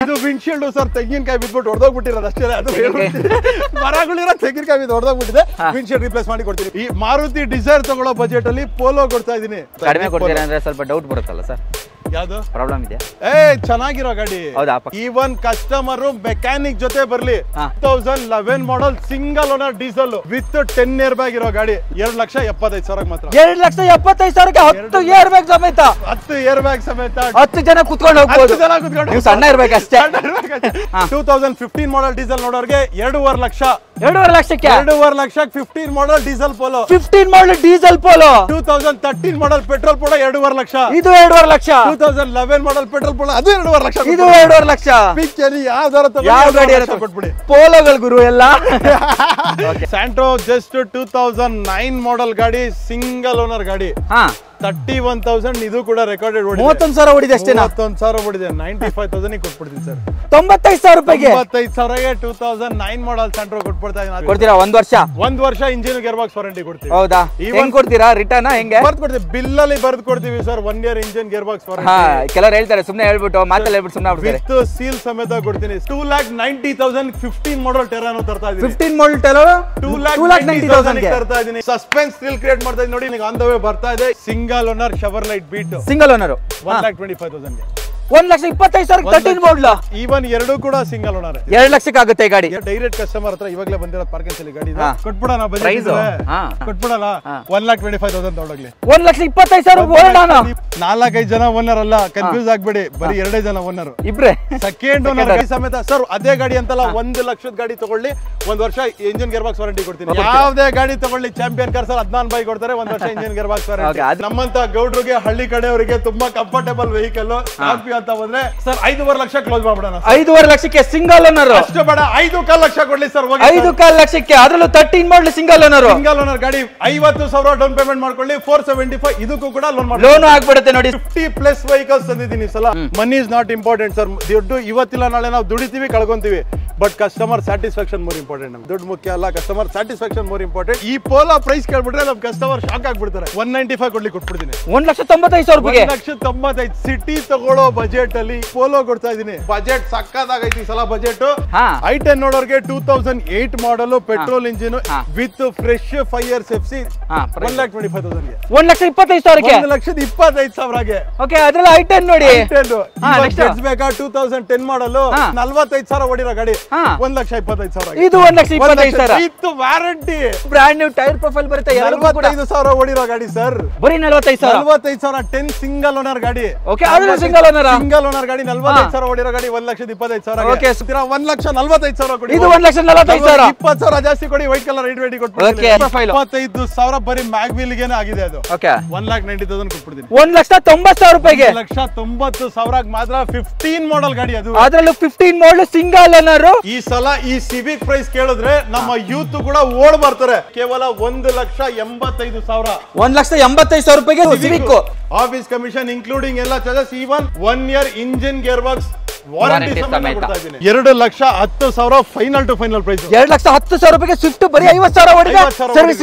ಇದು windshield sir ತೆಂಗಿನಕಾಯಿ ಬಿದ್ಬಿಟ್ಟು ಹೊಡೆದೋಗ್ಬಿಟ್ಟಿರೋದು ಅಷ್ಟೇ. ಅದು ಮರಗಳಿರೋ ತೆಂಗಿನಕಾಯಿ ಬಿದ್ದು ಹೊಡೆದೋಗ್ಬಿಟ್ಟಿದೆ. ವಿಂಡ್ಶೀಲ್ಡ್ ರಿಪ್ಲೇಸ್ ಮಾಡಿ ಕೊಡ್ತೀನಿ. ಈ ಮಾರುತಿ ಡಿಸೈರ್ ತಗೊಳ್ಳೋ ಬಜೆಟ್ ಅಲ್ಲಿ ಪೋಲೋ ಕೊಡ್ತಾ ಇದೀನಿ. ಕಡಿಮೆ ಕೊಡ್ತೀರಾ ಅಂದ್ರೆ ಸ್ವಲ್ಪ ಡೌಟ್ ಬರುತ್ತಲ್ಲ ಸರ್, ಯಾವ್ದು ಪ್ರಾಬ್ಲಮ್ ಇದೆ? ಚೆನ್ನಾಗಿರೋ ಗಾಡಿ. ಹೌದಾ? ಈವನ್ ಕಸ್ಟಮರ್ ಮೆಕ್ಯಾನಿಕ್ ಜೊತೆ ಬರ್ಲಿ 2011 ಮಾಡಲ್ single owner diesel with 10 air bag ಇರೋ ಗಾಡಿ 2,75,000 ಮಾತ್ರ. 2,75,000ಕ್ಕೆ 10 ಏರ್ ಬ್ಯಾಗ್ ಸಮೇತ. 10 ಏರ್ ಬ್ಯಾಗ್ ಸಮೇತ 10 ಜನ ಕುತ್ಕೊಂಡು ಹೋಗ್ಬೋದು. 10 ಜನ ಕುತ್ಕೊಂಡು ಸಣ್ಣ ಇರ್ಬೇಕಷ್ಟೇ. 2015 ಮಾಡಲ್ ಡೀಸೆಲ್ ನೋಡೋರ್ಗೆ 2.5 ಲಕ್ಷ. 2.5 ಲಕ್ಷಕ್ಕೆ 2.5 ಲಕ್ಷಕ್ಕೆ 15 ಮಾಡಲ್ ಡೀಸೆಲ್ ಪೋಲೋ. 15 ಮಾಡಲ್ ಡೀಸೆಲ್ ಪೋಲೋ. 2013 ಮಾಡಲ್ ಪೆಟ್ರೋಲ್ ಪೋಲೋ 2.5 ಲಕ್ಷ. ಇದು 2.5 ಲಕ್ಷ. 2011 ಮಾಡಲ್ ಪೆಟ್ರೋಲ್ ಪೋಲೋ ಅದು 2.5 ಲಕ್ಷ. ಇದು 2.5 ಲಕ್ಷ. ಪಿಕ್ಚರ್ ಯಾವ ಗಾಡಿ ಕೊಟ್ಬಿಡಿ. ಪೋಲೋಗಳು ಗುರು ಎಲ್ಲ. ಸ್ಯಾಂಟ್ರೋ ಜಸ್ಟ್ 2009 ಮಾಡಲ್ ಗಾಡಿ, ಸಿಂಗಲ್ ಓನರ್ ಗಾಡಿ. 31,000 ಇದು ಕೂಡ ರೆಕಾರ್ಡೆಡ್ ಓಡಿದೆ. 31,000 ಓಡಿದೆ ಅಷ್ಟೇ. 31,000 ಓಡಿದೆ. 95,000 ಕೊಟ್ಬಿಡ್ತೀನಿ ಸರ್. 95,000 ರೂಪಾಯಿಗೆ 95,000ಗೆ 2009 ಮಾಡಲ್ ಸ್ಯಾಂಟ್ರೋ ಕೊಟ್ಬಿಡ್ತಾ ಇದೀನಿ. ಕೊಡ್ತೀರಾ? ಒಂದು ವರ್ಷ ಇಂಜಿನ್ ಗೇರ್ ಬಾಕ್ಸ್ ವಾರಂಟಿ ಕೊಡ್ತೀವಿ. ಹೌದಾ? ಹೆಂಗ್ ಕೊಡ್ತೀರಾ? ರಿಟರ್ನ್ ಹೆಂಗೆ? ಬರ್ದ್ ಕೊಡ್ತೀವಿ, ಬಿಲ್ ಅಲ್ಲಿ ಬರ್ದ್ ಕೊಡ್ತೀವಿ sir. 1 year engine gear box warranty. ಕೆಲವರು ಹೇಳ್ತಾರೆ ಸುಮ್ನೆ ಹೇಳ್ಬಿಟ್ಟು ಮಾತಲ್ಲಿ ಹೇಳ್ಬಿಟ್ಟು ಸುಮ್ನೆ ಆಗ್ಬಿಡ್ತಾರೆ. ವಿತ್ ಸೀಲ್ ಸಮೇತ ಕೊಡ್ತೀನಿ. 2,90,000 15 ಮಾಡಲ್ ಟೆರಾನೋ ತರ್ತಾ ಇದೀನಿ. 15 ಮಾಡಲ್ ಟೆರಾನೋ 2,90,000 ತರ್ತಾ ಇದೀನಿ. ಸಸ್ಪೆನ್ಸ್ ಥ್ರಿಲ್ ಕ್ರಿಯೇಟ್ ಮಾಡ್ತಾ ಇದೀನಿ ನೋಡಿ. ಆನ್ ದ ವೇ ಬರ್ತಾ ಇದೆ single owner Chevrolet Beat. Single owner 1,25,000 ಗೆ 1,25,000 13 ಮಾಡಲ್. ಈವನ್ ಎರಡು ಕೂಡ ಸಿಂಗಲ್ ಓನರ್. 2 ಲಕ್ಷಕ್ಕೆ ಆಗುತ್ತೆ ಗಾಡಿ. ಡೈರೆಕ್ಟ್ ಕಸ್ಟಮರ್ ಹತ್ರ ಇವಾಗಲೇ ಬಂದಿರೋ ಪಾರ್ಕಿಂಗ್ ಅಲ್ಲಿ ಗಾಡಿ ಕೊಟ್ಬಿಡೋಣ. ಪ್ರೈಸ್ ಕೊಟ್ಬಿಡೋಣ. 1,25,000 ತಗೊಂಡೋಗ್ಲಿ. 1,25,000 4-5 ಜನ ಓನರ್ ಅಲ್ಲ, ಕನ್ಫ್ಯೂಸ್ ಆಗ್ಬೇಡಿ. ಬರೀ 2 ಜನ ಓನರ್, ಇಬ್ರೆ ಸೆಕೆಂಡ್ ಓನರ್ ಸಮೇತ. ಸರ್ ಅದೇ ಗಾಡಿ ಅಂತಲ್ಲ, 1 ಲಕ್ಷದ ಗಾಡಿ ತಗೊಳ್ಳಿ 1 ವರ್ಷ ಇಂಜಿನ್ ಗೇರ್ ಬಾಕ್ಸ್ ವಾರಂಟಿ ಕೊಡ್ತೀನಿ. ಯಾವ್ದೇ ಗಾಡಿ ತಗೊಳ್ಳಿ ಚಾಂಪಿಯನ್ ಕಾರ್ ಸರ್ 14 ಬೈ ಕೊಡ್ತಾರೆ. 1 ವರ್ಷ ಇಂಜಿನ್ ಗೇರ್ ಬಾಕ್ಸ್ ವಾರಂಟಿ. ನಮ್ಮಂತ ಗೌಡ್ರಿಗೆ, ಹಳ್ಳಿ ಕಡೆಯವರಿಗೆ ತುಂಬಾ ಕಂಫರ್ಟೇಬಲ್ ವೆಹಿಕಲ್ ಸ್ಕಾರ್ಪಿಯೋ ಅಂತ ಬಂದ್ರೆ ಸರ್ 5.5 ಲಕ್ಷ ಕ್ಲೋಸ್ ಮಾಡ್ಬಿಡೋಣ. 5.5 ಲಕ್ಷಕ್ಕೆ ಸಿಂಗಲ್ ಓನರ್. ಅಷ್ಟು ಬೇಡ, 5.25 ಲಕ್ಷ ಕೊಡ್ಲಿ ಸರ್. 5.25 ಲಕ್ಷಕ್ಕೆ ಅದರಲ್ಲೂ 13 ಮಾಡಲ್ ಸಿಂಗಲ್ ಓನರ್. ಸಿಂಗಲ್ ಓನರ್ ಗಾಡಿ 50,000 ಡೌನ್ ಪೇಮೆಂಟ್ ಮಾಡ್ಕೊಳ್ಳಿ. 475 ಇದಕ್ಕೂ ಕೂಡ ಲೋನ್ ಆಗ್ಬಿಡುತ್ತೆ ನೋಡಿ. 50+ ವೆಹಿಕಲ್ಸ್ ತಂದಿದ್ದೀನಿ ಸಲ. Money is not important sir. ದುಡ್ಡು ಇವತ್ತಿಲ್ಲ ನಾಳೆ ನಾವು ದುಡಿತೀವಿ, ಕಳ್ಕೊಂತೀವಿ. But customer satisfaction more important. ನಮ್ಗೆ ದುಡ್ಡು ಮುಖ್ಯ ಅಲ್ಲ, ಕಸ್ಟಮರ್ ಸ್ಯಾಟಿಸ್ಫ್ಯಾಕ್ಷನ್ ಮೋರ್ ಇಂಪಾರ್ಟೆಂಟ್. ಈ ಪೋಲೋ ಪ್ರೈಸ್ ಕೇಳ್ಬಿಟ್ರೆ ನಮ್ ಕಸ್ಟಮರ್ ಶಾಕ್ ಆಗ್ಬಿಡ್ತಾರೆ. 195 ಕೊಡ್ಲಿ ಕೊಟ್ಬಿಡ್ತೀನಿ. 1,95,000 ರೂಪಾಯಿಗೆ 1,95,000 ಸಿಟಿ ತಗೊಳ್ಳೋ ಬಜೆಟ್ ಅಲ್ಲಿ ಪೋಲೋ ಕೊಡ್ತಾ ಇದೀನಿ. ಬಜೆಟ್ ಸಕ್ಕದಾಗೈತಿ ಈ ಸಲ. ಬಜೆಟ್ i10 ನೋಡೋರ್ಗೆ 2008 model petrol engine with fresh 5 years FC 1,25,000 1,25,000 1,25,000 okay. ಅದ್ರಲ್ಲಿ i10 ನೋಡಿ. ಬೇಕಾ 2010 ಮಾಡಲ್ 45,000 ಓಡಿರೋ ಗಾಡಿ 1,25,000. ಇದು 1,25,000 with warranty. Brand new tyre profile ಬರುತ್ತೆ. 45,000 ಓಡಿರೋ ಗಾಡಿ ಸರ್. ಬರೀ 45,000 10 ಸಿಂಗಲ್ ಓನರ್ ಗಾಡಿ. ಓಕೆ, ಅದು ಸಿಂಗಲ್ ಓನರ್. ಸಿಂಗಲ್ ಓನರ್ ಗಾಡಿ 45,000 ಓಡಿರೋ ಗಾಡಿ 1,25,000. ಓಕೆ, 1,45,000 ಕೊಡಿ. ಇದು 1,45,000. 20,000 ಜಾಸ್ತಿ ಕೊಡಿ. ವೈಟ್ ಕಲರ್ ರೆಡಿ ಕೊಟ್ಬಿಡ್ತೀನಿ. 25,000 ಬರೀ ಮ್ಯಾಗ್ವೀಲ್ ಗೆನೆ ಆಗಿದೆ ಅದು. ಓಕೆ, 1,90,000 ಕೊಟ್ಬಿಡ್ತೀನಿ. 1,90,000 ರೂಪಾಯಿಗೆ 1,90,000 ಮಾತ್ರ 15 ಮಾಡಲ್ ಗಾಡಿ ಅದು. ಅದರಲ್ಲೂ 15 ಮಾಡಲ್ ಸಿಂಗಲ್ ಓನರ್. ಈ ಸಲ ಈ ಸಿವಿಕ್ ಪ್ರೈಸ್ ಕೇಳಿದ್ರೆ ನಮ್ಮ ಯೂತ್ ಕೂಡ ಓಡ್ ಬರ್ತಾರೆ. ಕೇವಲ 1,85,000. 1,85,000 ರೂಪಾಯಿಗೆ ಸಿವಿಕ್. ಆಫೀಸ್ ಕಮಿಷನ್ ಇನ್ಕ್ಲೂಡಿಂಗ್ ಎಲ್ಲ charges. Even 1 year engine gear box warranty ಸಮೇತ ಕೊಡ್ತಾ ಇದ್ದೀನಿ. 2,10,000 ಫೈನಲ್ ಟು ಫೈನಲ್ ಪ್ರೈಸ್. 2,10,000 ರೂಪಾಯಿಗೆ ಸ್ವಿಫ್ಟ್ ಬರೀ 50,000 ಓಡಿದೆ. Service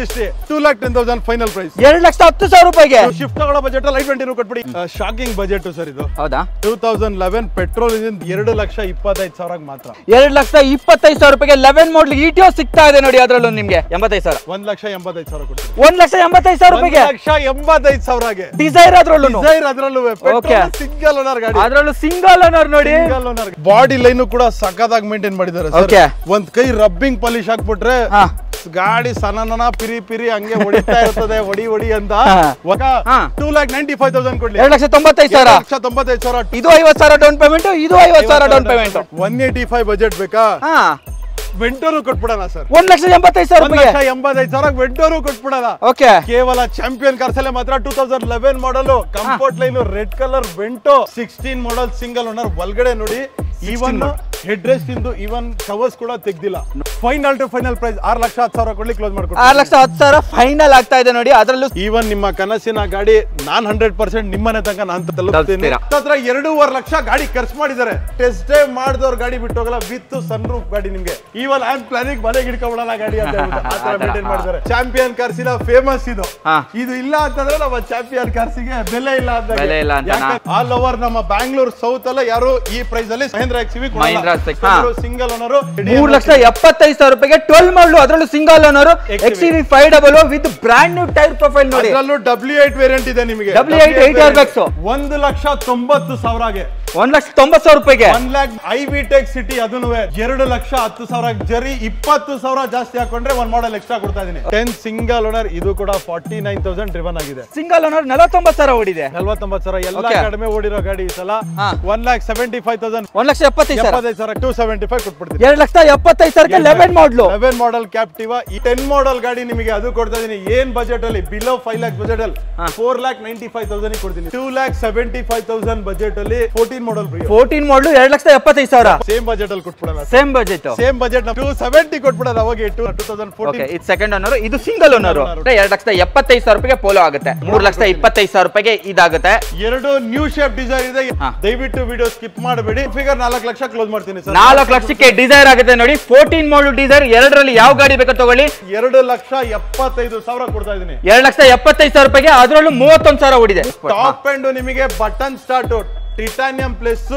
history 2,10,000 final price. 2,10,000 ರೂಪಾಯಿಗೆ ಶಿಫ್ಟ್ ತಗೊಳ್ಳೋ ಬಜೆಟ್ ಅಲ್ಲಿ i20 ಕೊಟ್ಬಿಡಿ. ಶಾಕಿಂಗ್ ಬಜೆಟ್ ಸರ್ ಇದು. ಹೌದಾ? 2011 ಪೆಟ್ರೋಲ್ ಇಂಜಿನ್ 2,25,000 ಮಾತ್ರ. 2,25,000 ರೂಪಾಯಿಗೆ 11 ಮಾಡಲ್ ಇಟಿಒ ಸಿಗ್ತಾ ಇದೆ ನೋಡಿ. ಅದರಲ್ಲೂ ನಿಮ್ಗೆ 85,000. 1,85,000 ಕೊಡ್ತೀನಿ. 1,85,000 ರೂಪಾಯಿಗೆ 1,85,000 ಡಿಸೈರ್. ಅದರಲ್ಲೂ ಸಿಂಗಲ್ ಓನರ್ ಗಾಡಿ. ಅದರಲ್ಲೂ ಸಿಂಗಲ್ ಓನರ್ ನೋಡಿ. ಬಾಡಿ ಲೈನ್ ಕೂಡ ಸಖತ್ತಾಗಿ ಮೇಂಟೈನ್ ಮಾಡಿದ್ದಾರೆ. ಒಂದ್ ಕೈ ರಬ್ಬಿಂಗ್ ಪಾಲಿಶ್ ಹಾಕ್ಬಿಟ್ರೆ ಗಾಡಿ ಸನನ ಪಿರಿ ಪಿರಿ ಹಂಗೆ ಹೊಡಿತಾ ಇರ್ತದೆ. ಹೊಡಿ ಅಂತ 2,95,000 ಕೊಡ್ಲಿ. 2,95,000. ಇದು 50,000 ಡೌನ್ ಪೇಮೆಂಟ್. ಇದು 50,000 ಡೌನ್ ಪೇಮೆಂಟ್. 185 ಬಜೆಟ್ ಬೇಕಾ? ವೆಂಟೋರು ಕೊಟ್ಬಿಡೋಣ ಸರ್. 1,85,000 ರೂಪಾಯಿಗೆ 1,85,000 ವೆಂಟೋರು ಕೊಟ್ಬಿಡೋಣ. ಓಕೆ, ಕೇವಲ ಚಾಂಪಿಯನ್ ಕಾರ್ಸ್ ಅಲ್ಲೇ ಮಾತ್ರ 2011 model comfort line red colour Vento 16 model single owner. ಒಳಗಡೆ ನೋಡಿ ಈವನ್ ಹೆಡ್ ರೆಸ್ಟ್ ಇಂದು ಈವನ್ ಕವರ್ಸ್ ಕೂಡ ತೆಗ್ದಿಲ್ಲ. ಫೈನಲ್ ಟು ಫೈನಲ್ ಪ್ರೈಸ್ 6,10,000 ಕೊಡ್ಲಿ ಕ್ಲೋಸ್ ಮಾಡ್ಕೊಡ್ತೀನಿ. 6,10,000 ಫೈನಲ್ ಆಗ್ತಾ ಇದೆ ನೋಡಿ. ಅದರಲ್ಲೂ ಈವನ್ ನಿಮ್ಮ ಕನಸಿನ ಗಾಡಿ ನಾನ್ 100% ನಿಮ್ಮನೆ ತನಕ ನಾನು ತಲುಪ್ತೀನಿ. 2.5 ಲಕ್ಷ ಗಾಡಿ ಖರ್ಚು ಮಾಡಿದ್ದಾರೆ. ಟೆಸ್ಟ್ ಡ್ರೈವ್ ಮಾಡಿದವ್ರ ಗಾಡಿ ಬಿಟ್ಟು ಹೋಗಲ್ಲ, ವಿತ್ ಸನ್ ರೂಫ್ ಗಾಡಿ ನಿಮ್ಗೆ. ಈವನ್ ಐ ಆಮ್ ಪ್ಲಾನಿಂಗ್ ಮನೆಗೆ ಹಿಡ್ಕೊಬಿಡಲ್ಲ ಗಾಡಿ ಅಂತ ಮೇಂಟೈನ್ ಮಾಡಿದ್ದಾರೆ. ಚಾಂಪಿಯನ್ ಕಾರ್ಸ್ ಫೇಮಸ್ ಇದು ಇಲ್ಲ ಅಂತಂದ್ರೆ ನಮ್ಮ ಚಾಂಪಿಯನ್ ಕಾರ್ಸಿಗೆ ಬೆಲೆ ಇಲ್ಲ ಅಂತ. ಆಲ್ ಓವರ್ ನಮ್ಮ ಬ್ಯಾಂಗ್ಳೂರ್ ಸೌತ್ ಅಲ್ಲ ಯಾರು ಈ ಪ್ರೈಸ್ ಅಲ್ಲಿ ಮಹೇಂದ್ರ ಎಕ್ಸ್ವಿ ಸಿಂಗಲ್ ಓನರ್ 3,75,000 ರೂಪಾಯಿಗೆ 12 ಮಾಡಲು. ಅದರಲ್ಲೂ single owner XCV 500 with brand new tyre profile ನೋಡಿ. ಅದರಲ್ಲೂ W8 ವೇರಿಯಂಟ್ ಇದೆ ನಿಮಗೆ. W8 8 ಏರ್ಬ್ಯಾಗ್ಸ್ 1,90,000 1,90,000 ರೂಪಾಯಿಗೆ. 1 lakh IB Tech City ಅದನ್ನು 2,10,000 ಜರಿ 20,000 ಜಾಸ್ತಿ ಹಾಕೊಂಡ್ರೆ ಒಂದ್ ಮಾಡೆಲ್ ಎಕ್ಸ್ಟ್ರಾ ಕೊಡ್ತಾ ಇದೀನಿ. 10 ಸಿಂಗಲ್ ಓನರ್ ಇದು ಕೂಡ 49,000 ಡ್ರಿವನ್ ಆಗಿದೆ. ಸಿಂಗಲ್ ಓನರ್ 49,000 ಓಡಿದೆ. 49,000 ಎಲ್ಲ ಕಡಿಮೆ ಓಡಿರೋ ಗಾಡಿ ಈ ಸಲ 1,75,000 1,75,000 275 ಕೊಟ್ಬಿಡ್ತೀನಿ. 2,75,000ಕ್ಕೆ 11 ಮಾಡಲು 11 ಮಾಡೆಲ್ ಕ್ಯಾಪ್ಟಿವಾ. ಈ 10 ಮಾಡೆಲ್ ಗಾಡಿ ನಿಮಗೆ ಅದು ಕೊಡ್ತಾ ಇದೀನಿ. ಏನ್ ಬಜೆಟ್ ಅಲ್ಲಿ ಬಿಲೋ 5 lakhs ಬಜೆಟ್ ಅಲ್ಲಿ 4,95,000 ಕೊಡ್ತೀನಿ. 2,75,000 ಬಜೆಟ್ ಅಲ್ಲಿ 14 ಮಾಡೆಲ್ 14 ಮಾಡಲು 2,75,000 ಸೇಮ್ ಬಜೆಟ್ ಅಲ್ಲಿ ಕೊಟ್ಬಿಡೋಣ. ಸೇಮ್ ಬಜೆಟ್ 270 ಕೊಟ್ಬಿಡೋಣ ಅವಾಗ 2014. ಇದು ಸೆಕೆಂಡ್ ಓನರ್, ಇದು ಸಿಂಗಲ್ ಓನರ್. 2,75,000 ರೂಪಾಯಿಗೆ ಪೋಲೋ ಆಗುತ್ತೆ. 3,25,000 ರೂಪಾಯಿಗೆ ಇದಾಗುತ್ತೆ. 2 ನ್ಯೂ ಶೇಪ್ ಡಿಸೈರ್ ಇದೆ. ದಯವಿಟ್ಟು ವಿಡಿಯೋ ಸ್ಕಿಪ್ ಮಾಡಬೇಡಿ. ಫಿಗರ್ 4 ಲಕ್ಷ ಕ್ಲೋಸ್ ಮಾಡ್ತೀನಿ ಸರ್. 4 ಲಕ್ಷಕ್ಕೆ ಡಿಸೈರ್ ಆಗುತ್ತೆ ನೋಡಿ. 14 ಮಾಡಲ್ ಡಿಸೈರ್. ಎರಡರಲ್ಲಿ ಯಾವ ಗಾಡಿ ಬೇಕೋ ತಗೊಳ್ಳಿ. 2,75,000 ಕೊಡ್ತಾ ಇದೀನಿ. 2,75,000 ರೂಪಾಯಿಗೆ. ಅದರಲ್ಲೂ 31,000 ಓಡಿದೆ. ಟಾಪ್ ಎಂಡ್ ನಿಮಗೆ button start titanium plus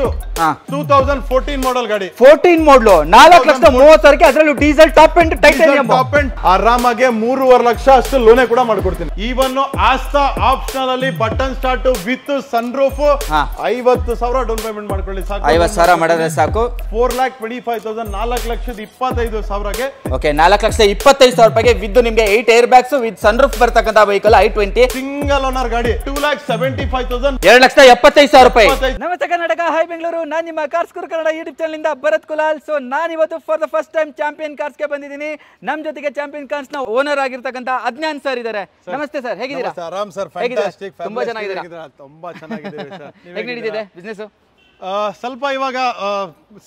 2014 model ಗಾಡಿ. 14 ಮಾಡಲು 4,30,000ಕ್ಕೆ. ಅದರಲ್ಲೂ diesel top end titanium top end. ಆರಾಮಾಗೆ 3.5 ಲಕ್ಷ ಅಷ್ಟು ಲೋನೇ ಕೂಡ ಮಾಡ್ಕೊಡ್ತೀನಿ. ಈವನ್ ಆಸ್ತಾ ಆಪ್ಷನಲ್ ಅಲ್ಲಿ button start with sunroof 50,000 down payment ಮಾಡ್ಕೊಳ್ಳಿ ಸಾಕು. 50,000 ಮಾಡಿದ್ರೆ ಸಾಕು. 4,25,000 4,25,000ಗೆ. ಓಕೆ, 4,25,000 ರೂಪಾಯಿಗೆ ವಿತ್ ನಿಮಗೆ 8 air bags with sunroof ಬರ್ತಕ್ಕಂತ ವೆಹಿಕಲ್ i20 ಸಿಂಗಲ್ ಓನರ್ ಗಾಡಿ. 2,75,000 2,75,000 ರೂಪಾಯಿ. ನಮಸ್ತೆ ಕರ್ನಾಟಕ, ಹಾಯ್ ಬೆಂಗಳೂರು. ನಾನು ನಿಮ್ಮ ಕಾರ್ಸ್ ಗುರು ಕನ್ನಡ ಯೂಟ್ಯೂಬ್ ಚಾನಲ್ ಇಂದ ಭರತ್ ಕುಲಾಲ್. ಸೊ ನಾನು ಇವತ್ತು for the first time champion cars ಗೆ ಬಂದಿದ್ದೀನಿ. ನಮ್ಮ ಜೊತೆಗೆ ಚಾಂಪಿಯನ್ ಕಾರ್ಸ್ ನ ಓನರ್ ಆಗಿರ್ತಕ್ಕಂತ ಅಜ್ಞಾನ್ ಸರ್ ಇದ್ದಾರೆ. ನಮಸ್ತೆ ಸರ್, ಹೇಗಿದ್ದೀರಾ? ಆರಾಮ್ ಸರ್, ಫ್ಯಾಂಟಾಸ್ಟಿಕ್. ತುಂಬಾ ಚೆನ್ನಾಗಿದ್ದೀರಾ? ತುಂಬಾ ಚೆನ್ನಾಗಿದೆ ಸರ್. ಹೇಗೆ ನಡೀತಿದೆ ಬಿಸ್ನೆಸ್? ಸ್ವಲ್ಪ ಇವಾಗ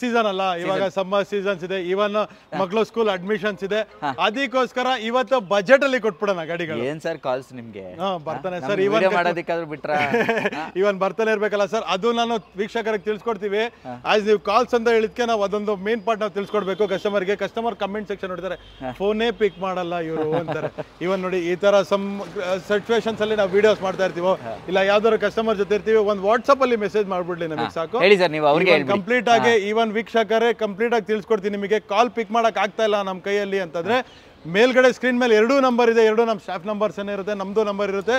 ಸೀಸನ್ ಅಲ್ಲ, ಇವಾಗ ಸಮ್ಮರ್ ಸೀಸನ್ಸ್ ಇದೆ. ಇವನ್ ಮಕ್ಕಳು ಸ್ಕೂಲ್ ಅಡ್ಮಿಷನ್ಸ್ ಇದೆ. ಅದಕ್ಕೋಸ್ಕರ ಇವತ್ತು ಬಜೆಟ್ ಅಲ್ಲಿ ಕೊಟ್ಬಿಡೋಣ ಗಾಡಿಗಳು. ಏನ್ ಸರ್ ಕಾಲ್ಸ್ ನಿಮ್ಗೆ? ಬರ್ತಾನೆ ಸರ್. ಮಾಡೋದಕ್ಕಾದ್ರೂ ಬಿಟ್ರ ಇವನ್ ಬರ್ತಾನೆ ಇರ್ಬೇಕಲ್ಲ ಸರ್. ಅದು ನಾನು ವೀಕ್ಷಕರಿಗೆ ತಿಳಿಸ್ಕೊಡ್ತೀವಿ. ಆಸ್ ನೀವು ಕಾಲ್ಸ್ ಅಂತ ಹೇಳಿದ್ಕೆ ನಾವು ಅದೊಂದು ಮೇನ್ ಪಾರ್ಟ್ ನಾವು ತಿಳಿಸ್ಕೊಡ್ಬೇಕು ಕಸ್ಟಮರ್ಗೆ. ಕಸ್ಟಮರ್ ಕಮೆಂಟ್ ಸೆಕ್ಷನ್ ನೋಡಿದ್ದಾರೆ, ಫೋನೇ ಪಿಕ್ ಮಾಡಲ್ಲ ಇವರು ಅಂತಾರೆ. ಇವನ್ ನೋಡಿ, ಈ ತರ ಸಮ್ ಸಿಚುವೇಶನ್ಸ್ ಅಲ್ಲಿ ನಾವು ವಿಡಿಯೋಸ್ ಮಾಡ್ತಾ ಇರ್ತೀವೋ ಇಲ್ಲ ಯಾವ್ದಾದ್ರು ಕಸ್ಟಮರ್ ಜೊತೆ ಇರ್ತೀವಿ, ಒಂದು ವಾಟ್ಸ್ಆಪ್ ಅಲ್ಲಿ ಮೆಸೇಜ್ ಮಾಡ್ಬಿಡ್ಲಿ ನಮಗೆ ಸಾಕು. ಹೇಳಿ ಸರ್, ನೀವು ಅವ್ರಿಗೆ ಕಂಪ್ಲೀಟ್ ಆಗಿ ಈವನ್ ವೀಕ್ಷಕರೇ ಕಂಪ್ಲೀಟ್ ಆಗಿ ತಿಳಿಸ್ಕೊಡ್ತೀನಿ ನಿಮಗೆ. ಕಾಲ್ ಪಿಕ್ ಮಾಡಕ್ ಆಗ್ತಾ ಇಲ್ಲ ನಮ್ಮ ಕೈಯಲ್ಲಿ ಅಂತಂದ್ರೆ ಮೇಲ್ಗಡೆ ಸ್ಕ್ರೀನ್ ಮೇಲೆ 2 ನಂಬರ್ ಇದೆ. 2 ನಮ್ಮ ಸ್ಟಾಫ್ ನಂಬರ್ಸ್ ಇರುತ್ತೆ, ನಮ್ದು ನಂಬರ್ ಇರುತ್ತೆ.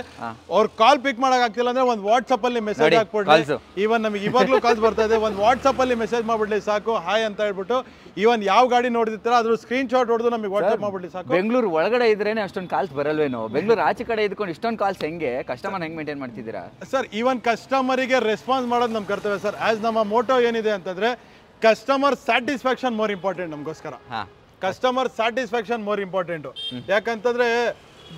ಅವ್ರು ಕಾಲ್ ಪಿಕ್ ಮಾಡಕ್ ಆಗ್ತಿಲ್ಲ ಅಂದ್ರೆ ಒಂದು ವಾಟ್ಸ್ಆಪ್ ಅಲ್ಲಿ ಮೆಸೇಜ್ ಹಾಕ್ಬಿಡ್ಲಿ. ಈವನ್ ನಮಗೆ ಇವಾಗ್ಲೂ ಕಾಲ್ಸ್ ಬರ್ತಾ ಇದೆ, ಒಂದು ವಾಟ್ಸ್ಆಪ್ ಅಲ್ಲಿ ಮೆಸೇಜ್ ಮಾಡ್ಬಿಡ್ಲಿ ಸಾಕು, ಹಾಯ್ ಅಂತ ಹೇಳ್ಬಿಟ್ಟು. ಈವನ್ ಯಾವ ಗಾಡಿ ನೋಡಿರ್ತೀರ ಅದ್ರ ಸ್ಕ್ರೀನ್ ಶಾಟ್ ಹೊಡೆದು ನಮಗೆ ವಾಟ್ಸ್ಆಪ್ ಮಾಡ್ಬಿಡ್ಲಿ ಸಾಕು. ಬೆಂಗಳೂರು ಒಳಗಡೆ ಇದ್ರೇನೆ ಅಷ್ಟೊಂದು ಕಾಲ್ಸ್ ಬರಲ್ವೇನೋ? ಬೆಂಗಳೂರು ಆಚೆ ಕಡೆ ಇದ್ಕೊಂಡು ಇಷ್ಟೊಂದು ಕಾಲ್ಸ್ ಹೆಂಗೆ ಕಸ್ಟಮರ್ ಹೆಂಗ್ ಮೇಂಟೈನ್ ಮಾಡ್ತಿದ್ದೀರಾ ಸರ್? ಈವನ್ ಕಸ್ಟಮರಿಗೆ ರೆಸ್ಪಾನ್ಸ್ ಮಾಡೋದು ನಮ್ ಕರ್ತವ್ಯ ಸರ್. ಆಸ್ ನಮ್ಮ ಮೋಟೋ ಏನಿದೆ ಅಂತಂದ್ರೆ ಕಸ್ಟಮರ್ ಸ್ಯಾಟಿಸ್ಫ್ಯಾಕ್ಷನ್ ಮೋರ್ ಇಂಪಾರ್ಟೆಂಟ್ ನಮಗೋಸ್ಕರ. Customer satisfaction more important. ಯಾಕಂತಂದ್ರೆ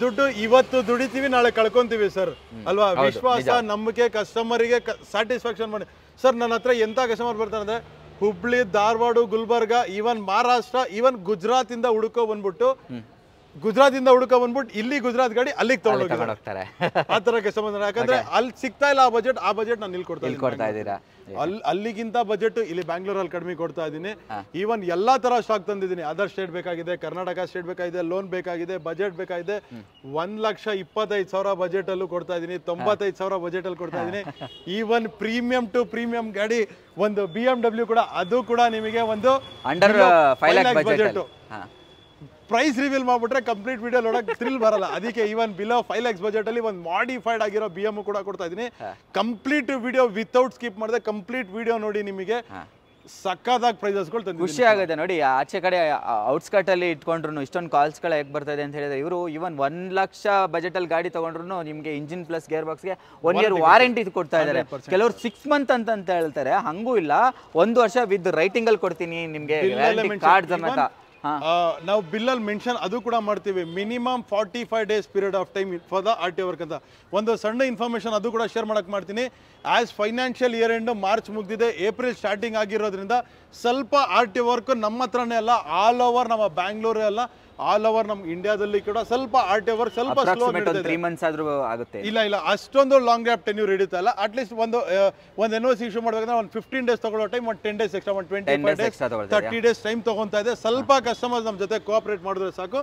ದುಡ್ಡು ಇವತ್ತು ದುಡಿತೀವಿ, ನಾಳೆ ಕಳ್ಕೊಂತೀವಿ ಸರ್ ಅಲ್ವಾ? ವಿಶ್ವಾಸ, ನಂಬಿಕೆ, ಕಸ್ಟಮರಿಗೆ ಸ್ಯಾಟಿಸ್ಫ್ಯಾಕ್ಷನ್ ಮಾಡಿ ಸರ್. ನನ್ನ ಹತ್ರ ಎಂತ ಕಸ್ಟಮರ್ ಬರ್ತಾರೆ ಅಂದ್ರೆ ಹುಬ್ಳಿ, ಧಾರವಾಡ, ಗುಲ್ಬರ್ಗ, ಈವನ್ ಮಹಾರಾಷ್ಟ್ರ, ಈವನ್ ಗುಜರಾತ್ ಇಂದ ಹುಡುಕೋ ಬಂದ್ಬಿಟ್ಟು ಇಲ್ಲಿ ಗುಜರಾತ್ ಗಾಡಿ ಅಲ್ಲಿಗೆ ತಗೊಂಡೋಗ್ತಾರೆ. ಆ ತರ ಕಸ್ಟಮರ್. ಯಾಕಂದ್ರೆ ಅಲ್ಲಿ ಸಿಗ್ತಾ ಇಲ್ಲ ಆ ಬಜೆಟ್ ನಾನು ಇಲ್ಲಿ ಕೊಡ್ತಾ ಇದ್ದೀರಾ. ಅಲ್ಲಿಗಿಂತ ಬಜೆಟ್ ಇಲ್ಲಿ ಬ್ಯಾಂಗ್ಳೂರಲ್ಲಿ ಕಡಿಮೆ ಕೊಡ್ತಾ ಇದ್ದೀನಿ. ಈವನ್ ಎಲ್ಲಾ ತರ ಸ್ಟಾಕ್ ತಂದಿದ್ದೀನಿ. ಅದರ್ ಸ್ಟೇಟ್ ಬೇಕಾಗಿದೆ, ಕರ್ನಾಟಕ ಸ್ಟೇಟ್ ಬೇಕಾಗಿದೆ, ಲೋನ್ ಬೇಕಾಗಿದೆ, ಬಜೆಟ್ ಬೇಕಾಗಿದೆ. 1,25,000 ಬಜೆಟ್ ಅಲ್ಲೂ ಕೊಡ್ತಾ ಇದೀನಿ. 95,000 ಬಜೆಟ್ ಅಲ್ಲಿ ಕೊಡ್ತಾ ಇದೀನಿ. ಈವನ್ ಪ್ರೀಮಿಯಂ ಟು ಪ್ರೀಮಿಯಂ ಗಾಡಿ ಒಂದು BMW ಕೂಡ, ಅದು ಕೂಡ ನಿಮಗೆ ಒಂದು under 5 lakh budget. Price reveal ಮಾಡ್ಬಿಟ್ರೆ ಕಂಪ್ಲೀಟ್ ವಿಡಿಯೋ ನೋಡಕ್ ಥ್ರಿಲ್ ಬರಲ್ಲ. ಅದಕ್ಕೆ ಈವನ್ ಬಿಲೋ 5 lakhs ಬಜೆಟ್ ಅಲ್ಲಿ ಒಂದು ಮಾಡಿಫೈಡ್ ಆಗಿರೋ BM ಕೂಡ ಕೊಡ್ತಾ ಇದೀನಿ. ಕಂಪ್ಲೀಟ್ ವಿಡಿಯೋ ವಿತೌಟ್ ಸ್ಕಿಪ್ ಮಾಡಿದೆ ಕಂಪ್ಲೀಟ್ ವಿಡಿಯೋ ನೋಡಿ, ನಿಮಗೆ ಸಕ್ಕದಾಗಿ ಪ್ರೈಸಸ್ಗಳು ತಂದಿದ್ದೀನಿ. ಖುಷಿ ಆಗುತ್ತೆ ನೋಡಿ. ಆಚೆ ಕಡೆ ಔಟ್ಸ್ಕಟ್ ಅಲ್ಲಿ ಇಟ್ಕೊಂಡ್ರು ಇಷ್ಟೊಂದು ಕಾಲ್ಸ್ಗಳು ಹೇಗೆ ಬರ್ತಾ ಇದೆ ಅಂತ ಹೇಳಿದ್ರೆ, ಇವರು ಇವನ್ 1 ಲಕ್ಷ ಬಜೆಟ್ ಅಲ್ಲಿ ಗಾಡಿ ತಗೊಂಡ್ರು ನಿಮಗೆ ಇಂಜಿನ್ ಪ್ಲಸ್ ಗೇರ್ ಬಾಕ್ಸ್ಗೆ 1 year ವಾರಂಟಿ ಕೊಡ್ತಾ ಇದ್ದಾರೆ. ಕೆಲವರು 6 months ಅಂತ ಹೇಳ್ತಾರೆ. ಹಂಗೂ ಇಲ್ಲ, 1 ವರ್ಷ ವಿತ್ ರೈಟಿಂಗ್ ಅಲ್ಲಿ ಕೊಡ್ತೀನಿ ನಿಮ್ಗೆ, ಕಾರ್ಡ್ ಸಮೇತ. ನಾವು ಬಿಲ್ ಅಲ್ಲಿ ಮೆನ್ಷನ್ ಅದು ಕೂಡ ಮಾಡ್ತೀವಿ, minimum 45 days period of time for the RTO work ಅಂತ. ಒಂದು ಸಣ್ಣ ಇನ್ಫಾರ್ಮೇಶನ್ ಅದು ಕೂಡ ಶೇರ್ ಮಾಡಕ್ ಮಾಡ್ತೀನಿ. As financial year end March ಮುಗ್ದಿದೆ, ಏಪ್ರಿಲ್ ಸ್ಟಾರ್ಟಿಂಗ್ ಆಗಿರೋದ್ರಿಂದ ಸ್ವಲ್ಪ RTO ವರ್ಕ್ ನಮ್ಮ ಹತ್ರನೇ ಅಲ್ಲ, ಆಲ್ ಓವರ್ ನಮ್ಮ ಬ್ಯಾಂಗ್ಳೂರ್ ಅಲ್ಲ, ಆಲ್ ಓವರ್ ನಮ್ಮ ಇಂಡಿಯಾದಲ್ಲಿ ಕೂಡ ಸ್ವಲ್ಪ RTO ವರ್ಕ್ ಸ್ವಲ್ಪ ಸ್ಲೋ ನಡೀತಿದೆ. 3 months ಆದ್ರೂ ಆಗುತ್ತೆ. ಇಲ್ಲ ಅಷ್ಟೊಂದು ಲಾಂಗ್ ಗ್ಯಾಪ್ ಟೆನ್ಯೂರ್ ಹಿಡಿತಾ ಇಲ್ಲ. ಅಟ್ಲೀಸ್ಟ್ ಒಂದು NOC ಇಶ್ಯೂ ಮಾಡಬೇಕಂದ್ರೆ ಒಂದು 15 days ತಗೊಳ್ಳೋ ಟೈಮ್ ಒಂದು 10 days ಎಕ್ಸ್ಟ್ರಾ, ಒಂದು 25 days 30 days ಟೈಮ್ ತಗೊಂತಾ ಇದೆ. ಸ್ವಲ್ಪ ಕಸ್ಟಮರ್ಸ್ ನಮ್ಮ ಜೊತೆ ಕೋಆಪರೇಟ್ ಮಾಡಿದ್ರೆ ಸಾಕು.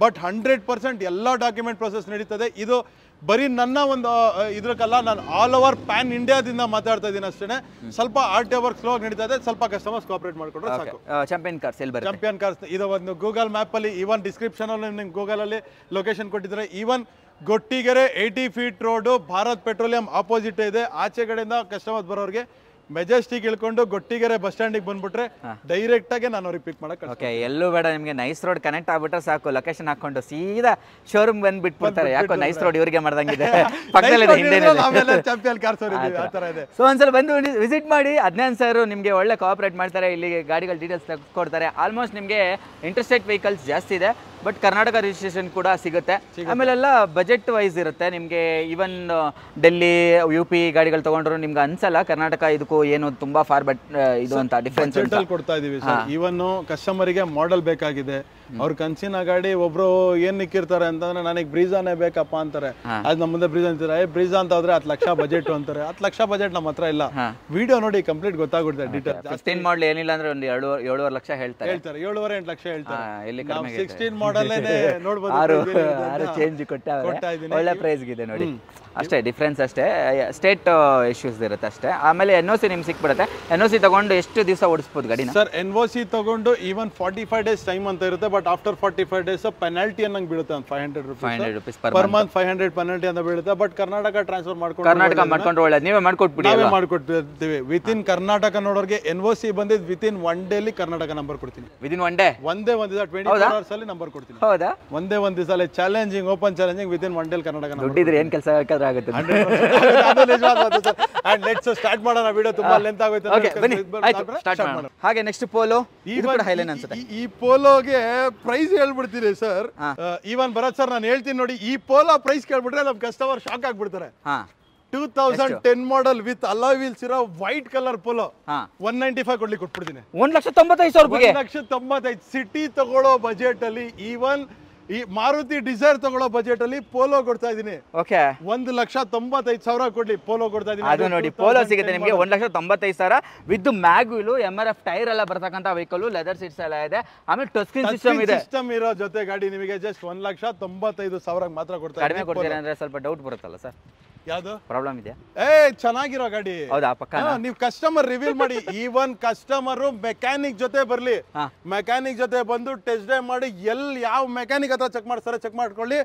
ಬಟ್ 100% ಎಲ್ಲ ಡಾಕ್ಯುಮೆಂಟ್ ಪ್ರೊಸೆಸ್ ನಡೀತದೆ. ಇದು ಬರೀ ನನ್ನ ಒಂದು ಇದ್ರಕ್ಕಲ್ಲ, ನಾನು ಆಲ್ ಓವರ್ ಪ್ಯಾನ್ ಇಂಡಿಯಾದಿಂದ ಮಾತಾಡ್ತಾ ಇದ್ದೀನಿ ಅಷ್ಟೇ. ಸ್ವಲ್ಪ RTO ವರ್ಕ್ ಸ್ಲೋ ನಡೀತಾ ಇದೆ, ಸ್ವಲ್ಪ ಕಸ್ಟಮರ್ಸ್ ಕೋಆಪರೇಟ್ ಮಾಡ್ಕೊಂಡ್ರೆ ಸಾಕು. ಚಾಂಪಿಯನ್ ಕಾರ್ಸ್ ಎಲ್ಲಿ ಬರುತ್ತೆ? ಚಾಂಪಿಯನ್ ಕಾರ್ಸ್ ಇದು ಒಂದು ಗೂಗಲ್ ಮ್ಯಾಪ್ ಅಲ್ಲಿ, ಈವನ್ ಡಿಸ್ಕ್ರಿಪ್ಷನ್ ಅಲ್ಲಿ ನಿಮ್ಗೆ ಗೂಗಲ್ ಅಲ್ಲಿ ಲೊಕೇಶನ್ ಕೊಟ್ಟಿದ್ದಾರೆ. Even Gottigere 80 feet road Bharat petroleum opposite ಇದೆ. ಆಚೆ ಕಡೆಯಿಂದ ಕಸ್ಟಮರ್ಸ್ ಬರೋರಿಗೆ ಮೆಜೆಸ್ಟಿಕ್ ಇಳ್ಕೊಂಡು ಗೊಟ್ಟಿಗೆರೆ ಬಸ್ ಸ್ಟ್ಯಾಂಡಿಗೆ ಬಂದ್ಬಿಟ್ರೆ ಡೈರೆಕ್ಟ್ ಆಗಿ ನಾನು ಅವ್ರಿಗೆ ಪಿಕ್ ಮಾಡಕ್ಕೆ. ಓಕೆ, ಎಲ್ಲೂ ಬೇಡ, ನಿಮಗೆ ನೈಸ್ ರೋಡ್ ಕನೆಕ್ಟ್ ಆಗ್ಬಿಟ್ರೆ ಸಾಕು, ಲೊಕೇಶನ್ ಹಾಕೊಂಡು ಸೀದಾ ಶೋರೂಮ್ ಬಂದ್ಬಿಟ್ಬಿಡ್ತಾರೆ. ಯಾಕೋ ನೈಸ್ ರೋಡ್ ಇವರಿಗೆ ಮಾಡ್ದಂಗಿದೆ, ಪಕ್ಕದಲ್ಲಿದೆ, ಹಿಂದೆ ಚಾಂಪಿಯನ್ ಕಾರ್ಸ್ ಆ ಥರ ಇದೆ. ಸೊ ಒಂದ್ಸಲ ಬಂದು ವಿಸಿಟ್ ಮಾಡಿ. ಅದ್ನಾನ್ ಸರ್ ನಿಮಗೆ ಒಳ್ಳೆ ಕೋಆಪರೇಟ್ ಮಾಡ್ತಾರೆ, ಇಲ್ಲಿ ಗಾಡಿಗಳ ಡೀಟೇಲ್ಸ್ ಕೊಡ್ತಾರೆ. ಆಲ್ಮೋಸ್ಟ್ ನಿಮಗೆ ಇಂಟರ್ಸ್ಟೇಟ್ ವೆಹಿಕಲ್ಸ್ ಜಾಸ್ತಿ ಇದೆ, ಬಟ್ ಕರ್ನಾಟಕ ರಿಜಿಸ್ಟ್ರೇಷನ್ ಕೂಡ ಸಿಗುತ್ತೆ. ಆಮೇಲೆಲ್ಲ ಬಜೆಟ್ ವೈಸ್ ಇರುತ್ತೆ ನಿಮಗೆ. ಈವನ್ ಡೆಲ್ಲಿ UP ಗಾಡಿಗಳು ತಗೊಂಡ್ರು ನಿಮ್ಗೆ ಅನ್ಸಲ್ಲ ಕರ್ನಾಟಕ ಇದಕ್ಕೂ ಏನು ತುಂಬಾ ಫಾರ್ ಬಟ್ ಇದು ಅಂತ ಡಿಫ್ರೆನ್ಸ್ ಕೊಡ್ತಾ ಇದೀವಿ ಸರ್. ಈವನ್ ಕಸ್ಟಮರಿಗೆ ಮಾಡೆಲ್ ಬೇಕಾಗಿದೆ, ಅವ್ರ ಕನ್ಸಿನ ಗಾಡಿ ಒಬ್ರು ಏನ್ ನಿಕ್ಕಿರ್ತಾರೆ ಅಂತಂದ್ರೆ ನನಗೆ ಬ್ರೀಜಾನೇ ಬೇಕಪ್ಪ ಅಂತಾರೆ. ಅದು ನಮ್ಮ ಮುಂದೆ ಬ್ರೀಜಾ ಅಂತಾರೆ, ಬ್ರೀಜಾ ಅಂತ ಹೋದ್ರೆ 10 ಲಕ್ಷ ಬಜೆಟ್ ಅಂತಾರೆ. 10 ಲಕ್ಷ ಬಜೆಟ್ ನಮ್ಮ ಹತ್ರ ಇಲ್ಲ. ವಿಡಿಯೋ ನೋಡಿ ಕಂಪ್ಲೀಟ್ ಗೊತ್ತಾಗುತ್ತೆ ಡೀಟೇಲ್. 15 ಮಾಡಲ್ ಏನಿಲ್ಲ ಅಂದ್ರೆ ಒಂದು 7.5 ಲಕ್ಷ ಹೇಳ್ತಾರೆ. 7.5-8 ಲಕ್ಷ ಹೇಳ್ತಾರೆ. 16 ಮಾಡಲ್ ನೋಡ್ಬೋದು, 6 ಚೇಂಜ್ ಒಳ್ಳೆ ಪ್ರೈಸ್ ಇದೆ ನೋಡಿ. ಅಷ್ಟೇ ಡಿಫ್ರೆನ್ಸ್, ಅಷ್ಟೇ ಸ್ಟೇಟ್ ಇಶ್ಯೂಸ್ ಇರುತ್ತೆ ಅಷ್ಟೇ. ಆಮೇಲೆ NOC ನಿಮ್ಗೆ ಸಿಕ್ಬಿಡುತ್ತೆ. NOC ತಗೊಂಡು ಎಷ್ಟು ದಿವಸ ಓಡಿಸ್ಬೋದು ಗಾಡಿನ ಸರ್? NOC ತಗೊಂಡು ಈವನ್ 45 days ಟೈಮ್ ಅಂತ ಇರುತ್ತೆ. ಬಟ್ ಆಫ್ಟರ್ 45 days ಪೆನಾಲ್ಟಿ ಅನ್ನಂಗೆ ಬೀಳುತ್ತೆ, 500 rupees ಪರ್ ಮಂತ್ 500 ಪೆನಾಲ್ಟಿ ಅಂತ ಬೀಳುತ್ತೆ. ಬಟ್ ಕರ್ನಾಟಕ ಟ್ರಾನ್ಸ್ಫರ್ ಮಾಡ್ಕೊಂಡು ಒಳ್ಳೆ ನೀವೇ ಮಾಡ್ಕೊಟ್ಬಿಡಿ. ನಾವೇ ಮಾಡ್ಕೊಡ್ತೀವಿ. ವಿತಿನ್ ಕರ್ನಾಟಕ ನೋಡೋರಿಗೆ NOC ಬಂದಿದ್ದು ವಿತಿನ್ 1 day ಕರ್ನಾಟಕ ನಂಬರ್ ಕೊಡ್ತೀನಿ. ವಿತಿನ್ 1 day ಒಂದೇ ಒಂದು ದಿವಸ 24 hours ಅಲ್ಲಿ ನಂಬರ್ ಕೊಡ್ತೀನಿ. ಹೌದಾ? ಒಂದೇ ಒಂದು ದಿವಸ challenging, open challenging within 1 day Karnataka number. ದುಡ್ಡಿದ್ರೆ ಏನ್ ಕೆಲಸ ಬೇಕಾದ್ರೂ ಆಗುತ್ತೆ. ಅಂಡ್ ಲೆಟ್ಸ್ ಸ್ಟಾರ್ಟ್ ಮಾಡೋಣ. ವಿಡಿಯೋ ತುಂಬಾ ಲೆಂತ್ ಆಗುತ್ತೆ. ಓಕೆ ಬನ್ನಿ, ಆಯ್ತು ಸ್ಟಾರ್ಟ್ ಮಾಡೋಣ. ಹಾಗೆ ನೆಕ್ಸ್ಟ್ ಪೋಲೋ, ಇದು ಕೂಡ ಹೈಲೈನ್ ಅನ್ಸುತ್ತೆ. ಈ ಪೋಲೋಗೆ ಪ್ರೈಸ್ ಹೇಳ್ಬಿಡ್ತೀನಿ ಸರ್. ಈವನ್ ಭರತ್ ಸರ್, ನಾನು ಹೇಳ್ತೀನಿ ನೋಡಿ, ಈ ಪೋಲೋ ಪ್ರೈಸ್ ಕೇಳ್ಬಿಟ್ರೆ ನಮ್ ಕಸ್ಟಮರ್ ಶಾಕ್ ಆಗ್ಬಿಡ್ತಾರೆ. 2010 ಮಾಡಲ್ ವಿತ್ ಅಲಾಯ್ ವೀಲ್ಸ್ ಇರೋ ವೈಟ್ ಕಲರ್ ಪೋಲೋ 195 ಕೊಡ್ಲಿಕ್ಕೆ ಕೊಟ್ಬಿಡ್ತೀನಿ. 1,95,000 ರೂಪಾಯಿಗೆ. 1,95,000 ಸಿಟಿ ತಗೊಳ್ಳೋ ಬಜೆಟ್ ಅಲ್ಲಿ, ಈವನ್ ಈ ಮಾರುತಿ ಡಿಸೈರ್ ತಗೊಳ್ಳೋ ಬಜೆಟ್ ಅಲ್ಲಿ ಪೋಲೋ ಕೊಡ್ತಾ ಇದೀನಿ. ಓಕೆ, 1,95,000 ಕೊಡ್ಲಿ ಪೋಲೋ ಕೊಡ್ತಾ ಇದೀನಿ. ಅದು ನೋಡಿ, ಪೋಲೋ ಸಿಗುತ್ತೆ ನಿಮಗೆ 1,95,000 ವಿತ್ ಮ್ಯಾಗ್ವಿಲ್, MRF ಟೈರ್ ಎಲ್ಲ ಬರ್ತಕ್ಕಂತ ವೆಹಿಕಲ್, ಲೆದರ್ ಸೀಟ್ಸ್ ಎಲ್ಲ ಇದೆ. ಆಮೇಲೆ ಟಚ್ ಸ್ಕ್ರೀನ್ ಸಿಸ್ಟಮ್ ಇದೆ. ಸಿಸ್ಟಮ್ ಇರೋ ಜೊತೆ ಗಾಡಿ ನಿಮಗೆ ಜಸ್ಟ್ 1,95,000 ಮಾತ್ರ ಕೊಡ್ತಾ. ಕಡಿಮೆ ಕೊಡ್ತೀರಾ ಅಂದ್ರೆ ಸ್ವಲ್ಪ ಡೌಟ್ ಬರುತ್ತಲ್ಲ ಸರ್? ಯಾವುದು ಪ್ರಾಬ್ಲಮ್ ಇದೆಯಾ? ಚೆನ್ನಾಗಿರೋ ಗಾಡಿ. ಹೌದಾ? ಪಕ್ಕ ನೀವು ಕಸ್ಟಮರ್ ರಿವೀಲ್ ಮಾಡಿ. ಈವನ್ ಕಸ್ಟಮರ್ ಮೆಕ್ಯಾನಿಕ್ ಜೊತೆ ಬರ್ಲಿ, ಮೆಕ್ಯಾನಿಕ್ ಜೊತೆ ಬಂದು ಟೆಸ್ಟ್ ಡ್ರೈವ್ ಮಾಡಿ, ಯಾವ ಮೆಕ್ಯಾನಿಕ್ ಹತ್ರ ಚೆಕ್ ಮಾಡ್ತಾರೆ ಚೆಕ್ ಮಾಡ್ಕೊಳ್ಳಿ.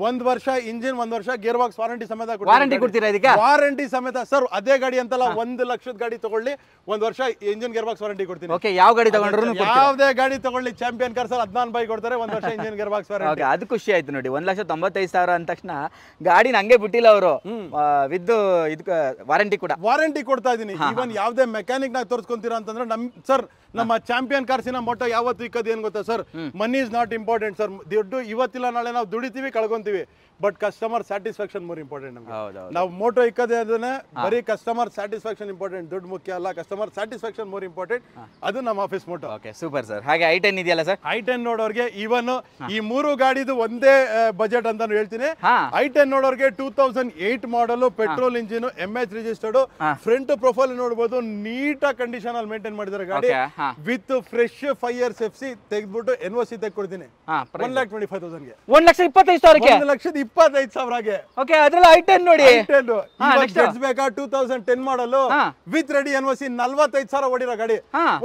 1 ವರ್ಷ ಇಂಜಿನ್, 1 ವರ್ಷ ಗೇರ್ ಬಾಕ್ಸ್ ವಾರಂಟಿ ಸಮೇತ ವಾರಂಟಿ ಕೊಡ್ತೀರಾ ಇದಕ್ಕೆ? ವಾರಂಟಿ ಸಮೇತ ಸರ್. ಅದೇ ಗಾಡಿ ಅಂತಲ್ಲ, 1 ಲಕ್ಷದ ಗಾಡಿ ತಗೊಳ್ಳಿ, 1 ವರ್ಷ ಇಂಜಿನ್ ಗೇರ್ ಬಾಕ್ಸ್ ವಾರಂಟಿ ಕೊಡ್ತೀನಿ. ಓಕೆ, ಯಾವ ಗಾಡಿ ತಗೊಂಡ್ರು? ಯಾವ್ದೇ ಗಾಡಿ ತಗೊಳ್ಳಿ, ಚಾಂಪಿಯನ್ ಕಾರ್ಸ್ ಅಲ್ಲಿ 14 ಬೈ ಕೊಡ್ತಾರೆ, 1 ವರ್ಷ ಇಂಜಿನ್ ಗೇರ್ ಬಾಕ್ಸ್ ವಾರಂಟಿ. ಅದು ಖುಷಿ ಆಯ್ತು ನೋಡಿ. 1,95,000 ಅಂದ ತಕ್ಷಣ ಗಾಡಿ ನಂಗೆ ಬಿಟ್ಟಿಲ್ಲ ಅವರು, ವಿತ್ ವಾರಂಟಿ ಕೂಡ ವಾರಂಟಿ ಕೊಡ್ತಾ ಇದೀನಿ. ಈವನ್ ಯಾವ್ದೇ ಮೆಕ್ಯಾನಿಕ್ ನಾಗ ತೋರಿಸ್ಕೊಂತೀರಾ ಅಂತಂದ್ರೆ ನಮ್ಮ ಚಾಂಪಿಯನ್ ಕಾರ್ಸಿನ ಮೊಟ್ಟ ಯಾವತ್ತು ಇಕ್ಕದು ಏನ್ ಗೊತ್ತಾ sir? Money is not important sir. ದುಡ್ಡು ಇವತ್ತಿಲ್ಲ ನಾಳೆ ನಾವು ದುಡಿತೀವಿ, ಕಳ್ಕೊಂತೀವಿ. But customer satisfaction more important ನಮ್ಗೆ. ನಾವು ಮೋಟೋ ಇಕ್ಕದೇ ಅದನ್ನ ಬರೀ ಕಸ್ಟಮರ್ ಸ್ಯಾಟಿಸ್ಫ್ಯಾಕ್ಷನ್ ಇಂಪಾರ್ಟೆಂಟ್, ದುಡ್ಡು ಮುಖ್ಯ ಅಲ್ಲ, ಕಸ್ಟಮರ್ ಸ್ಯಾಟಿಸ್ಫ್ಯಾಕ್ಷನ್ ಮೋರ್ ಇಂಪಾರ್ಟೆಂಟ್. ಅದು ನಮ್ಮ office motto. Okay, super sir. ಹಾಗೆ i10 ಇದೆಯಲ್ಲ ಸರ್? i10 ನೋಡೋರ್ಗೆ ಈವನ್ ಈ 3 ಗಾಡಿದು ಒಂದೇ ಬಜೆಟ್ ಅಂತ ಹೇಳ್ತೀನಿ. i10 ನೋಡೋರ್ಗೆ 2008 model, petrol engine, MH registered, front profile ನೋಡಬಹುದು, ನೀಟ್ ಕಂಡೀಷನ್ ಅಲ್ಲಿ ಮೇಂಟೈನ್ ಮಾಡಿದ್ದಾರೆ ಗಾಡಿ. ವಿತ್ ಫ್ರೆಶ್ 5 years FC ತೆಗೆದ್ಬಿಟ್ಟು NOC ತೆಗೆದ್ಕೊಡ್ತೀನಿ 1,25,000ಗೆ. 1,25,000ಗೆ? 1,25,000ಗೆ. ಓಕೆ, ಅದ್ರಲ್ಲಿ i10 ನೋಡಿ. ಬೇಕಾ 2010 ಮಾಡಲ್ ವಿತ್ ರೆಡಿ NOC 45,000 ಓಡಿರೋ ಗಾಡಿ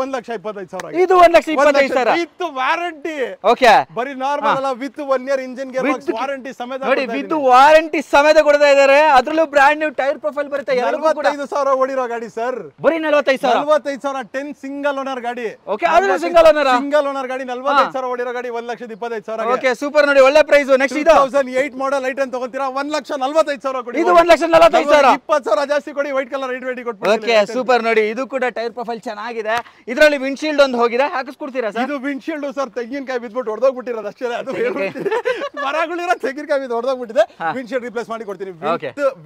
1,25,000. ಇದು 1,25,000 ವಿತ್ ವಾರಂಟಿ. ಓಕೆ, ಬರೀ ನಾರ್ಮಲ್ ಅಲ್ಲ, with 1 year engine gear box warranty ಸಮೇತ ನೋಡಿ. ವಿತ್ ವಾರಂಟಿ ಸಮೇತ ಕೊಡ್ತಾ ಇದ್ದಾರೆ. ಅದ್ರಲ್ಲೂ ಬ್ರ್ಯಾಂಡ್ ನ್ಯೂ ಟೈರ್ ಪ್ರೊಫೈಲ್ ಬರುತ್ತೆ. 45,000 ಓಡಿರೋ ಗಾಡಿ ಸರ್. ಬರೀ 45,000. 45,000 10 ಸಿಂಗಲ್ ಓನರ್ ಗಾಡಿ. ಓಕೆ, ಅದು ಸಿಂಗಲ್ ಓನರ್. ಸಿಂಗಲ್ ಓನರ್ ಗಾಡಿ 45,000 ಓಡಿರೋ ಗಾಡಿ 1,25,000. ಓಕೆ, ಸೂಪರ್ ನೋಡಿ, ಒಳ್ಳೆ ಪ್ರೈಸ್. ನೆಕ್ಸ್ಟ್ ಇದು 2008 ಮಾಡಲ್ ಐಟ್ ಅಂತ ತಗೊಂತೀರಾ 1,45,000 ಕೊಡಿ. ಇದು 1,45,000. 20,000 ಜಾಸ್ತಿ ಕೊಡಿ, ವೈಟ್ ಕಲರ್ ಐಟ್ ವೇಡಿ ಕೊಟ್ಬಿಡಿ. ಓಕೆ, ಸೂಪರ್ ನೋಡಿ, ಇದು ಕೂಡ ಟೈರ್ ಪ್ರೊಫೈಲ್ ಚೆನ್ನಾಗಿದೆ. ಇದರಲ್ಲಿ ವಿಂಡ್ಶೀಲ್ಡ್ ಒಂದು ಹೋಗಿದೆ, ಹಾಕಿಸ್ಕೊಡ್ತೀರಾ ಸರ್? ಇದು ವಿಂಡ್ಶೀಲ್ಡ್ ಸರ್ ತೆಂಗಿನಕಾಯಿ ಬಿದ್ಬಿಟ್ಟು ಹೊಡೆದೋಗ್ಬಿಟ್ಟಿರೋದು ಅಷ್ಟೇ. ಅದು ಮರಗಳಿರೋ ತೆಂಗಿನಕಾಯಿ ಬಿದ್ದು ಹೊಡೆದೋಗ್ಬಿಟ್ಟಿದೆ. ವಿಂಡ್ಶೀಲ್ಡ್ ರಿಪ್ಲೇಸ್ ಮಾಡಿ ಕೊಡ್ತೀನಿ.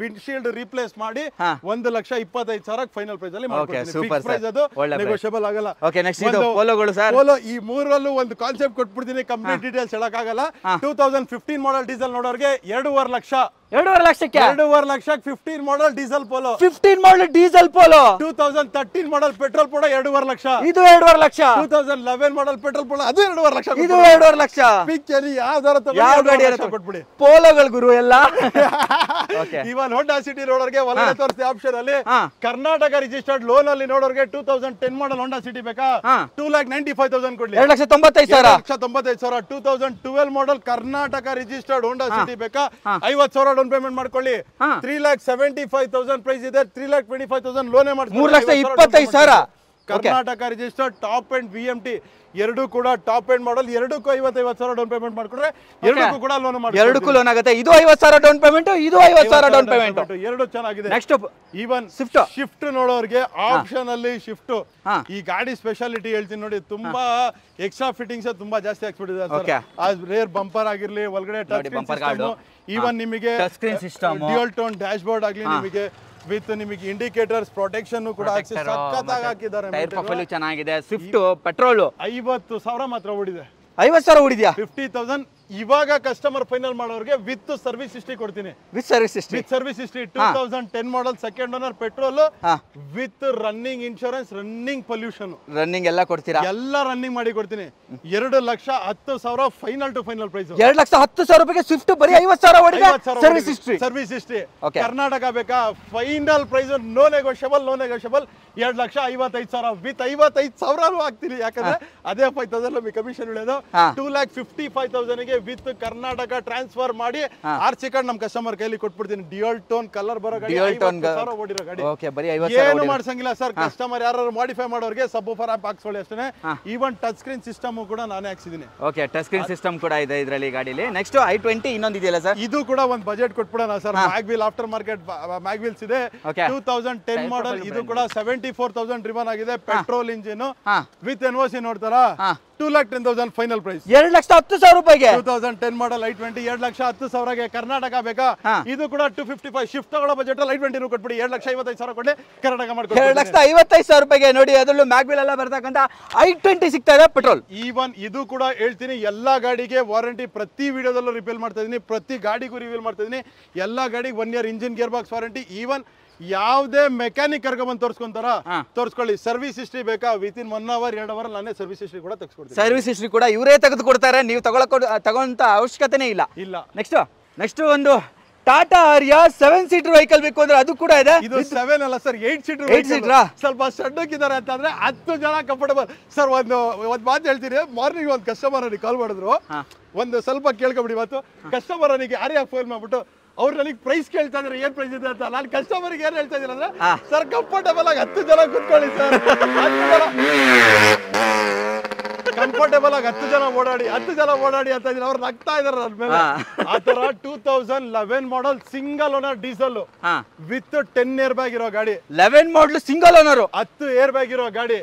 ವಿಂಡ್ಶೀಲ್ಡ್ ರಿಪ್ಲೇಸ್ ಮಾಡಿ 1,25,000 ಫೈನಲ್ ಪ್ರೈಸ್ ಅಲ್ಲಿ ಮಾಡ್ಕೊಡ್ತೀನಿ. ಫಿಕ್ಸ್ ಪ್ರೈಸ್, ಅದು ನೆಗೋಷಿಯಬಲ್ ಆಗಲ್ಲ. ಓಕೆ, ನೆಕ್ಸ್ಟ್ ಇದು ಪೋಲೋಗಳು ಸರ್. ಪೋಲೋ ಈ ಮೂರಲ್ಲೂ ಒಂದು ಕಾನ್ಸೆಪ್ಟ್ ಕೊಟ್ಬಿಡ್ತೀನಿ, ಕಂಪ್ಲೀಟ್ ಡೀಟೇಲ್ಸ್ ಹೇಳಕ್ಕಾಗಲ್ಲ. 2015 ಮಾಡಲ್ ಡೀಸೆಲ್ ನೋಡೋರಿಗೆ 2.5 ಲಕ್ಷ. 2.5 ಲಕ್ಷಕ್ಕೆ 2.5 ಲಕ್ಷಕ್ಕೆ 15 ಮಾಡಲ್ ಡೀಸೆಲ್ ಪೋಲೋ. 15 ಮಾಡಲ್ ಡೀಸೆಲ್ ಪೋಲೋ. 2013 ಮಾಡಲ್ ಪೆಟ್ರೋಲ್ ಪೋಲೋ 2.5 ಲಕ್ಷ. ಇದು 2.5 ಲಕ್ಷ. 2011 ಮಾಡಲ್ ಪೆಟ್ರೋಲ್ ಪೋಲೋ ಅದು 2.5 ಲಕ್ಷ. ಇದು 2.5 ಲಕ್ಷ. ಪಿಕ್ಚರ್ ಯಾವ್ದಾರ ಯಾವ ಗಾಡಿ ಕೊಟ್ಬಿಡಿ. ಪೋಲೋಗಳು ಗುರು ಎಲ್ಲ. ಇವನ್ ಹೋಂಡಾ ಸಿಟಿ ನೋಡೋರಿಗೆ ಒಳಗಡೆ ತೋರಿಸಿ ಆಪ್ಷನ್ ಅಲ್ಲಿ ಕರ್ನಾಟಕ ರಿಜಿಸ್ಟರ್ಡ್ ಲೋನ್ ಅಲ್ಲಿ ನೋಡೋರಿಗೆ 2010 ಮಾಡಲ್ ಹೋಂಡಾ ಸಿಟಿ ಬೇಕಾ 2,95,000 ಕೊಡ್ಲಿ. 2,95,000. 2,95,000. 2012 ಮಾಡಲ್ ಕರ್ನಾಟಕ ರಿಜಿಸ್ಟರ್ಡ್ ಹೋಂಡಾ ಸಿಟಿ ಬೇಕಾ 50,000 ಡೌನ್ ಪೇಮೆಂಟ್ ಮಾಡ್ಕೊಳ್ಳಿ. 3,75,000 ಪ್ರೈಸ್ ಇದೆ. 3,25,000 ಲೋನೇ ಮಾಡಿ 3,25,000. Karnataka registered top and BMT ಎರಡು ಕೂಡ ಟಾಪ್ ಎಂಡ್ ಮಾಡಲ್. ಎರಡಕ್ಕೂ 50,000 ಡೌನ್ ಪೇಮೆಂಟ್ ಮಾಡ್ಕೊಂಡ್ರೆ ಎರಡಕ್ಕೂ ಕೂಡ ಲೋನ್ ಮಾಡಿ. ಎರಡಕ್ಕೂ ಲೋನ್ ಆಗುತ್ತೆ. ಇದು 50,000 ಡೌನ್ ಪೇಮೆಂಟ್, ಇದು 50,000 ಡೌನ್ ಪೇಮೆಂಟ್. ಎರಡು ಚೆನ್ನಾಗಿದೆ. ನೆಕ್ಸ್ಟ್ ಈವನ್ ಶಿಫ್ಟ್ ನೋಡೋರಿಗೆ ಆಪ್ಷನ್ ಅಲ್ಲಿ ಶಿಫ್ಟ್. ಈ ಗಾಡಿ ಸ್ಪೆಷಾಲಿಟಿ ಹೇಳ್ತೀನಿ ನೋಡಿ, ತುಂಬಾ ಎಕ್ಸ್ಟ್ರಾ ಫಿಟ್ಟಿಂಗ್ಸ್ ತುಂಬಾ ಜಾಸ್ತಿ ಹಾಕ್ಸ್ಬಿಟ್ಟಿದೆ. ರೇರ್ ಬಂಪರ್ ಆಗಿರ್ಲಿ, ಒಳಗಡೆ ಟಚ್ ಸ್ಕ್ರೀನ್, ಈವನ್ ನಿಮಗೆ ಡ್ಯುಯಲ್ ಟೋನ್ ಡ್ಯಾಶ್ ಬೋರ್ಡ್ ಆಗ್ಲಿ, ನಿಮಗೆ ವಿತ್ ನಿಮಗೆ ಇಂಡಿಕೇಟರ್ಸ್ ಪ್ರೊಟೆಕ್ಷನ್ ಕೂಡ ಸಖತ್ತಾಗಿ ಹಾಕಿದ್ದಾರೆ. ಟೈರ್ ಪ್ರೊಫೈಲ್ ಚೆನ್ನಾಗಿದೆ. ಸ್ವಿಫ್ಟ್ ಪೆಟ್ರೋಲ್ 50,000 ಮಾತ್ರ ಓಡಿದೆ. 50,000 ಓಡಿದ್ಯಾ? 50,000 ಇವಾಗ ಕಸ್ಟಮರ್ ಫೈನಲ್ ಮಾಡೋರಿಗೆ ವಿತ್ ಸರ್ವಿಸ್ ಹಿಸ್ಟ್ರಿ ಕೊಡ್ತೀನಿ. With service history. 2010 model second owner petrol with running insurance, running pollution, running ಎಲ್ಲ ಕೊಡ್ತೀರಾ? ಎಲ್ಲ ರನ್ನಿಂಗ್ ಮಾಡಿ ಕೊಡ್ತೀನಿ. 2,10,000 ಫೈನಲ್ ಟು ಫೈನಲ್ ಪ್ರೈಸ್. 2,10,000 ರೂಪಾಯಿಗೆ ಸ್ವಿಫ್ಟ್ ಬರೀ 50,000 ಓಡಿದೆ. Service history. Service history Karnataka ಬೇಕಾ? Final price no negotiable. 2,55,000 with 55,000 ಹಾಕ್ತೀನಿ. ಯಾಕಂದ್ರೆ ಅದೇ 5,000 ನಮಗೆ ಕಮಿಷನ್ ಉಳಿಯೋದು. 2,55,000 ಗೆ ವಿತ್ ಕರ್ನಾಟಕ ಟ್ರಾನ್ಸ್ಫರ್ ಮಾಡಿ RC ಕಾರ್ಡ್ ನಮ್ಮ ಕಸ್ಟಮರ್ ಕೈಲಿ ಕೊಟ್ಬಿಡ್ತೀನಿ. ಡ್ಯುಯಲ್ ಟೋನ್ ಕಲರ್ ಬರೋ ಗಾಡಿ, 50,000 ಓಡಿರೋ ಗಾಡಿ. ಏನು ಮಾಡ್ಸಂಗಿಲ್ಲ ಸರ್. ಕಸ್ಟಮರ್ ಯಾರು ಮಾಡಿಫೈ ಮಾಡೋರಿಗೆ ಸಬ್ವೂಫರ್ ಆಪ್ ಹಾಕ್ಸ್ಕೊಳ್ಳಿ ಅಷ್ಟೇ. ಈವನ್ ಟಚ್ ಸ್ಕ್ರೀನ್ ಸಿಸ್ಟಮ್ ಕೂಡ ನಾನೇ ಹಾಕ್ಸಿದ್ದೀನಿ. ಓಕೆ, ಟಚ್ ಸ್ಕ್ರೀನ್ ಸಿಸ್ಟಮ್ ಕೂಡ ಇದೆ ಇದರಲ್ಲಿ ಗಾಡಿಲಿ. ನೆಕ್ಸ್ಟ್ i20 ಇನ್ನೊಂದು ಇದೆಯಲ್ಲ ಸರ್, ಇದು ಕೂಡ ಒಂದು ಬಜೆಟ್ ಕೊಟ್ಬಿಡೋಣ sir. Mag wheel aftermarket mag wheels ಇದೆ. 2010 ಮಾಡಲ್. ಇದು ಕೂಡ 74,000 ಡ್ರಿವನ್ ಆಗಿದೆ. ಪೆಟ್ರೋಲ್ ಇಂಜಿನ್ ವಿತ್ NOC ನೋಡ್ತಾರಾ? 2,10,000 ಫೈನಲ್ ಪ್ರೈಸ್. 2,10,000 ರೂಪಾಯಿಗೆ 2010 ಮಾಡಲ್ i20 2,10,000 ಕರ್ನಾಟಕ ಬೇಕಾ? ಇದು ಕೂಡ 255 ಶಿಫ್ಟ್ ತಗೊಳ್ಳೋ ಬಜೆಟ್ ಅಲ್ಲಿ i20 ಕೊಟ್ಬಿಡಿ. 2,55,000 ಕೊಡಿ, ಕರ್ನಾಟಕ ಮಾಡ್ಕೊಡಿ. 2,55,000 ರೂಪಾಯಿಗೆ ನೋಡಿ. ಅದರಲ್ಲೂ ಮ್ಯಾಗ್ವಿಲ್ ಎಲ್ಲ ಬರ್ತಕ್ಕಂಥ i20 ಸಿಗ್ತಾ ಇದೆ ಪೆಟ್ರೋಲ್. ಈವನ್ ಇದು ಕೂಡ ಹೇಳ್ತೀನಿ, ಎಲ್ಲಾ ಗಾಡಿಗೆ ವಾರಂಟಿ ಪ್ರತಿ ವಿಡಿಯೋದಲ್ಲೂ ರಿಪೇರ್ ಮಾಡ್ತಾ ಇದೀನಿ. ಪ್ರತಿ ಗಾಡಿಗೂ ರಿವೀಲ್ ಮಾಡ್ತಾ ಇದೀನಿ. ಎಲ್ಲಾ ಗಾಡಿಗೆ 1 year engine gear box warranty. Even ಯಾವುದೇ ಮೆಕ್ಯಾನಿಕ್ ಕರ್ಕೊಂಡ್ ತೋರಿಸ್ಕೊಂತಾರ ತೋರಿಸ್ಕೊಳ್ಳಿ. ಸರ್ವಿಸ್ ಹಿಸ್ಟ್ರಿ ಬೇಕಾ? ವಿತಿನ್ 1 ಅವರ್ 2 ಅವರ್ ನಾನೇ ಸರ್ವಿಸ್ ಹಿಸ್ಟ್ರಿ ಕೂಡ ತೆಗೆದುಕೊಡ್ತೀನಿ. ಸರ್ವಿಸ್ ಹಿಸ್ಟ್ರಿ ಕೂಡ ಇವರೇ ತೆಗೆದು ಕೊಡ್ತಾರೆ. ನೀವು ತಗೊಳ್ಳೋ ಅವಶ್ಯಕತೆನೇ ಇಲ್ಲ. ನೆಕ್ಸ್ಟ್ ಒಂದು ಟಾಟಾ ಆರ್ಯ 7 ಸೀಟರ್ ವೆಹಿಕಲ್ ಬೇಕು ಅಂದ್ರೆ ಅದು ಕೂಡ ಇದೆ. ಇದು 7 ಅಲ್ಲ ಸರ್, 8 ಸೀಟರ್. ಸ್ವಲ್ಪ ಸಣ್ಣಕ್ಕಿದ್ದಾರೆ ಅಂತಂದ್ರೆ 10 ಜನ ಕಂಫರ್ಟಬಲ್ ಸರ್. ಒಂದು ಮಾತು ಹೇಳ್ತೀನಿ. ಮಾರ್ನಿಂಗ್ ಒಂದು ಕಸ್ಟಮರ್ ನನಗೆ ಕಾಲ್ ಮಾಡಿದ್ರು. ಒಂದು ಸ್ವಲ್ಪ ಕೇಳ್ಕೊಬಿಡಿ ಮಾತು. ಕಸ್ಟಮರ್ ನನಗೆ ಆರ್ಯ ಫೋನ್ ಮಾಡ್ಬಿಟ್ಟು ಅವ್ರು ನನಗೆ ಪ್ರೈಸ್ ಕೇಳ್ತಾ ಇದ್ರೆ ಏನ್ ಪ್ರೈಸ್ ಇದೆ ಅಂತ. ನಾನು ಕಸ್ಟಮರ್ಗೆ ಏನ್ ಹೇಳ್ತಾ ಇದ್ದೀನಿ ಅಂದ್ರೆ, ಸರ್ ಕಂಫರ್ಟಬಲ್ ಆಗಿ 10 ಜನ ಕೂತ್ಕೊಳ್ಳಿ ಸರ್. ಕಂಫರ್ಟೇಬಲ್ ಆಗಿ 10 ಜನ ಓಡಾಡಿ ಅಂತ ಇದ್ದೀನಿ. ಅವ್ರು ನಗ್ತಾ ಇದಾರೆ ನನ್ನ ಮೇಲೆ. ಆತರ 2011 ಮಾಡಲ್ single owner diesel with 10 air bag ಇರೋ ಗಾಡಿ. 11 ಮಾಡಲ್ ಸಿಂಗಲ್ ಓನರ್ 10 ಏರ್ ಬ್ಯಾಗ್ ಇರೋ ಗಾಡಿ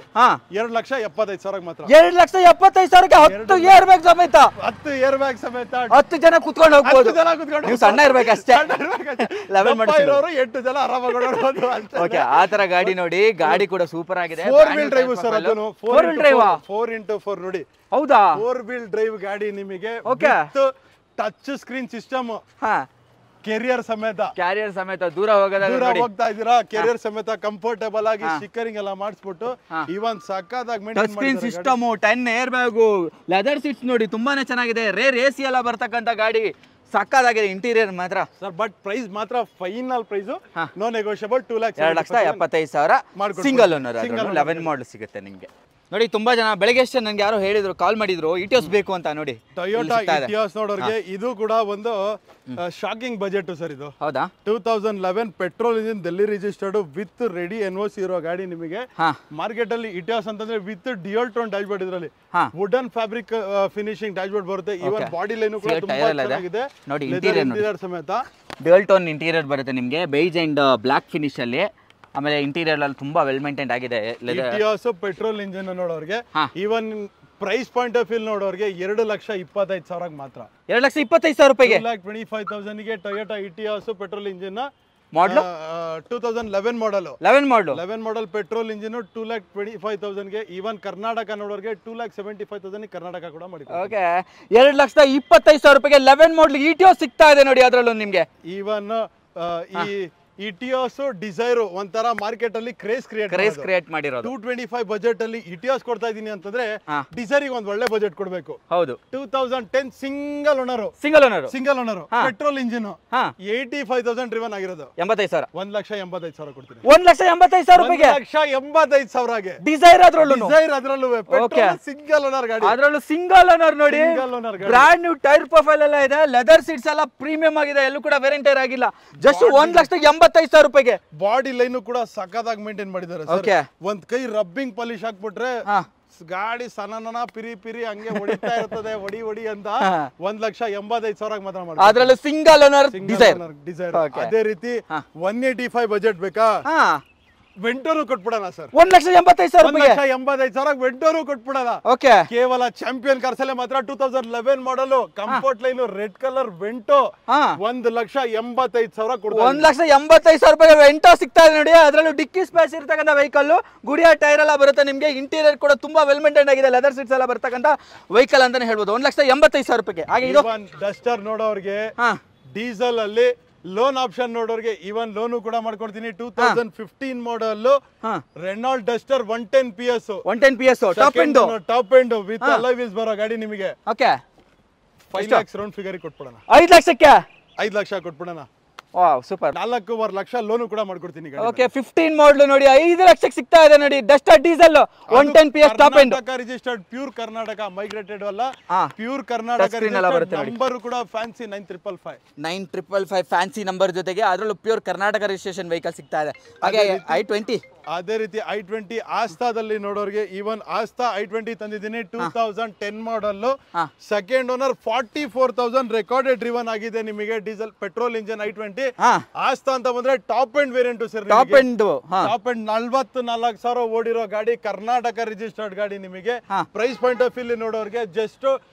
2,75,000 ಮಾತ್ರ. 2,75,000ಗೆ 10 ಏರ್ ಬ್ಯಾಗ್ ಸಮೇತ. 10 ಏರ್ ಬ್ಯಾಗ್ ಸಮೇತ 10 ಜನ ಕುತ್ಕೊಂಡು ಹೋಗ್ಬೋದು. ನೀವು ಸಣ್ಣ ಇರ್ಬೇಕು ಅಷ್ಟೇ. 11 ಮಾಡಲ್ 8 ಜನ ಆರಾಮಾಗಿ ಓಡಾಡಬಹುದು ಅಷ್ಟೇ. ಓಕೆ, ಆ ತರ ಗಾಡಿ ನೋಡಿ. ಗಾಡಿ ಕೂಡ ಸೂಪರ್ ಆಗಿದೆ. 4 ವೀಲ್ ಡ್ರೈವ್ ಸರ್. ಅದನ್ನು 4x4 ನೋಡಿ. ಹೌದಾ? 4 ವೀಲ್ ಡ್ರೈವ್ ಗಾಡಿ ನಿಮಗೆ. Touch screen system. ಕೆರಿಯರ್ ಸಮೇತ ದೂರ ಹೋಗ್ತಾ ಇದೀರಾ? ಕೆರಿಯರ್ ಸಮೇತ ಕಂಫರ್ಟೇಬಲ್ ಆಗಿ ಸ್ಟಿಕ್ಕರಿಂಗ್ ಎಲ್ಲ ಮಾಡಿಸ್ಬಿಟ್ಟು ಇವನ್ ಸಕ್ಕತ್ತಾಗಿ maintain screen system, 10 air bag, leather seats ನೋಡಿ ತುಂಬಾನೇ ಚೆನ್ನಾಗಿದೆ. ರೇರ್ AC ಎಲ್ಲ ಬರ್ತಕ್ಕಂಥ ಗಾಡಿ. ಸಕ್ಕತ್ತಾಗಿದೆ ಇಂಟೀರಿಯರ್ ಮಾತ್ರ ಸರ್. ಬಟ್ ಪ್ರೈಸ್ ಮಾತ್ರ final price no negotiable. 2,75,000 single owner 11 model ಸಿಗುತ್ತೆ ನಿಮಗೆ. ನೋಡಿ ತುಂಬಾ ಜನ ಬೆಳಗ್ಗೆ ಅಷ್ಟೇ ನನ್ಗೆ ಯಾರೋ ಹೇಳಿದ್ರು, ಕಾಲ್ ಮಾಡಿದ್ರು ಇಟಿಯೋಸ್ ಬೇಕು ಅಂತ. ನೋಡಿ ಟೊಯೋಟಾ ಇಟಿಯೋಸ್ ನೋಡೋರಿಗೆ ಇದು ಕೂಡ ಒಂದು ಶಾಕಿಂಗ್ ಬಜೆಟ್ ಸರ್. ಇದು ಹೌದಾ 2011 petrol engine Delhi registered with ready NOC ಇರೋ ಗಾಡಿ ನಿಮಗೆ ಮಾರ್ಕೆಟ್ ಅಲ್ಲಿ ಇಟಿಯೋಸ್ ಅಂತಂದ್ರೆ with dual tone dashboard ಇದರಲ್ಲಿ wooden fabric finishing dashboard ಬರುತ್ತೆ. ಇವನ್ ಬಾಡಿ ಲೈನ್ ಕೂಡ ತುಂಬಾ ಚೆನ್ನಾಗಿದೆ. ನೋಡಿ ಇಂಟೀರಿಯರ್ ಸಮೇತ ಡ್ಯುಯಲ್ ಟೋನ್ ಇಂಟೀರಿಯರ್ ಬರುತ್ತೆ ನಿಮಗೆ, ಬೇಜ್ ಅಂಡ್ ಬ್ಲಾಕ್ ಫಿನಿಶ್ ಅಲ್ಲಿ. ಆಮೇಲೆ ಇಂಟೀರಿಯರ್ ಅಲ್ಲಿ ತುಂಬಾ ವೆಲ್ ಮೇಂಟೈನ್ ಆಗಿದೆ. ಇಟಿಯೋಸ್ ಪೆಟ್ರೋಲ್ ಇಂಜಿನ್ ನೋಡೋರಿಗೆ even price point of view ನೋಡೋರಿಗೆ 2,25,000 ಮಾತ್ರ. 2,25,000 ರೂಪಾಯಿಗೆ 2,25,000 ಗೆ Toyota Etios petrol engine model 2011 model 11 model petrol engine 2,25,000 ಗೆ. ಈವನ್ ಕರ್ನಾಟಕ ನೋಡೋರಿಗೆ 2,75,000 ಕರ್ನಾಟಕ ಕೂಡ ಮಾಡಿ. ಓಕೆ 2,25,000 ರೂಪಾಯಿಗೆ 11 ಮಾಡಲ್ ಇಟಿಯೋಸ್ ಸಿಗ್ತಾ ಇದೆ ನೋಡಿ. ಅದರಲ್ಲೂ ನಿಮ್ಗೆ ಈವನ್ ಈ ಇಟಿಯೋಸ್ ಡಿಸೈರ್ ಒಂಥರ ಮಾರ್ಕೆಟ್ ಅಲ್ಲಿ ಕ್ರೇಜ್ ಕ್ರಿಯೇಟ್ ಮಾಡಿರೋದು. 225 ಬಜೆಟ್ ಅಲ್ಲಿ ಇಟಿಯೋಸ್ ಕೊಡ್ತಾ ಇದೀನಿ ಅಂತಂದ್ರೆ ಡಿಸೈರಿಗೆ ಒಂದು ಒಳ್ಳೆ ಬಜೆಟ್ ಕೊಡ್ಬೇಕು. ಹೌದು 2010 single owner petrol engine 85,000 driven ಆಗಿರೋದು. 85,000 1,85,000 ಕೊಡ್ತೀನಿ. 1,85,000 ರೂಪಾಯಿಗೆ 1,85,000 ಡಿಸೈರ್ ಅದರಲ್ಲೂ ಸಿಂಗಲ್ ಓನರ್ ಗಾಡಿ. ಅದರಲ್ಲೂ ಸಿಂಗಲ್ ಓನರ್ ನೋಡಿ, ಬ್ರಾಂಡ್ ನ್ಯೂ ಟೈರ್ ಪ್ರೊಫೈಲ್ ಎಲ್ಲ ಇದೆ, ಲೆದರ್ ಸೀಟ್ಸ್ ಎಲ್ಲ ಪ್ರೀಮಿಯಂ ಆಗಿದೆ, ಎಲ್ಲೂ ಕೂಡ ವೇರಿಯಂಟ್ ಟೈರ್ ಆಗಿಲ್ಲ. ಜಸ್ಟ್ 1,85,000 ರೂಪಾಯಿಗೆ. ಬಾಡಿ ಲೈನ್ ಕೂಡ ಸಖತ್ತಾಗಿ ಮೇಂಟೈನ್ ಮಾಡಿದ್ದಾರೆ. ಒಂದ್ ಕೈ ರಬ್ಬಿಂಗ್ ಪಾಲಿಶ್ ಹಾಕ್ಬಿಟ್ರೆ ಗಾಡಿ ಸನನ ಪಿರಿ ಪಿರಿ ಹಂಗೆ ಹೊಡಿತಾ ಇರ್ತದೆ, ಹೊಡಿ ಅಂತ 1,85,000 ಮಾತ್ರ ಮಾಡಿ. ಅದ್ರಲ್ಲೂ ಸಿಂಗಲ್ ಓನರ್ ಡಿಸೈರ್. ಅದೇ ರೀತಿ 185 ಬಜೆಟ್ ಬೇಕಾ, ವೆಂಟೋನು ಕೊಟ್ಬಿಡೋಣ ಸರ್. 1,85,000 ವೆಂಟೋನು ಕೊಟ್ಬಿಡೋಣ. ಕೇವಲ ಚಾಂಪಿಯನ್ ಕಾರ್ಸ್ ಅಲ್ಲೇ ಮಾತ್ರ 2011 model comfort line red colour Vento 1,85,000 ಕೊಡ್ತಾರೆ. 1,85,000 ರೂಪಾಯಿ ವೆಂಟೋ ಸಿಗ್ತಾ ಇದೆ ನೋಡಿ. ಅದರಲ್ಲೂ ಡಿಕ್ಕಿ ಸ್ಪೇಸ್ ಇರ್ತಕ್ಕಂಥ ವೆಹಿಕಲ್, ಗುಡಿಯ ಟೈರ್ ಎಲ್ಲ ಬರುತ್ತೆ ನಿಮ್ಗೆ. ಇಂಟೀರಿಯರ್ ಕೂಡ ತುಂಬಾ ವೆಲ್ ಮೇಂಟೈನ್ ಆಗಿದೆ, ಲೆದರ್ ಸೀಟ್ಸ್ ಎಲ್ಲ ಬರ್ತಕ್ಕಂಥ ವೆಹಿಕಲ್ ಅಂತಾನೆ ಹೇಳ್ಬೋದು. 1,85,000 ರೂಪಾಯಿಗೆ. ಹಾಗೆ ಇದು ಡಸ್ಟರ್ ನೋಡೋರ್ಗೆ ಡೀಸೆಲ್ ಅಲ್ಲಿ ಲೋನ್ ಆಪ್ಷನ್ ನೋಡೋರಿಗೆ ಈವನ್ ಲೋನು ಕೂಡ ಮಾಡ್ಕೊಡ್ತೀನಿ. 2015 model Renault Duster 110 PS top end with alloy wheels ಬರೋ ಗಾಡಿ ನಿಮಗೆ. 5 lakhs ರೌಂಡ್ ಫಿಗರ್ ಕೊಟ್ಬಿಡೋಣ. 5 ಲಕ್ಷಕ್ಕೆ 5 ಲಕ್ಷ ಕೊಟ್ಬಿಡೋಣ. Wow super. 4.5 ಲಕ್ಷ ಲೋನು ಕೂಡ ಮಾಡ್ಕೊಡ್ತೀನಿ. ಓಕೆ 15 ಮಾಡಲ್ ನೋಡಿ 5 ಲಕ್ಷಕ್ಕೆ ಸಿಗ್ತಾ ಇದೆ ನೋಡಿ. Duster diesel 110 PS top end, registered pure Karnataka, migrated ಅಲ್ಲ, ಪ್ಯೂರ್ ಕರ್ನಾಟಕ. ನಂಬರ್ ಕೂಡ ಫ್ಯಾನ್ಸಿ 9555 ಫ್ಯಾನ್ಸಿ ನಂಬರ್ ಜೊತೆಗೆ ಅದರಲ್ಲೂ ಪ್ಯೂರ್ ಕರ್ನಾಟಕ ರಿಜಿಸ್ಟ್ರೇಷನ್ ವೆಹಿಕಲ್ ಸಿಗ್ತಾ ಇದೆ. ಹಾಗೆ i20 ಅದೇ ರೀತಿ i20 ಆಸ್ತಾದಲ್ಲಿ ನೋಡೋರಿಗೆ ಈವನ್ ಆಸ್ತಾ i20 ತಂದಿದ್ದೀನಿ. 2010 model second owner 44,000 recorded driven ಆಗಿದೆ ನಿಮಗೆ. Diesel petrol engine i20 Asta ಅಂತ ಬಂದ್ರೆ top end variant sir. Top end 44,000 ಓಡಿರೋ ಗಾಡಿ, ಕರ್ನಾಟಕ ರಿಜಿಸ್ಟರ್ಡ್ ಗಾಡಿ ನಿಮಗೆ. ಪ್ರೈಸ್ ಪಾಯಿಂಟ್ ಆಫ್ ವ್ಯೂ ನೋಡೋರಿಗೆ ಜಸ್ಟ್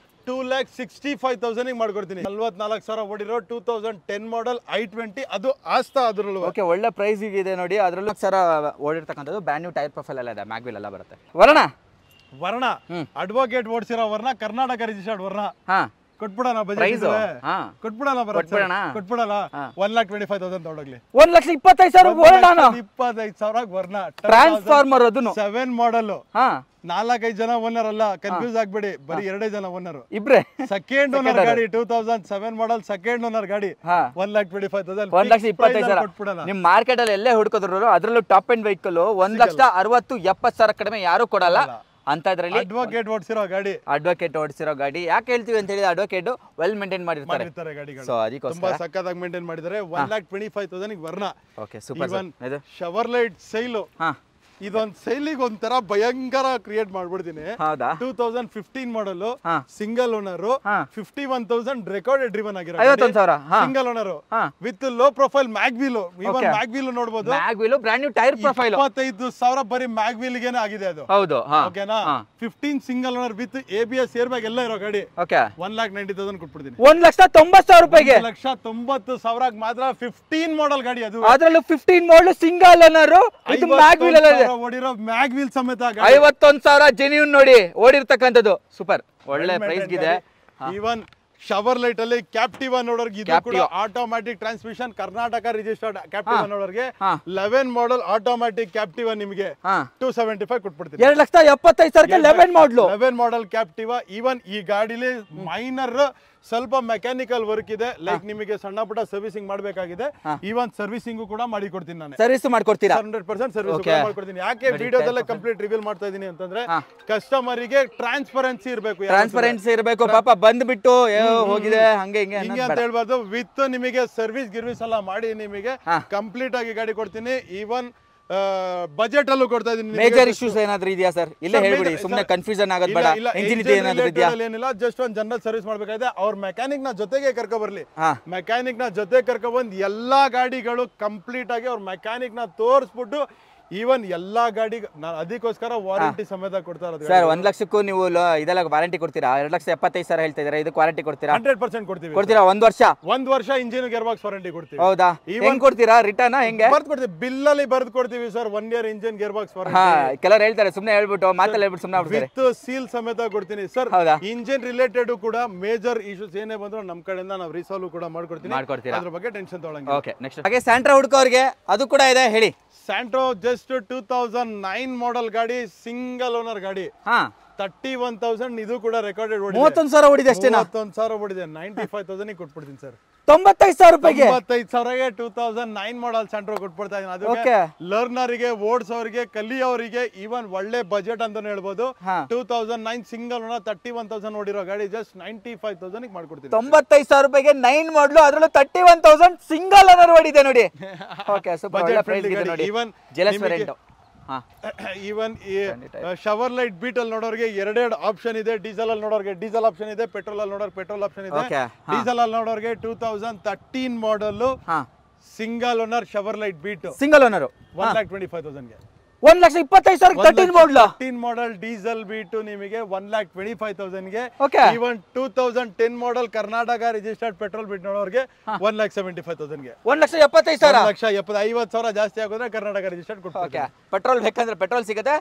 2,65,000 ಮಾಡ್ಕೊಡ್ತೀನಿ. 44,000 ಓಡಿರೋ 2010 ಮಾಡಲ್ i20 ಅದು ಆಸ್ತಾ. ಅದ್ರಲ್ಲೂ ಒಳ್ಳೆ ಪ್ರೈಸ್ ಇದೆ ನೋಡಿ. ಅದ್ರಲ್ಲೂ ಓಡಿರ್ತಕ್ಕಂಥದ್ದು ಬ್ರ್ಯಾಂಡ್ ನ್ಯೂ ಟೈರ್ ಪ್ರೊಫೈಲ್ ಎಲ್ಲ ಇದೆ, ಮ್ಯಾಗ್ವಿಲ್ ಎಲ್ಲ ಬರುತ್ತೆ. ವರ್ಣ ಅಡ್ವೊಕೇಟ್ ಓಡಿಸಿರೋ ವರ್ಣ, ಕರ್ನಾಟಕ ರಿಜಿಸ್ಟರ್ಡ್ ವರ್ಣ ಕೊಟ್ಬಿಡೋಣ. ಕೊಟ್ಬಿಡೋಣ 1,25,000 ತಗೊಂಡೋಗ್ಲಿ. 1,25,000 ವರ್ಣ ಟ್ರಾನ್ಸ್ಫಾರ್ಮರ್. ಅದನ್ನು 7 ಮಾಡಲ್ 4-5 ಜನ ಓನರ್ ಅಲ್ಲ, ಕನ್ಫ್ಯೂಸ್ ಆಗ್ಬೇಡಿ, ಬರೀ 2 ಜನ ಓನರ್, ಇಬ್ರೆ. ಸೆಕೆಂಡ್ ಓನರ್ ಗಾಡಿ 2007 ಮಾಡಲ್ ಸೆಕೆಂಡ್ ಓನರ್ ಗಾಡಿ 1,25,000. 1,25,000 ಕೊಟ್ಬಿಡೋಣ. ನಿಮ್ ಮಾರ್ಕೆಟ್ ಅಲ್ಲಿ ಎಲ್ಲೇ ಹುಡುಕಿದ್ರು ಅದ್ರಲ್ಲೂ ಟಾಪ್ ಎಂಡ್ ವೆಹಿಕಲ್ 1,60,70,000 ಕಡಿಮೆ ಯಾರು ಕೊಡಲ್ಲ ಅಂತ. ಇದ್ರಲ್ಲಿ ಅಡ್ವೊಕೇಟ್ ಓಡಿಸಿರೋ ಗಾಡಿ ಯಾಕೆ ಹೇಳ್ತೀವಿ ಅಂತ ಹೇಳಿದ್ರೆ, ಅಡ್ವೊಕೇಟ್ ವೆಲ್ ಮೇಂಟೈನ್ ಮಾಡಿರ್ತಾರೆ ಗಾಡಿಗಳು. ಸೊ ಅದಕ್ಕೋಸ್ಕರ ತುಂಬಾ ಸಕ್ಕತ್ತಾಗಿ ಮೇಂಟೈನ್ ಮಾಡಿದ್ದಾರೆ. 1,25,000 ವರ್ಣ. Okay super. ಶವರ್ಲೈಟ್ ಸೈಲ್ ಇದೊಂದ್ ಸೈಲಿಗೆ ಒಂಥರ ಭಯಂಕರ ಕ್ರಿಯೇಟ್ ಮಾಡ್ಬಿಡ್ತೀನಿ. 2015 model single owner 51,000 recorded driven ಆಗಿರೋ single owner with low profile mag wheel. Even mag wheel ನೋಡಬಹುದು, ಬ್ರಾಂಡ್ ನ್ಯೂ ಟೈರ್ ಪ್ರೊಫೈಲ್. 25,000 ಬರೀ ಮ್ಯಾಗ್ವೀಲ್ ಗೆನೆ ಆಗಿದೆ ಅದು. ಹೌದು ಓಕೆನಾ. 15 single owner with ABS air bag ಎಲ್ಲ ಇರೋ ಗಾಡಿ 1,90,000 ಕೊಟ್ಬಿಡ್ತೀನಿ. 1,90,000 ರೂಪಾಯಿಗೆ. 1,90,000 ಮಾತ್ರ 15 ಮಾಡಲ್ ಗಾಡಿ ಅದು. ಅದ್ರಲ್ಲೂ 15 ಮಾಡಲ್ ಸಿಂಗಲ್ ಓನರ್ ಇದು ಮ್ಯಾಗ್ವೀಲ್ ಎಲ್ಲ ಓಡಿರೋ ಮ್ಯಾಗ್ವೀಲ್ ಸಮೇತ 51,000 ಜೆನ್ಯೂನ್ ನೋಡಿ ಓಡಿರ್ತಕ್ಕಂಥದ್ದು. ಸೂಪರ್, ಒಳ್ಳೆ ಪ್ರೈಸ್ ಇದೆ. ಈವನ್ ಶವರ್ ಲೈಟ್ ಅಲ್ಲಿ ಕ್ಯಾಪ್ಟಿವಾ ನೋಡೋರ್ಗೆ ಇದು ಕೂಡ ಆಟೋಮ್ಯಾಟಿಕ್ ಟ್ರಾನ್ಸ್ಮಿಷನ್, ಕರ್ನಾಟಕ ರಿಜಿಸ್ಟರ್ಡ್ ಕ್ಯಾಪ್ಟಿವಾ ನೋಡೋರ್ಗೆ 11 ಮಾಡಲ್ ಆಟೋಮ್ಯಾಟಿಕ್ ಕ್ಯಾಪ್ಟಿವಾ ನಿಮಗೆ 275 ಕೊಟ್ಬಿಡ್ತೀನಿ. 2,75,000 11 ಮಾಡಲ್ ಕ್ಯಾಪ್ಟಿವಾ. ಈವನ್ ಈ ಗಾಡಿಲಿ ಮೈನರ್ ಸ್ವಲ್ಪ ಮೆಕ್ಯಾನಿಕಲ್ ವರ್ಕ್ ಇದೆ, ಲೈಕ್ ನಿಮಗೆ ಸಣ್ಣ ಪುಟ್ಟ ಸರ್ವಿಸಿಂಗ್ ಮಾಡಬೇಕಾಗಿದೆ, ಈವನ್ ಸರ್ವಿಸಿಂಗ್ ಕೂಡ ಮಾಡಿ ಕೊಡ್ತೀನಿ ನಾನು. ಸರ್ವಿಸ್ ಮಾಡ್ಕೊಡ್ತೀರಾ? 100% ಸರ್ವಿಸ್ ಮಾಡ್ಕೊಡ್ತೀನಿ. ಯಾಕೆ ವಿಡಿಯೋದಲ್ಲೇ ಕಂಪ್ಲೀಟ್ ರಿವೀಲ್ ಮಾಡ್ತಾ ಇದೀನಿ ಅಂತಂದ್ರೆ ಕಸ್ಟಮರಿಗೆ ಟ್ರಾನ್ಸ್ಪರೆನ್ಸಿ ಇರಬೇಕು. ಪಾಪ ಬಂದ್ಬಿಟ್ಟು ಹೋಗಿದೆ ಹಂಗೆ ಹಿಂಗೆ ಅಂತ ಹೇಳ್ಬಾರ್ದು. ವಿತ್ ನಿಮಗೆ ಸರ್ವಿಸ್ ಗಿರ್ವಿಸ್ ಎಲ್ಲ ಮಾಡಿ ನಿಮಗೆ ಕಂಪ್ಲೀಟ್ ಆಗಿ ಗಾಡಿ ಕೊಡ್ತೀನಿ. ಈವನ್ ಬಜೆಟ್ ಅಲ್ಲೂ ಕೊಡ್ತಾ ಇದೀನಿ. ಮೇಜರ್ ಇಶ್ಯೂಸ್ ಏನಾದ್ರೂ ಇದೆಯಾ ಸರ್? ಇಲ್ಲೇ ಹೇಳ್ಬಿಡಿ, ಸುಮ್ಮನೆ ಕನ್ಫ್ಯೂಷನ್ ಆಗೋದು ಬೇಡ. ಇಂಜಿನ್ ಏನಾದ್ರೂ ಇದೆಯಾ? ಏನಿಲ್ಲ, ಜಸ್ಟ್ ಒಂದು ಜನರಲ್ ಸರ್ವಿಸ್ ಮಾಡ್ಬೇಕಾಗಿದೆ. ಅವ್ರ ಮೆಕ್ಯಾನಿಕ್ ನ ಜೊತೆಗೆ ಕರ್ಕೊ ಬರ್ಲಿ. ಮೆಕ್ಯಾನಿಕ್ ನ ಜೊತೆ ಕರ್ಕೊ ಬಂದ್ ಎಲ್ಲಾ ಗಾಡಿಗಳು ಕಂಪ್ಲೀಟ್ ಆಗಿ ಅವ್ರ ಮೆಕ್ಯಾನಿಕ್ ನ ತೋರಿಸ್ಬಿಟ್ಟು ಈವನ್ ಎಲ್ಲಾ ಗಾಡಿ ಅದಕ್ಕೋಸ್ಕರ ವಾರಂಟಿ ಸಮೇತ ಕೊಡ್ತಾ ಇರೋದು. ಸರ್ 1 ಲಕ್ಷಕ್ಕೂ ನೀವು ಇದೆಲ್ಲ ವಾರಂಟಿ ಕೊಡ್ತೀರಾ? 2,75,000 ಹೇಳ್ತಾ ಇದ್ದೀರಾ, ಇದಕ್ಕೆ ವಾರಂಟಿ ಕೊಡ್ತೀರಾ? 100% ಕೊಡ್ತೀರಾ? 1 ವರ್ಷ ಇಂಜಿನ್ ಗೇರ್ ಬಾಕ್ಸ್ ವಾರಂಟಿ ಕೊಡ್ತೀವಿ. ಹೌದಾ? ಹೆಂಗ್ ಕೊಡ್ತೀರಾ? ರಿಟರ್ನ್ ಹೆಂಗೆ? ಬರ್ದು ಕೊಡ್ತೀವಿ, ಬಿಲ್ ಅಲ್ಲಿ ಬರ್ದು ಕೊಡ್ತೀವಿ sir. 1 year engine gear box warranty. ಕೆಲವರು ಹೇಳ್ತಾರೆ ಸುಮ್ಮನೆ ಹೇಳ್ಬಿಟ್ಟು ಮಾತಲ್ಲಿ ಹೇಳ್ಬಿಟ್ಟು ಸುಮ್ಮನೆ ಆಗ್ಬಿಡ್ತಾರೆ. ವಿತ್ ಸೀಲ್ ಸಮೇತ ಕೊಡ್ತೀನಿ ಸರ್. ಇಂಜಿನ್ ರಿಲೇಟೆಡ್ ಕೂಡ ಮೇಜರ್ ಇಶ್ಯೂಸ್ ಏನೇ ಬಂದ್ರು ನಮ್ ಕಡೆಯಿಂದ ನಾವು ರಿಸಾಲ್ವ್ ಕೂಡ ಮಾಡ್ಕೊಡ್ತೀನಿ. ಅದ್ರ ಬಗ್ಗೆ ಟೆನ್ಷನ್ ತಗೊಳ್ಳಂಗಿಲ್ಲ. ಓಕೆ, ನೆಕ್ಸ್ಟ್ ಹಾಗೆ ಸ್ಯಾಂಟ್ರಾ ಹುಡುಕೋರ್ಗೆ ಅದು ಕೂಡ ಇದೆ, ಹೇಳಿ. ಸ್ಯಾಂಟ್ರೋ ಜಸ್ಟ್ 2009 ಮಾಡೆಲ್ ಗಾಡಿ, ಸಿಂಗಲ್ ಓನರ್ ಗಾಡಿ. 31,000 ಇದು ಕೂಡ ರೆಕಾರ್ಡೆಡ್ ಓಡಿದೆ. 31,000 ಓಡಿದೆ ಅಷ್ಟೇ. 31,000 ಓಡಿದೆ. 95,000 ಕೊಟ್ಬಿಡ್ತೀನಿ ಸರ್. 95,000 ರೂಪಾಯಿಗೆ 95,000ಗೆ 2009 ಮಾಡೆಲ್ ಸ್ಯಾಂಟ್ರೋ ಕೊಟ್ಬಿಡ್ತಾ ಇದೀನಿ. ಅದಕ್ಕೆ ಲರ್ನರ್ಗೆ, ಓಡ್ಸೋರಿಗೆ, ಕಲಿಯೋರಿಗೆ ಈವನ್ ಒಳ್ಳೆ ಬಜೆಟ್ ಅಂತಾನೆ ಹೇಳ್ಬೋದು. 2009 ಸಿಂಗಲ್ ಓನರ್ 31,000 ಓಡಿರೋ ಗಾಡಿ ಜಸ್ಟ್ 95,000 ಮಾಡ್ಕೊಡ್ತೀನಿ. 95,000 ರೂಪಾಯಿಗೆ 9 ಮಾಡಲು, ಅದರಲ್ಲೂ 31,000 ಸಿಂಗಲ್ ಓನರ್ ಓಡಿದೆ ನೋಡಿ. ಓಕೆ, ಸೂಪರ್, ಒಳ್ಳೆ ಪ್ರೈಸ್ ಇದೆ ನೋಡಿ. ಈವನ್ ಜೆಲಸ್ variant. Even Chevrolet Beat ಅಲ್ಲಿ ನೋಡೋರಿಗೆ 2 ಆಪ್ಷನ್ ಇದೆ. ಡೀಸೆಲ್ ಅಲ್ಲಿ ನೋಡೋರಿಗೆ ಡೀಸೆಲ್ ಆಪ್ಷನ್ ಇದೆ, ಪೆಟ್ರೋಲ್ ಅಲ್ಲಿ ನೋಡೋರಿಗೆ ಪೆಟ್ರೋಲ್ ಆಪ್ಷನ್ ಇದೆ. ಡೀಸೆಲ್ ಅಲ್ಲಿ ನೋಡೋರಿಗೆ 2013 model single owner Chevrolet Beat, single owner 1,25,000ಗೆ. 1,25,000 13 ಮಾಡೆಲ್ ಡೀಸೆಲ್ ಬೀಟು ನಿಮಗೆ 1,25,000ಗೆ. Even 2010 model Karnataka registered petrol Beat ನೋಡೋರಿಗೆ 1,75,000ಗೆ. 1,75,000 50,000 ಜಾಸ್ತಿ ಆಗೋದ್ರೆ ಕರ್ನಾಟಕ ರಿಜಿಸ್ಟರ್ಡ್ ಕೊಡ್ತೀವಿ. ಪೆಟ್ರೋಲ್ ಬೇಕಂದ್ರೆ ಪೆಟ್ರೋಲ್ ಸಿಗುತ್ತೆ,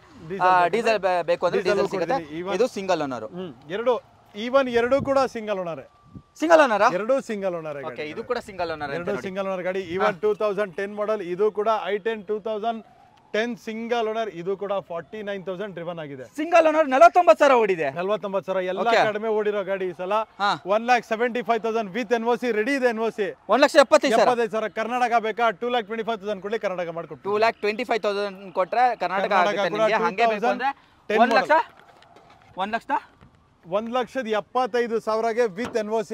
ಡೀಸೆಲ್ ಬೇಕು ಅಂದ್ರೆ ಡೀಸೆಲ್ ಸಿಗುತ್ತೆ. ಇದು ಸಿಂಗಲ್ ಓನರ್. ಎರಡು ಕೂಡ ಸಿಂಗಲ್ ಓನರ್. ಸಿಂಗಲ್ ಓನರ್, ಎರಡು ಸಿಂಗಲ್ ಓನರ್. ಇದು ಕೂಡ ಸಿಂಗಲ್ ಓನರ್, ಎರಡು ಸಿಂಗಲ್ ಓನರ್ ಗಾಡಿ. ಈವನ್ 2010 ಮಾಡೆಲ್ ಇದು ಕೂಡ i10 2010 ಸಿಂಗಲ್ ಓನರ್. ಇದು ಕೂಡ 49,000 ಡ್ರಿವನ್ ಆಗಿದೆ. ಸಿಂಗಲ್ ಓನರ್ 49,000 ಓಡಿದೆ. 49,000 ಎಲ್ಲ ಕಡಿಮೆ ಓಡಿರೋ ಗಾಡಿ ಈ ಸಲ. 1,75,000 ವಿತ್ NOC ರೆಡಿ ಇದೆ. NOC 1,75,000. ಕರ್ನಾಟಕ ಬೇಕಾ? 2,25,000 ಕೊಡ್ಲಿ, ಕರ್ನಾಟಕ ಮಾಡ್ಕೊಟ್ಟು. 2,25,000 ಕೊಟ್ರೆ ಕರ್ನಾಟಕ ಆಗುತ್ತೆ ನಿಮಗೆ. ಹಂಗೆ ಬೇಕು ಅಂದ್ರೆ 1,75,000ಗೆ with NOC,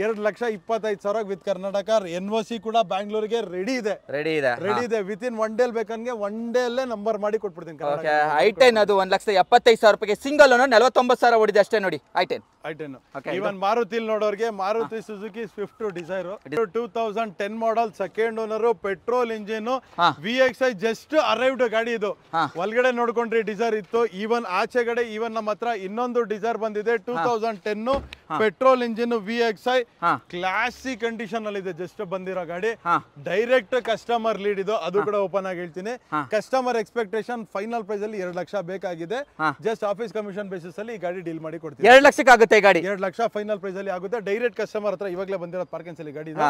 2,25,000 with Karnataka. NOC ಕೂಡ ಬ್ಯಾಂಗ್ಳೂರಿಗೆ ರೆಡಿ ಇದೆ. ವಿತ್ ಇನ್ 1 ಡೇ ಬೇಕಂಗೆ 1 ಡೇ ಅಲ್ಲೇ ನಂಬರ್ ಮಾಡಿ ಕೊಟ್ಬಿಡ್ತೀನಿ. i10 ಅದು 1,75,000 ರೂಪಾಯಿಗೆ ಸಿಂಗಲ್ ಓನರ್, 49,000 ಓಡಿದೆ ಅಷ್ಟೇ ನೋಡಿ. i10 ಈವನ್ ಮಾರುತಿ ನೋಡೋರ್ಗೆ Maruti Suzuki Swift Dzire 2010 model second owner petrol engine VXI just arrived ಗಾಡಿ. ಇದು ಒಳಗಡೆ ನೋಡ್ಕೊಂಡ್ರಿ ಡಿಸೈರ್ ಇತ್ತು. ಈವನ್ ಆಚೆಗಡೆ ಈವನ್ ನಮ್ಮ ಹತ್ರ ಇನ್ನೊಂದು ಡಿಸೈರ್ ಬಂದಿದೆ 2010 petrol engine VXI classic condition ಅಲ್ಲಿ ಇದೆ. ಜಸ್ಟ್ ಬಂದಿರೋ ಗಾಡಿ. ಡೈರೆಕ್ಟ್ ಕಸ್ಟಮರ್ ಲೀಡ್ ಇದು, ಅದು ಕೂಡ ಓಪನ್ ಆಗಿ ಹೇಳ್ತೀನಿ. ಕಸ್ಟಮರ್ ಎಕ್ಸ್ಪೆಕ್ಟೇಷನ್ ಫೈನಲ್ ಪ್ರೈಸ್ ಅಲ್ಲಿ 2 ಲಕ್ಷ ಬೇಕಾಗಿದೆ. ಜಸ್ಟ್ ಆಫೀಸ್ ಕಮಿಷನ್ ಬೇಸಿಸ್ ಅಲ್ಲಿ ಈ ಗಾಡಿ ಡೀಲ್ ಮಾಡಿ ಕೊಡ್ತೀವಿ. 2 ಲಕ್ಷಕ್ಕೆ ಆಗುತ್ತೆ ಗಾಡಿ. 2 ಲಕ್ಷ ಫೈನಲ್ ಪ್ರೈಸ್ ಅಲ್ಲಿ ಆಗುತ್ತೆ. ಡೈರೆಕ್ಟ್ ಕಸ್ಟಮರ್ ಹತ್ರ ಇವಾಗಲೇ ಬಂದಿರೋ ಪಾರ್ಕಿಂಗ್ ಅಲ್ಲಿ ಗಾಡಿ ಇದೆ.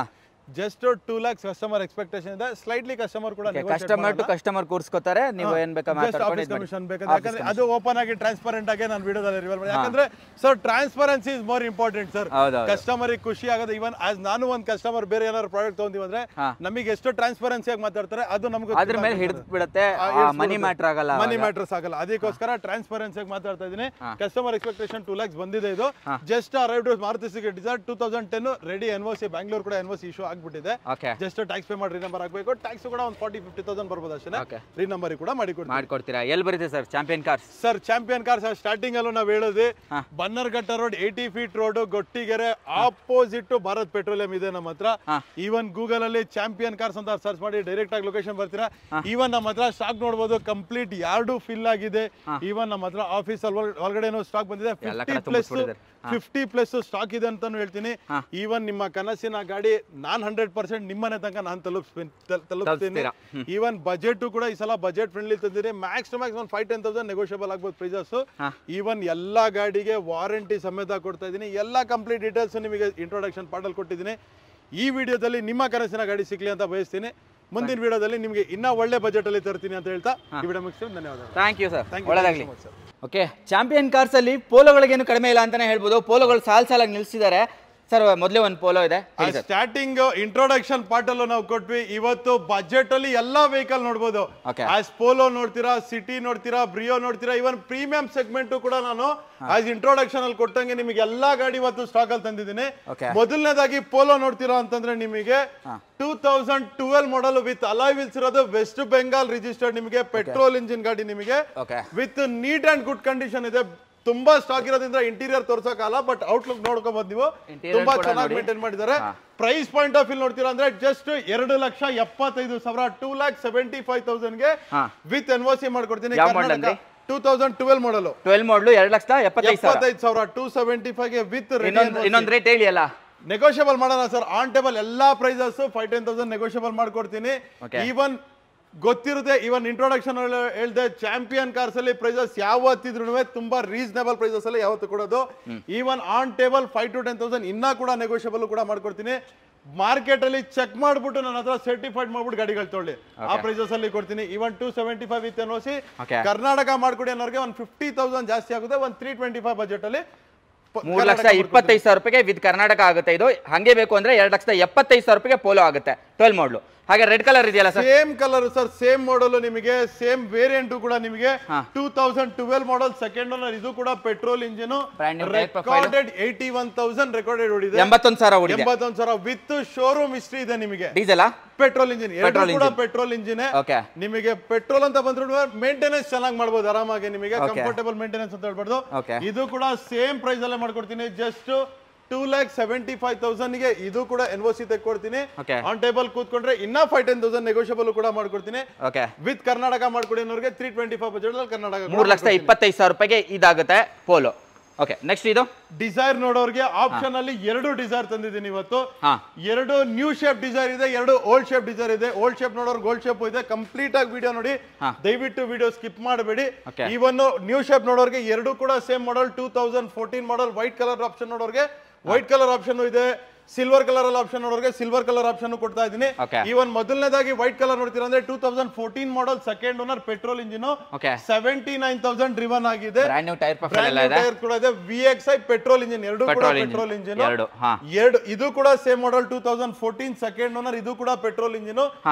ಜಸ್ಟ್ 2 lakhs ಕಸ್ಟಮರ್ ಎಕ್ಸ್ಪೆಕ್ಟೇಷನ್ ಇದೆ. ಸ್ಲೈಟ್ಲಿ ಕಸ್ಟಮರ್ ಕೂಡ ಕಸ್ಟಮರ್ ಟು ಕಸ್ಟಮರ್ ಕೂರಿಸ್ಕೊತಾರೆ. ನೀವು ಏನ್ ಬೇಕಾ ಮಾತಾಡ್ಕೊಳ್ಳಿ. ಕಮಿಷನ್ ಯಾಕಂದ್ರೆ ಅದು ಓಪನ್ ಆಗಿ ಟ್ರಾನ್ಸ್ಪರೆಂಟ್ ಆಗಿ ನಾನು ವಿಡಿಯೋದಲ್ಲಿ ರಿವೀಲ್ ಮಾಡಿ. ಯಾಕಂದ್ರೆ sir transparency is more important sir. Customer ಖುಷಿ ಆಗೋದು. ಇವನ್ ಆಸ್ ನಾನು ಒಂದು ಕಸ್ಟಮರ್ ಬೇರೆ ಏನಾದ್ರು ಪ್ರಾಡಕ್ಟ್ ತಗೊಂಡಿವಿ ಅಂದ್ರೆ ನಮಗೆ ಎಷ್ಟು ಟ್ರಾನ್ಸ್ಪರೆನ್ಸಿ ಆಗಿ ಮಾತಾಡ್ತಾರೆ ಅದು ನಮಗೆ ಅದ್ರ ಮೇಲೆ ಹಿಡಿದು ಬಿಡುತ್ತೆ. ಮನಿ ಮ್ಯಾಟರ್ ಆಗಲ್ಲ, ಮನಿ ಮ್ಯಾಟರ್ಸ್ ಆಗಲ್ಲ. ಅದಕ್ಕೋಸ್ಕರ ಟ್ರಾನ್ಸ್ಪರೆನ್ಸಿ ಆಗಿ ಮಾತಾಡ್ತಾ ಇದೀನಿ. ಕಸ್ಟಮರ್ ಎಕ್ಸ್ಪೆಕ್ಟೇಷನ್ 2 lakhs ಬಂದಿದೆ. ಇದು just arrived Maruti Suzuki Dzire 2010 ready. NOC Bangalore ಕೂಡ NOC ಇಶ್ಯೂ ಆಗ್ಬಿಟ್ಟಿದೆ. ಜಸ್ಟ್ ಟ್ಯಾಕ್ಸ್ ಪೇ ಮಾಡಿ ನಂಬರ್ ಆಗಬೇಕು. ಟ್ಯಾಕ್ಸ್ ಕೂಡ ಒಂದು 40,000-50,000 ಬರ್ಬೋದು ಅಷ್ಟೇ. ರೀ ನಂಬರ್ ಕೂಡ ಮಾಡಿಕೊಡ್ತೀರಾ? ಎಲ್ಲಿ ಬರುತ್ತೆ sir champion cars? Sir champion cars starting ಅಲ್ಲೂ ನಾವು ಹೇಳೋದು Bannerghatta road 80 feet road Gottigere opposite Bharat petroleum ಇದೆ ನಮ್ಮ ಹತ್ರ. ಈವನ್ ಗೂಗಲ್ ಅಲ್ಲಿ ಚಾಂಪಿಯನ್ ಕಾರ್ಸ್ ಅಂತ ಸರ್ಚ್ ಮಾಡಿ ಡೈರೆಕ್ಟ್ ಆಗಿ ಲೊಕೇಶನ್ ಬರ್ತೀರಾ. ಈವನ್ ನಮ್ಮ ಹತ್ರ ಸ್ಟಾಕ್ ನೋಡಬಹುದು, ಕಂಪ್ಲೀಟ್ ಯಾರ್ಡು ಫಿಲ್ ಆಗಿದೆ. ಈವನ್ ನಮ್ಮ ಹತ್ರ ಆಫೀಸ್ ಅಲ್ಲಿ ಒಳಗಡೆ ಸ್ಟಾಕ್ ಬಂದಿದೆ. 50+ ಸ್ಟಾಕ್ ಇದೆ ಅಂತಾನು ಹೇಳ್ತೀನಿ. ಈವನ್ ನಿಮ್ಮ ಕನಸಿನ ಗಾಡಿ ನಾನ್ 100% ನಿಮ್ಮನೆ ತನಕ ನಾನು ತಲುಪಿಸ್ತೀನಿ. ಈವನ್ ಬಜೆಟ್ ಕೂಡ ಈ ಸಲ ಬಜೆಟ್ ಫ್ರೆಂಡ್ಲಿ ತಂದಿದೆ. ಮ್ಯಾಕ್ಸ್ ಟು ಮ್ಯಾಕ್ಸ್ 5-10,000 ನೆಗೋಷಿಯಬಲ್ ಆಗ್ಬೋದು ಪ್ರೈಸಸ್. ಈವನ್ ಎಲ್ಲಾ ಗಾಡಿಗೆ ವಾರಂಟಿ ಸಮೇತ ಕೊಡ್ತಾ ಇದೀನಿ. ಎಲ್ಲ ಕಂಪ್ಲೀಟ್ ಡೀಟೇಲ್ಸ್ ನಿಮಗೆ ಇಂಟ್ರೊಡಕ್ಷನ್ ಪಾರ್ಟ್ ಅಲ್ಲಿ ಕೊಟ್ಟಿದ್ದೀನಿ. ಈ ವಿಡಿಯೋದಲ್ಲಿ ನಿಮ್ಮ ಕನಸಿನ ಗಾಡಿ ಸಿಕ್ಲಿ ಅಂತ ಬಯಸ್ತೀನಿ. ಮುಂದಿನ ವಿಡಿಯೋದಲ್ಲಿ ನಿಮಗೆ ಇನ್ನೂ ಒಳ್ಳೆ ಬಜೆಟ್ ಅಲ್ಲಿ ತರ್ತೀನಿ ಅಂತ ಹೇಳ್ತಾ ಈ ವಿಡಿಯೋ ಮುಗಿಸ್ತೀನಿ. ಧನ್ಯವಾದಗಳು. ಥ್ಯಾಂಕ್ ಯು ಸರ್, ಒಳ್ಳೆದಾಗಲಿ. ಓಕೆ, ಚಾಂಪಿಯನ್ ಕಾರ್ಸ್ ಅಲ್ಲಿ ಪೋಲೋಗಳಿಗೇನು ಕಡಿಮೆ ಇಲ್ಲ ಅಂತಾನೆ ಹೇಳ್ಬೋದು. ಪೋಲೋಗಳು ಸಾಲಾಗಿ ನಿಲ್ಲಿಸಿದ್ದಾರೆ. ಸರ್ ಮೊದಲೇ ಒಂದು ಪೋಲೋ ಇದೆ ಸ್ಟಾರ್ಟಿಂಗ್ ಇಂಟ್ರೊಡಕ್ಷನ್ ಪಾರ್ಟ್ ಅಲ್ಲೂ ನಾವು ಕೊಟ್ವಿ. ಇವತ್ತು ಬಜೆಟ್ ಅಲ್ಲಿ ಎಲ್ಲಾ ವೆಹಿಕಲ್ ನೋಡಬಹುದು. ಆಸ್ ಪೋಲೋ ನೋಡ್ತೀರಾ, ಸಿಟಿ ನೋಡ್ತೀರಾ, ಬ್ರಿಯೋ ನೋಡ್ತೀರಾ, ಇವನ್ ಪ್ರೀಮಿಯಂ ಸೆಗ್ಮೆಂಟ್ ಕೂಡ ನಾನು ಆಸ್ ಇಂಟ್ರೊಡಕ್ಷನ್ ಅಲ್ಲಿ ಕೊಟ್ಟಂಗೆ ನಿಮಗೆ ಎಲ್ಲಾ ಗಾಡಿ ಇವತ್ತು ಸ್ಟಾಕ್ ಅಲ್ಲಿ ತಂದಿದ್ದೀನಿ. ಮೊದಲನೇದಾಗಿ ಪೋಲೋ ನೋಡ್ತೀರಾ ಅಂತಂದ್ರೆ ನಿಮಗೆ 2012 ಮಾಡಲ್ ವಿತ್ ಅಲಾಯ್ ವೀಲ್ಸ್ ಇರೋದು, ವೆಸ್ಟ್ ಬೆಂಗಾಲ್ ರಿಜಿಸ್ಟರ್ಡ್, ನಿಮಗೆ ಪೆಟ್ರೋಲ್ ಇಂಜಿನ್ ಗಾಡಿ, ನಿಮಗೆ with neat and good condition ಇದೆ. ತುಂಬಾ ಸ್ಟಾಕ್ ಇರೋದ್ರಿಂದ ಇಂಟೀರಿಯರ್ ತೋರ್ಸೋಕಲ್ಲ, ಬಟ್ ಔಟ್ಲುಕ್ ನೋಡ್ಕೋಬಹುದು ನೀವು. ತುಂಬಾ ಚೆನ್ನಾಗಿ ಮೇಂಟೈನ್ ಮಾಡಿದ್ದಾರೆ. ಪ್ರೈಸ್ ಪಾಯಿಂಟ್ ಆಫ್ ವ್ಯೂ ನೋಡ್ತೀರಾ ಅಂದ್ರೆ ಜಸ್ಟ್ 2,75,000 2,75,000 ಗೆ ವಿತ್ ಎನ್ಒಸಿ ಮಾಡ್ಕೊಡ್ತೀನಿ. 2012 ಮಾಡಲ್ 2,75,000 275 ಗೆ ವಿತ್ ಇನ್ನೊಂದು ರೇಟ್ ಹೇಳಿ ಅಲ್ಲ, ನೆಗೋಷಿಯಬಲ್ ಮಾಡೋಣ ಸರ್. ಆನ್ ಟೇಬಲ್ ಎಲ್ಲಾ ಪ್ರೈಸಸ್ 5-10,000 ನೆಗೋಷಿಯಬಲ್ ಮಾಡ್ಕೊಡ್ತೀನಿ. ಈವನ್ ಗೊತ್ತಿರುತ್ತೆ, ಇವನ್ ಇಂಟ್ರೊಡಕ್ಷನ್ ಹೇಳ್ದೆ, ಚಾಂಪಿಯನ್ ಕಾರ್ಸ್ ಅಲ್ಲಿ ಪ್ರೈಸಸ್ ಯಾವತ್ತಿದ್ರು ತುಂಬಾ ರೀಸನೇಬಲ್ ಪ್ರೈಸಸ್ ಅಲ್ಲಿ ಯಾವತ್ತು ಕೊಡೋದು. ಈವನ್ ಆನ್ ಟೇಬಲ್ 5 to 10,000 ಇನ್ನ ಕೂಡ ನೆಗೋಷಿಯಬಲ್ ಕೂಡ ಮಾಡ್ಕೊಡ್ತೀನಿ. ಮಾರ್ಕೆಟ್ ಅಲ್ಲಿ ಚೆಕ್ ಮಾಡ್ಬಿಟ್ಟು ನನ್ನ ಹತ್ರ ಸರ್ಟಿಫೈಡ್ ಮಾಡ್ಬಿಟ್ಟು ಗಾಡಿಗಳು ತೊಗೊಳ್ಳಿ, ಆ ಪ್ರೈಸಸ್ ಅಲ್ಲಿ ಕೊಡ್ತೀನಿ. ಇವನ್ 275 ವಿತ್ ಎನ್ಒಸಿ ಕರ್ನಾಟಕ ಮಾಡ್ಕೊಡಿ ಅನ್ನೋರಿಗೆ 150,000 ಜಾಸ್ತಿ ಆಗುತ್ತೆ. 325 ಬಜೆಟ್ ಅಲ್ಲಿ 3,25,000 ರೂಪಾಯಿಗೆ ವಿತ್ ಕರ್ನಾಟಕ ಆಗುತ್ತೆ. ಇದು ಹಂಗೆ ಬೇಕು ಅಂದ್ರೆ 2,75,000 ರೂಪಾಯಿಗೆ ಪೋಲೋ ಆಗುತ್ತೆ 12 ಮಾಡಲು. ಹಾಗೆ ರೆಡ್ ಕಲರ್ ಇದೆಯಲ್ಲ sir, same colour sir, same model, ನಿಮಗೆ ಸೇಮ್ ವೇರಿಯಂಟ್ ಕೂಡ ನಿಮಗೆ 2012 ಮಾಡಲ್ ಸೆಕೆಂಡ್ ಓನರ್. ಇದು ಕೂಡ ಪೆಟ್ರೋಲ್ ಇಂಜಿನ್, ರೆಕಾರ್ಡೆಡ್ 81,000 ರೆಕಾರ್ಡೆಡ್ ಓಡಿದೆ, 81,000 ವಿತ್ ಶೋರೂಮ್ ಹಿಸ್ಟ್ರಿ ಇದೆ. ನಿಮಗೆ ಡೀಸೆಲ್ ಪೆಟ್ರೋಲ್ ಇಂಜಿನ್ ಕೂಡ ಪೆಟ್ರೋಲ್ ಇಂಜಿನ್. ನಿಮಗೆ ಪೆಟ್ರೋಲ್ ಅಂತ ಬಂದ್ರು ಮೇಂಟೆನೆನ್ಸ್ ಚೆನ್ನಾಗಿ ಮಾಡಬಹುದು ಆರಾಮಾಗಿ, ನಿಮಗೆ ಕಂಫರ್ಟೇಬಲ್ ಮೇಂಟೆನೆನ್ಸ್ ಅಂತ ಹೇಳ್ಬಾರ್ದು. ಇದು ಕೂಡ ಸೇಮ್ ಪ್ರೈಸ್ ಅಲ್ಲೇ ಮಾಡ್ಕೊಡ್ತೀನಿ. ಜಸ್ಟ್ 2,75,000 ಗೆ ಇದು ಕೂಡ ಎನ್ಒಸಿ ತೆಕ್ಕೊಡ್ತೀನಿ. ಆನ್ ಟೇಬಲ್ ಕೂತ್ಕೊಂಡ್ರೆ ಇನ್ನ 5-10,000 ನೆಗೋಷಿಯಬಲ್ ಕೂಡ ಮಾಡ್ಕೊಡ್ತೀನಿ. ವಿತ್ ಕರ್ನಾಟಕ ಮಾಡ್ಕೊಡಿ ಅನ್ನೋರಿಗೆ 325 ಬಜೆಟ್ ಅಲ್ಲಿ ಕರ್ನಾಟಕ 3,25,000 ರೂಪಾಯಿಗೆ ಇದಾಗುತ್ತೆ ಪೋಲೋ. ಓಕೆ, ನೆಕ್ಸ್ಟ್ ಇದು ಡಿಸೈರ್ ನೋಡೋರಿಗೆ ಆಪ್ಷನ್ ಅಲ್ಲಿ 2 ಡಿಸೈರ್ ತಂದಿದ್ದೀನಿ ಇವತ್ತು. 2 ನ್ಯೂ ಶೇಪ್ ಡಿಸೈರ್ ಇದೆ, 2 ಓಲ್ಡ್ ಶೇಪ್ ಡಿಸೈರ್ ಇದೆ. ಓಲ್ಡ್ ಶೇಪ್ ನೋಡೋರು ಗೋಲ್ಡ್ ಶೇಪ್ ಇದೆ. ಕಂಪ್ಲೀಟ್ ಆಗಿ ವಿಡಿಯೋ ನೋಡಿ, ದಯವಿಟ್ಟು ವಿಡಿಯೋ ಸ್ಕಿಪ್ ಮಾಡಬೇಡಿ. ಇವನ್ ನ್ಯೂ ಶೇಪ್ ನೋಡೋರಿಗೆ 2 ಕೂಡ same model 2014 model. White colour option ನೋಡೋರಿಗೆ ವೈಟ್ ಕಲರ್ ಆಪ್ಷನ್ ಇದೆ, ಸಿಲ್ವರ್ ಕಲರ್ ಅಲ್ಲಿ ಆಪ್ಷನ್ ನೋಡೋರಿಗೆ ಸಿಲ್ವರ್ ಕಲರ್ ಆಪ್ಷನ್ ಕೊಡ್ತಾ ಇದ್ದೀನಿ. ಇವನ್ ಮೊದಲನೇದಾಗಿ ವೈಟ್ ಕಲರ್ ನೋಡ್ತೀರಾ ಅಂದ್ರೆ 2014 model second owner petrol engine, 79,000 driven ಆಗಿದೆ. ಟೈರ್ ಕೂಡ ಇದೆ. VXI ಪೆಟ್ರೋಲ್ ಇಂಜಿನ್, 2 ಕೂಡ ಪೆಟ್ರೋಲ್ ಇಂಜಿನ್. ಇದು ಕೂಡ ಸೇಮ್ ಮಾಡಲ್ 2014 ಸೆಕೆಂಡ್ ಓನರ್. ಇದು ಕೂಡ ಪೆಟ್ರೋಲ್ ಇಂಜಿನ್.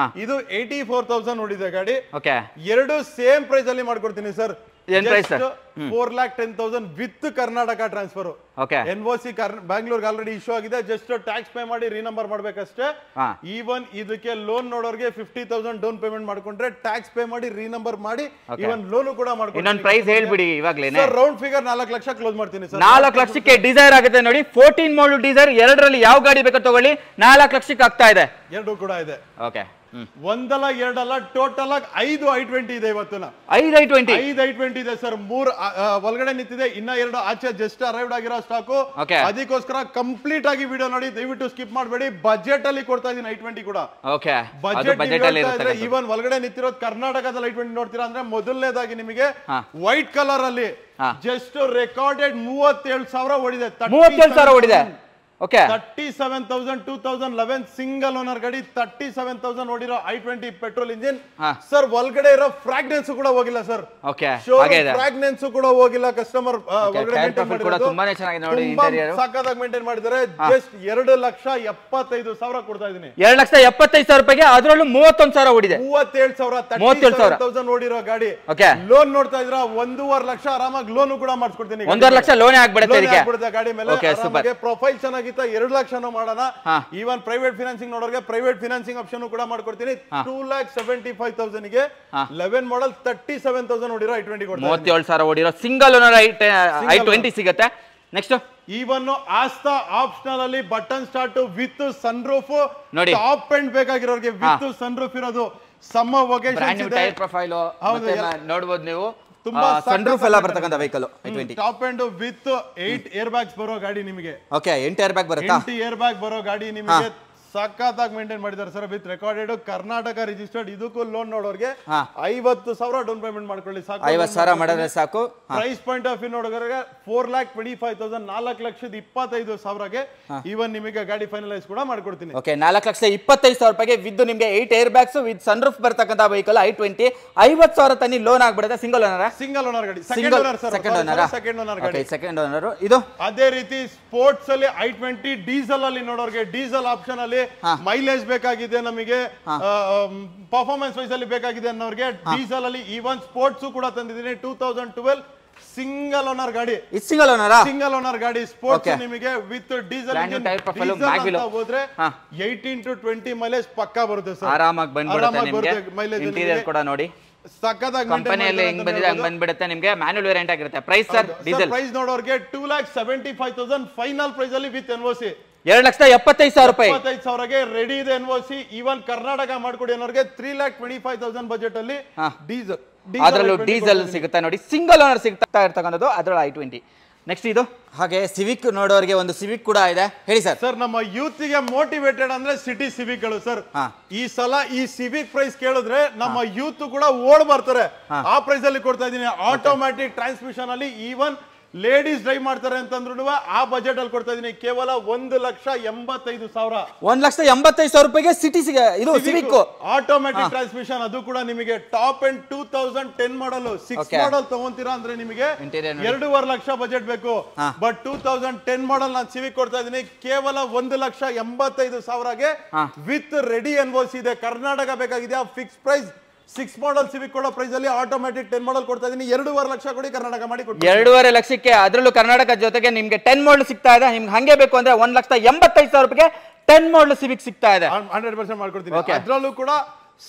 ಇದು 84,000 ಓಡಿದೆ ಗಾಡಿ. 2 ಸೇಮ್ ಪ್ರೈಸ್ ಅಲ್ಲಿ ಮಾಡ್ಕೊಡ್ತೀನಿ sir. 4,10,000 with Karnataka transfer. NOC ಬ್ಯಾಂಗ್ಳೂರ್ಗೆ ಆಲ್ರೆಡಿ ಇಶ್ಯೂ ಆಗಿದೆ. ಜಸ್ಟ್ ಟ್ಯಾಕ್ಸ್ ಪೇ ಮಾಡಿ ರೀನಂಬರ್ ಮಾಡ್ಬೇಕಷ್ಟೇ. ಈವನ್ ಇದಕ್ಕೆ ಲೋನ್ ನೋಡೋರಿಗೆ 50,000 ಡೌನ್ ಪೇಮೆಂಟ್ ಮಾಡ್ಕೊಂಡ್ರೆ ಟ್ಯಾಕ್ಸ್ ಪೇ ಮಾಡಿ ರೀನಂಬರ್ ಮಾಡಿ ಇವನ್ ಲೋನ್ ಕೂಡ ಮಾಡ್ಕೊಂಡು ಪ್ರೈಸ್ ಹೇಳ್ಬಿಡಿ ಇವಾಗಲೇ. ರೌಂಡ್ ಫಿಗರ್ 4 ಲಕ್ಷ ಕ್ಲೋಸ್ ಮಾಡ್ತೀನಿ ಸರ್. 4 ಲಕ್ಷಕ್ಕೆ ಡಿಸೈರ್ ಆಗುತ್ತೆ ನೋಡಿ. 14 ಮಾಡಲ್ ಡಿಸೈರ್, 2ರಲ್ಲಿ ಯಾವ ಗಾಡಿ ಬೇಕೋ ತಗೊಳ್ಳಿ, 4 ಲಕ್ಷಕ್ಕೆ ಆಗ್ತಾ ಇದೆ. 2 ಕೂಡ ಇದೆ. ಓಕೆ, ಒಂದಲ್ಲ ಎರಡಲ್ಲ ಟೋಟಲ್ ಆಗಿ 5 i20 ಇದೆ. ಇವತ್ತು 5 i20 ಇದೆ ಸರ್. 3 ಒಳಗಡೆ ನಿಂತಿದೆ, ಇನ್ನ 2 ಆಚೆ ಜಸ್ಟ್ ಅರೈವ್ಡ್ ಆಗಿರೋ ಸ್ಟಾಕು. ಅದಕ್ಕೋಸ್ಕರ ಕಂಪ್ಲೀಟ್ ಆಗಿ ವಿಡಿಯೋ ನೋಡಿ, ದಯವಿಟ್ಟು ಸ್ಕಿಪ್ ಮಾಡಬೇಡಿ. ಬಜೆಟ್ ಅಲ್ಲಿ ಕೊಡ್ತಾ ಇದೀನಿ i20 ಕೂಡ. ಬಜೆಟ್ ಇವನ್ ಒಳಗಡೆ ನಿಂತಿರೋದು ಕರ್ನಾಟಕದಲ್ಲಿ i20 ನೋಡ್ತೀರಾ ಅಂದ್ರೆ ಮೊದಲನೇದಾಗಿ ನಿಮಗೆ ವೈಟ್ ಕಲರ್ ಅಲ್ಲಿ ಜಸ್ಟ್ ರೆಕಾರ್ಡೆಡ್ 37,000 ಓಡಿದೆ. 37,000 ಓಡಿದೆ. 37,000 2011 ಸಿಂಗಲ್ ಓನರ್ ಗಾಡಿ. 37,000 ಓಡಿರೋ i20 ಪೆಟ್ರೋಲ್ ಇಂಜಿನ್ ಸರ್. ಒಳಗಡೆ ಇರೋ ಫ್ರಾಗ್ನೆನ್ಸ್ ಕೂಡ ಹೋಗಿಲ್ಲ ಸರ್. ಫ್ರಾಗ್ನೆನ್ಸ್ ಕೂಡ ಹೋಗಿಲ್ಲ. ಕಸ್ಟಮರ್ ಸಾಕಾಗಿ ಮೇಂಟೈನ್ ಮಾಡಿದ್ದಾರೆ. ಜಸ್ಟ್ 2,75,000 ಕೊಡ್ತಾ ಇದೀನಿ. 2,75,000 ರೂಪಾಯಿಗೆ, ಅದರಲ್ಲೂ 31,000 ಓಡಿದೆ. 37,000 ಓಡಿರೋ ಗಾಡಿ. ಲೋನ್ ನೋಡ್ತಾ ಇದ್ರ 1.5 ಲಕ್ಷ ಆರಾಮಾಗಿ ಲೋನ್ ಕೂಡ ಮಾಡಿಸ್ಕೊಡ್ತೀನಿ. 1.5 ಲಕ್ಷ ಲೋನ್ ಆಗ್ಬಿಡುತ್ತೆ ಗಾಡಿ ಮೇಲೆ. ಪ್ರೊಫೈಲ್ ಚೆನ್ನಾಗಿ 2 ಲಕ್ಷನೂ ಮಾಡೋಣ. ಈವನ್ ಪ್ರೈವೇಟ್ ಫೈನಾನ್ಸಿಂಗ್ ನೋಡೋರಿಗೆ ಪ್ರೈವೇಟ್ ಫೈನಾನ್ಸಿಂಗ್ ಆಪ್ಷನ್ ಕೂಡ ಮಾಡ್ಕೊಡ್ತೀನಿ. 2,75,000 ಗೆ 11 ಮಾಡಲ್ 37,000 ಓಡಿರೋ i20 ಕೊಡ್ತೀನಿ. 37,000 ಓಡಿರೋ ಸಿಂಗಲ್ ಓನರ್ i20 ಸಿಗುತ್ತೆ. ನೆಕ್ಸ್ಟ್ ಈವನ್ ಆಸ್ತಾ ಆಪ್ಷನಲ್ ಅಲ್ಲಿ button start with sunroof ನೋಡಿ. ಟಾಪ್ ಎಂಡ್ ಬೇಕಾಗಿರೋರಿಗೆ ವಿತ್ ಸನ್ ರೂಫ್ ಇರೋದು. ಸಮ್ಮ ವೊಕೇಶನ್ ಇದೆ. ಟೈರ್ ಪ್ರೊಫೈಲ್ ನೋಡಬಹುದು ನೀವು. ತುಂಬಾ ಸನ್ರೂಫ್ ಎಲ್ಲ ಬರ್ತಕ್ಕಂತ vehicle i20. Top end with 8 air bags ಬರೋ ಗಾಡಿ ನಿಮಗೆ. ಓಕೆ, 8 ಏರ್ ಬ್ಯಾಗ್ ಬರುತ್ತಾ? 8 ಏರ್ ಬ್ಯಾಗ್ ಬರೋ ಗಾಡಿ ನಿಮಗೆ. ಸಖತ್ತಾಗಿ ಮೇಂಟೈನ್ ಮಾಡಿದ್ದಾರೆ sir with recorded Karnataka registered. ಇದಕ್ಕೂ ಲೋನ್ ನೋಡೋರಿಗೆ 50,000 ಡೌನ್ ಪೇಮೆಂಟ್ ಮಾಡ್ಕೊಳ್ಳಿ ಸಾಕು. 50,000 ಮಾಡಿದ್ರೆ ಸಾಕು. ಪ್ರೈಸ್ ಪಾಯಿಂಟ್ ಆಫ್ ವ್ಯೂ ನೋಡೋರಿಗೆ 4,25,000 4,25,000ಗೆ ಈವನ್ ನಿಮಗೆ ಗಾಡಿ ಫೈನಲೈಸ್ ಕೂಡ ಮಾಡ್ಕೊಡ್ತೀನಿ. ಓಕೆ 4,25,000 ರೂಪಾಯಿಗೆ ವಿತ್ ನಿಮಗೆ 8 air bags with sunroof ಬರ್ತಕ್ಕಂಥ ವೆಹಿಕಲ್ i20 50,000 ತನ್ನಿ ಲೋನ್ ಆಗ್ಬಿಡುತ್ತೆ. ಸಿಂಗಲ್ ಓನರ್ ಗಾಡಿ, second owner sir, second owner ಗಾಡಿ, ಸೆಕೆಂಡ್ ಓನರ್ ಇದು. ಅದೇ ರೀತಿ ಸ್ಪೋರ್ಟ್ಸ್ ಅಲ್ಲಿ i20 ಡೀಸೆಲ್ ಅಲ್ಲಿ ನೋಡೋರಿಗೆ ಡೀಸೆಲ್ ಆಪ್ಷನ್ ಅಲ್ಲಿ ಮೈಲೇಜ್ ಬೇಕಾಗಿದೆ, ನಮಗೆ ಪರ್ಫಾರ್ಮೆನ್ಸ್ ವೈಸ್ ಅಲ್ಲಿ ಬೇಕಾಗಿದೆ ಅನ್ನೋರಿಗೆ ಡೀಸೆಲ್ ಅಲ್ಲಿ ಈವನ್ ಸ್ಪೋರ್ಟ್ಸ್ ಕೂಡ ತಂದಿದ್ದೀನಿ. 2012 ಸಿಂಗಲ್ ಓನರ್ ಗಾಡಿ, ಸಿಂಗಲ್ ಓನರ್ ಗಾಡಿ ಸ್ಪೋರ್ಟ್ಸ್ ನಿಮಗೆ ವಿತ್ ಡೀಸೆಲ್ ಹೋದ್ರೆ 18 to 20 ಮೈಲೇಜ್ ಪಕ್ಕಾ ಬರುತ್ತೆ ಸರ್. ಆರಾಮಾಗಿ ಬಂದ್ಬಿಡುತ್ತೆ. ಮೈಲೇಜ್ ಇಂಟೀರಿಯರ್ ಕೂಡ ನೋಡಿ ಸಕ್ಕದಾಗಿ ಕಂಪನಿಯಲ್ಲಿ ಹೆಂಗ್ ಬಂದಿದೆ ಹಂಗ್ ಬಂದ್ಬಿಡುತ್ತೆ. ನಿಮಗೆ ಮ್ಯಾನ್ಯುಯಲ್ ವೇರಿಯಂಟ್ ಆಗಿರುತ್ತೆ. ಪ್ರೈಸ್ ಸರ್ ಡೀಸೆಲ್ ಪ್ರೈಸ್ ನೋಡೋರಿಗೆ 2,75,000 ಫೈನಲ್ ಪ್ರೈಸ್ ಅಲ್ಲಿ ವಿತ್ ಎನ್ಒಸಿ 2,75,000 ರೂಪಾಯಿ. 25,000ಗೆ ರೆಡಿ ಇದೆ ಎನ್ಒಸಿ. ಈವನ್ ಕರ್ನಾಟಕ ಮಾಡ್ಕೊಡಿ ಅನ್ನೋರಿಗೆ 3,25,000 ಬಜೆಟ್ ಅಲ್ಲಿ ಡೀಸೆಲ್, ಅದರಲ್ಲೂ ಡೀಸೆಲ್ ಸಿಗುತ್ತೆ ನೋಡಿ. ಸಿಂಗಲ್ ಓನರ್ ಸಿಗ್ತಾ ಇರ್ತಕ್ಕಂಥದ್ದು ಅದರಲ್ಲಿ i20. ನೆಕ್ಸ್ಟ್ ಇದು ಹಾಗೆ ಸಿವಿಕ್ ನೋಡೋರಿಗೆ ಒಂದು ಸಿವಿಕ್ ಕೂಡ ಇದೆ. ಹೇಳಿ ಸರ್. ಸರ್ ನಮ್ಮ ಯೂತ್ ಗೆ ಮೋಟಿವೇಟೆಡ್ ಅಂದ್ರೆ ಸಿಟಿ ಸಿವಿಕ್ ಗಳು ಸರ್. ಈ ಸಲ ಈ ಸಿವಿಕ್ ಪ್ರೈಸ್ ಕೇಳಿದ್ರೆ ನಮ್ಮ ಯೂತ್ ಕೂಡ ಓಡ್ ಬರ್ತಾರೆ. ಆ ಪ್ರೈಸ್ ಅಲ್ಲಿ ಕೊಡ್ತಾ ಇದೀನಿ. ಆಟೋಮ್ಯಾಟಿಕ್ ಟ್ರಾನ್ಸ್ಮಿಷನ್ ಅಲ್ಲಿ ಈವನ್ ಲೇಡೀಸ್ ಡ್ರೈವ್ ಮಾಡ್ತಾರೆ ಅಂತಂದ್ರು ಆ ಬಜೆಟ್ ಅಲ್ಲಿ ಕೊಡ್ತಾ ಇದೀನಿ. ಕೇವಲ 1,85,000 1,85,000 ರೂಪಾಯಿಗೆ ಸಿಟಿ ಇದು ಸಿವಿಕ್ ಆಟೋಮ್ಯಾಟಿಕ್ ಟ್ರಾನ್ಸ್ಮಿಷನ್. ಅದು ಕೂಡ ನಿಮಗೆ ಟಾಪ್ ಅಂಡ್ 2010 ಮಾಡಲ್ 6 ಮಾಡಲ್ ತಗೊಂತೀರಾ ಅಂದ್ರೆ ನಿಮಗೆ 2.5 ಲಕ್ಷ ಬಜೆಟ್ ಬೇಕು. ಬಟ್ 2010 ಮಾಡಲ್ ನಾನು ಸಿವಿಕ್ ಕೊಡ್ತಾ ಇದೀನಿ ಕೇವಲ 1,85,000ಗೆ ವಿತ್ ರೆಡಿ ಎನ್ಒಸಿ ಇದೆ. ಕರ್ನಾಟಕ ಬೇಕಾಗಿದೆ ಫಿಕ್ಸ್ ಪ್ರೈಸ್. 6 ಮಾಡಲ್ ಸಿವಿಕ್ ಕೊಡೋ ಪ್ರೈಸ್ ಅಲ್ಲಿ ಆಟೋಮ್ಯಾಟಿಕ್ 10 ಮಾಡಲ್ ಕೊಡ್ತಾ ಇದೀನಿ. 2.5 ಲಕ್ಷ ಕೊಡಿ ಕರ್ನಾಟಕ ಮಾಡಿ ಕೊಡ್ತೀನಿ. 2.5 ಲಕ್ಷಕ್ಕೆ ಅದರಲ್ಲೂ ಕರ್ನಾಟಕ ಜೊತೆಗೆ ನಿಮ್ಗೆ 10 ಮಾಡಲ್ ಸಿಗ್ತಾ ಇದೆ. ನಿಮ್ಗೆ ಹಂಗೆ ಬೇಕು ಅಂದ್ರೆ 1,85,000 ರೂಪಾಯಿಗೆ 10 ಮಾಡಲ್ ಸಿವಿಕ್ ಸಿಗ್ತಾ ಇದೆ. 100% ಮಾಡ್ಕೊಡ್ತೀನಿ. ಅದರಲ್ಲೂ ಕೂಡ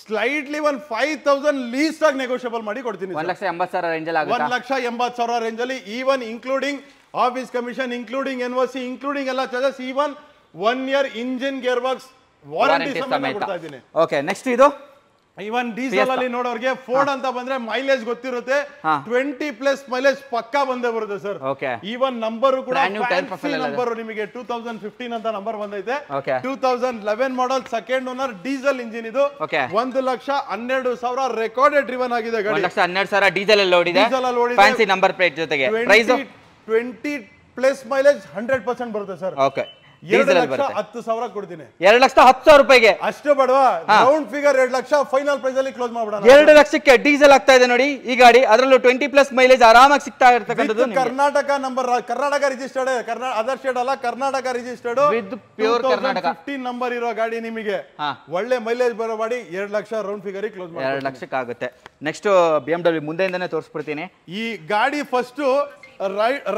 ಸ್ಲೈಟ್ಲಿ 5,000 ಲೀಸ್ಟ್ ಆಗಿ ನೆಗೋಷಿಯಬಲ್ ಮಾಡಿ ಕೊಡ್ತೀನಿ. 1,80,000 ರೇಂಜ್ ಅಲ್ಲಿ ಆಗುತ್ತೆ. 1,80,000 ರೇಂಜ್ ಅಲ್ಲಿ even including office commission, including NOC, including ಎಲ್ಲ charges, even 1 year engine gear box warranty ಸಮೇತ ಕೊಡ್ತಾ ಇದೀನಿ. ಓಕೆ ನೆಕ್ಸ್ಟ್ ಇದು ಇವನ್ ಡೀಸೆಲ್ ಅಲ್ಲಿ ನೋಡೋರಿಗೆ ಫೋರ್ಡ್ ಅಂತ ಬಂದ್ರೆ ಮೈಲೇಜ್ ಗೊತ್ತಿರುತ್ತೆ. 20+ ಮೈಲೇಜ್ ಪಕ್ಕಾ ಬಂದೇ ಬರುತ್ತೆ ಸರ್. ಈವನ್ ನಂಬರ್ ಕೂಡ ನಂಬರ್ ನಿಮಗೆ 2015 ಅಂತ ನಂಬರ್ ಬಂದೈತೆ. 2011 ಮಾಡಲ್ ಸೆಕೆಂಡ್ ಓನರ್ ಡೀಸೆಲ್ ಇಂಜಿನ್ ಇದು. 1,12,000 ರೆಕಾರ್ಡೆಡ್ ಡ್ರಿವನ್ ಆಗಿದೆ ಗಾಡಿ. 1,12,000 ಡೀಸೆಲ್ ಅಲ್ಲಿ ಓಡಿದೆ. ಫ್ಯಾನ್ಸಿ ನಂಬರ್ ಪ್ಲೇಟ್ ಜೊತೆಗೆ ಪ್ರೈಸ್ 20+ ಮೈಲೇಜ್ 100% ಬರುತ್ತೆ ಸರ್. ಓಕೆ 2,10,000 ಕೊಡ್ತೀನಿ. 2,10,000 ರೂಪಾಯಿಗೆ ಅಷ್ಟು ಬಡವಾ? Round figure 2 lakh final price ಅಲ್ಲಿ ಕ್ಲೋಸ್ ಮಾಡ್ಬಿಡೋಣ. 2 ಲಕ್ಷಕ್ಕೆ ಡೀಸೆಲ್ ಆಗ್ತಾ ಇದೆ ನೋಡಿ ಈ ಗಾಡಿ. ಅದರಲ್ಲೂ 20+ ಮೈಲೇಜ್ ಆರಾಮಾಗಿ ಸಿಗ್ತಾ ಇರ್ತಕ್ಕಂಥದ್ದು. Karnataka number, Karnataka registered, other state ಅಲ್ಲ, Karnataka registered with pure Karnataka 15 number ಇರೋ ಗಾಡಿ ನಿಮಗೆ ಒಳ್ಳೆ ಮೈಲೇಜ್ ಬರೋ ಗಾಡಿ. 2 ಲಕ್ಷ ರೌಂಡ್ ಫಿಗರ್ ಕ್ಲೋಸ್ ಮಾಡಿ 2 ಲಕ್ಷಕ್ಕೆ ಆಗುತ್ತೆ. ನೆಕ್ಸ್ಟ್ BMW ಮುಂದೆಯಿಂದನೇ ತೋರಿಸ್ಬಿಡ್ತೀನಿ. ಈ ಗಾಡಿ ಫಸ್ಟ್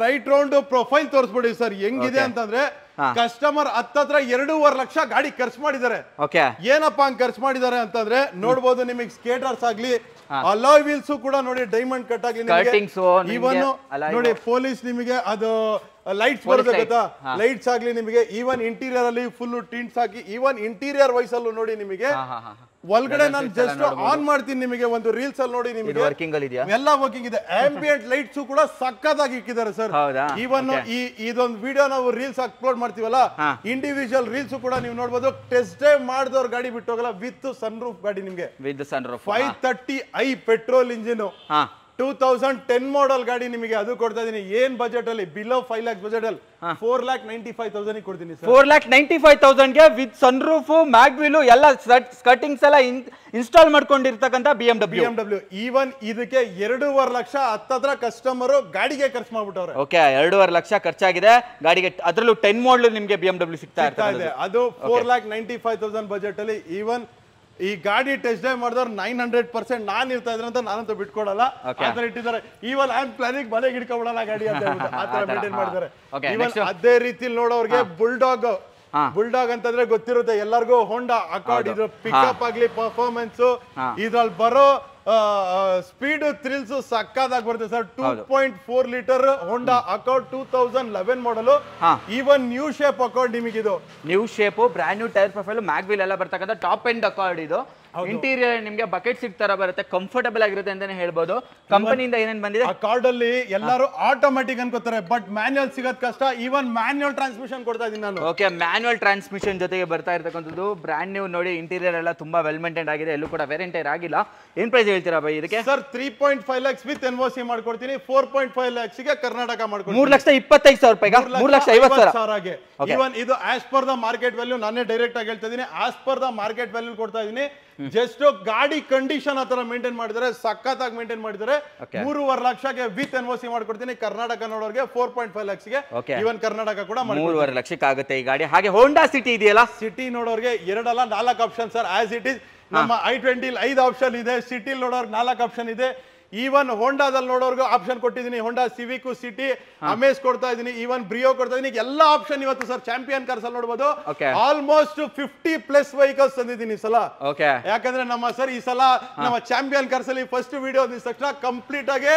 ರೈಟ್ ರೌಂಡ್ ಪ್ರೊಫೈಲ್ ತೋರಿಸ್ಬಿಡಿ ಸರ್. ಹೆಂಗಿದೆ ಅಂತಂದ್ರೆ ಕಸ್ಟಮರ್ ಹತ್ತತ್ರ 2.5 ಲಕ್ಷ ಗಾಡಿ ಖರ್ಚು ಮಾಡಿದ್ದಾರೆ. ಏನಪ್ಪಾ ಹಂಗ್ ಖರ್ಚು ಮಾಡಿದ್ದಾರೆ ಅಂತಂದ್ರೆ ನೋಡ್ಬೋದು. ನಿಮಗೆ ಸ್ಕೇಟರ್ಸ್ ಆಗ್ಲಿ, ಅಲಾಯ್ ವೀಲ್ಸ್ ಕೂಡ ನೋಡಿ ಡೈಮಂಡ್ ಕಟ್ ಆಗ್ಲಿ, ಇವನ್ ನೋಡಿ ಪೊಲೀಸ್ ನಿಮಗೆ ಅದು ಲೈಟ್ಸ್ ಬರುತ್ತೆ ಗೊತ್ತಾ, ಲೈಟ್ಸ್ ಆಗ್ಲಿ ನಿಮಗೆ. ಈವನ್ ಇಂಟೀರಿಯರ್ ಅಲ್ಲಿ ಫುಲ್ ಟಿಂಟ್ಸ್ ಹಾಕಿ, ಈವನ್ ಇಂಟೀರಿಯರ್ ವೈಸ್ ಅಲ್ಲೂ ನೋಡಿ ನಿಮಗೆ ಒಳಗಡೆ ನಾನು ಜಸ್ಟ್ ಆನ್ ಮಾಡ್ತೀನಿ ನಿಮಗೆ ಒಂದು ರೀಲ್ಸ್ ಅಲ್ಲಿ ನೋಡಿ ನಿಮಗೆ ಎಲ್ಲ ವರ್ಕಿಂಗ್ ಇದೆ. ಆಂಬಿಯಂಟ್ ಲೈಟ್ಸ್ ಕೂಡ ಸಕ್ಕತ್ತಾಗಿ ಇಕ್ಕಿದ್ದಾರೆ ಸರ್. ಈವನ್ ಇದೊಂದು ವಿಡಿಯೋ ನಾವು ರೀಲ್ಸ್ ಅಪ್ಲೋಡ್ ಮಾಡ್ತೀವಲ್ಲ, ಇಂಡಿವಿಜುವಲ್ ರೀಲ್ಸ್ ಕೂಡ ನೀವು ನೋಡಬಹುದು. ಟೆಸ್ಟ್ ಡ್ರೈವ್ ಮಾಡಿದವ್ರ ಗಾಡಿ ಬಿಟ್ಟು ಹೋಗಲ್ಲ. ವಿತ್ ಸನ್ ರೂಫ್ ಗಾಡಿ ನಿಮಗೆ 530i ಪೆಟ್ರೋಲ್ ಇಂಜಿನ್ 2010 ಮಾಡಲ್ ಗಾಡಿ ನಿಮಗೆ ಅದು ಕೊಡ್ತಾ ಇದೀನಿ. ಏನ್ ಬಜೆಟ್ ಅಲ್ಲಿ? ಬಿಲೋ 5 lakhs ಬಜೆಟ್ ಅಲ್ಲಿ 4,95,000 ಕೊಡ್ತೀನಿ. 4,95,000ಗೆ ವಿತ್ ಸನ್ ರೂಫ್, ಮ್ಯಾಗ್ವಿಲ್ ಎಲ್ಲ ಸ್ಕರ್ಟಿಂಗ್ಸ್ ಎಲ್ಲ ಇನ್ಸ್ಟಾಲ್ ಮಾಡ್ಕೊಂಡಿರ್ತಕ್ಕಂಥ BMW. ಈವನ್ ಇದಕ್ಕೆ 2.5 ಲಕ್ಷ ಹತ್ತತ್ರ ಕಸ್ಟಮರ್ ಗಾಡಿಗೆ ಖರ್ಚು ಮಾಡ್ಬಿಟ್ಟವ್ರೆ. ಓಕೆ 2.5 ಲಕ್ಷ ಖರ್ಚಾಗಿದೆ ಗಾಡಿಗೆ. ಅದರಲ್ಲೂ 10 ಮಾಡಲ್ ನಿಮಗೆ BMW ಸಿಗ್ತಾ ಇದೆ. ಅದು 4,95,000 ಬಜೆಟ್ ಅಲ್ಲಿ. ಈವನ್ ಈ ಗಾಡಿ ಟೆಸ್ಟ್ ಡ್ರೈವ್ ಮಾಡಿದವ್ರು 900% ನಾನ್ ಇರ್ತಾ ಇದ್ರೆ ಅಂತ ನಾನಂತೂ ಬಿಟ್ಕೊಡಲ್ಲ. ಆತರ ಇಟ್ಟಿದ್ದಾರೆ. ಈವನ್ ಐ ಆಮ್ ಪ್ಲಾನಿಂಗ್ ಮನೆಗೆ ಹಿಡ್ಕೊಬಿಡಲ್ಲ ಗಾಡಿ ಅಂತ ಆತರ ಮೇಂಟೈನ್ ಮಾಡಿದ್ದಾರೆ. ಅದೇ ರೀತಿ ನೋಡೋರ್ಗೆ ಬುಲ್ಡಾಗ್ ಅಂತಂದ್ರೆ ಗೊತ್ತಿರುತ್ತೆ ಎಲ್ಲರಿಗೂ. ಹೋಂಡಾ ಅಕಾರ್ಡ್, ಇದು ಪಿಕಪ್ ಆಗ್ಲಿ, ಪರ್ಫಾರ್ಮೆನ್ಸ್, ಇದ್ರಲ್ಲಿ ಬರೋ ಸ್ಪೀಡ್ ಥ್ರಿಲ್ಸ್ ಸಕ್ಕದಾಗಿ ಬರುತ್ತೆ sir. 2.4 litre Honda Accord 2011 model. Even new shape Accord ನಿಮಗಿದು. New shape, brand new tyre profile, mag wheel ಎಲ್ಲ ಬರ್ತಕ್ಕಂಥ ಟಾಪ್ ಎಂಡ್ ಅಕಾರ್ಡ್ ಇದು. ಇಂಟೀರಿಯರ್ ನಿಮ್ಗೆ ಬಕೆಟ್ ಸೀಟ್ ತರ ಬರುತ್ತೆ, ಕಂಫರ್ಟಬಲ್ ಆಗಿರುತ್ತೆ ಅಂತಾನೆ ಹೇಳ್ಬೋದು. ಕಂಪನಿಯಿಂದ ಏನೇನ್ ಬಂದಿದೆ ಆ ಕಾರ್ಡ್ ಅಲ್ಲಿ ಎಲ್ಲರೂ ಆಟೋಮ್ಯಾಟಿಕ್ ಅನ್ಕೋತಾರೆ, ಬಟ್ ಮ್ಯಾನ್ಯುಯಲ್ ಸಿಗೋದ್ ಕಷ್ಟ. ಈವನ್ ಮ್ಯಾನ್ಯುಯಲ್ ಟ್ರಾನ್ಸ್ಮಿಷನ್ ಕೊಡ್ತಾ ಇದೀನಿ ನಾನು. ಓಕೆ, ಮ್ಯಾನ್ಯುಯಲ್ ಟ್ರಾನ್ಸ್ಮಿಷನ್ ಜೊತೆಗೆ ಬರ್ತಾ ಇರ್ತಕ್ಕಂಥದ್ದು. ಬ್ರ್ಯಾಂಡ್ ನ್ಯೂ ನೋಡಿ, ಇಂಟೀರಿಯರ್ ಎಲ್ಲ ತುಂಬಾ ವೆಲ್ ಮೇಂಟೈನ್ ಆಗಿದೆ, ಎಲ್ಲೂ ಕೂಡ ವೇರ್ ಅಂಡ್ ಟೈರ್ ಆಗಿಲ್ಲ. ಏನ್ ಪ್ರೈಸ್ ಹೇಳ್ತೀರಾ ಬೈ ಇದಕ್ಕೆ? ಸರ್ 3.5 lakhs ವಿತ್ ಎನ್ಒಸಿ ಮಾಡ್ಕೊಡ್ತೀನಿ. 4.5 lakhs ಗೆ ಕರ್ನಾಟಕ ಮಾಡ್ಕೊಡ್ತೀನಿ. 3,25,000 ರೂಪಾಯಿಗೆ 3,50,000. ಈವನ್ ಇದು as per the market value, ನಾನೇ ಡೈರೆಕ್ಟ್ ಆಗಿ ಹೇಳ್ತಾ ಇದೀನಿ, as per the market value ಕೊಡ್ತಾ ಇದೀನಿ. ಜಸ್ಟ್ ಗಾಡಿ ಕಂಡೀಷನ್ ಆತರ ಮೇಂಟೈನ್ ಮಾಡಿದರೆ, ಸಖತ್ತಾಗಿ ಮೇಂಟೈನ್ ಮಾಡಿದರೆ 3.5 ಲಕ್ಷಕ್ಕೆ ವಿತ್ ಎನ್ಒಸಿ ಮಾಡ್ಕೊಡ್ತೀನಿ. ಕರ್ನಾಟಕ ನೋಡೋರಿಗೆ 4.5 lakhs ಗೆ ಈವನ್ ಕರ್ನಾಟಕ ಕೂಡ 3.5 ಲಕ್ಷಕ್ಕೆ ಆಗುತ್ತೆ ಈ ಗಾಡಿ. ಹಾಗೆ ಹೋಂಡಾ ಸಿಟಿ ಇದೆಯಲ್ಲ, ಸಿಟಿ ನೋಡೋರಿಗೆ 2 ಅಲ್ಲ 4 option sir. As it is ನಮ್ಮ i20 5 ಆಪ್ಷನ್ ಇದೆ, ಸಿಟಿ ನೋಡೋರ್ಗೆ 4 ಆಪ್ಷನ್ ಇದೆ. ಈವನ್ ಹೋಂಡಾದಲ್ಲಿ ನೋಡೋರ್ಗು ಆಪ್ಷನ್ ಕೊಟ್ಟಿದ್ದೀನಿ. ಹೋಂಡಾ ಸಿವಿಕ್, ಸಿಟಿ, ಅಮೇಸ್ ಕೊಡ್ತಾ ಇದೀನಿ, ಈವನ್ ಬ್ರಿಯೋ ಕೊಡ್ತಾ ಇದೀನಿ. ಎಲ್ಲ ಆಪ್ಷನ್ ಇವತ್ತು ಸರ್ ಚಾಂಪಿಯನ್ ಕಾರ್ಸ್ ಅಲ್ಲಿ ನೋಡಬಹುದು. ಆಲ್ಮೋಸ್ಟ್ 50+ ವೆಹಿಕಲ್ಸ್ ತಂದಿದ್ದೀನಿ ಈ ಸಲ. ಯಾಕಂದ್ರೆ ನಮ್ಮ ಸರ್ ಈ ಸಲ ನಮ್ಮ ಚಾಂಪಿಯನ್ ಕಾರ್ಸ್ ಅಲ್ಲಿ ಫಸ್ಟ್ ವಿಡಿಯೋ ದಿನ ತಕ್ಷಣ ಕಂಪ್ಲೀಟ್ ಆಗಿ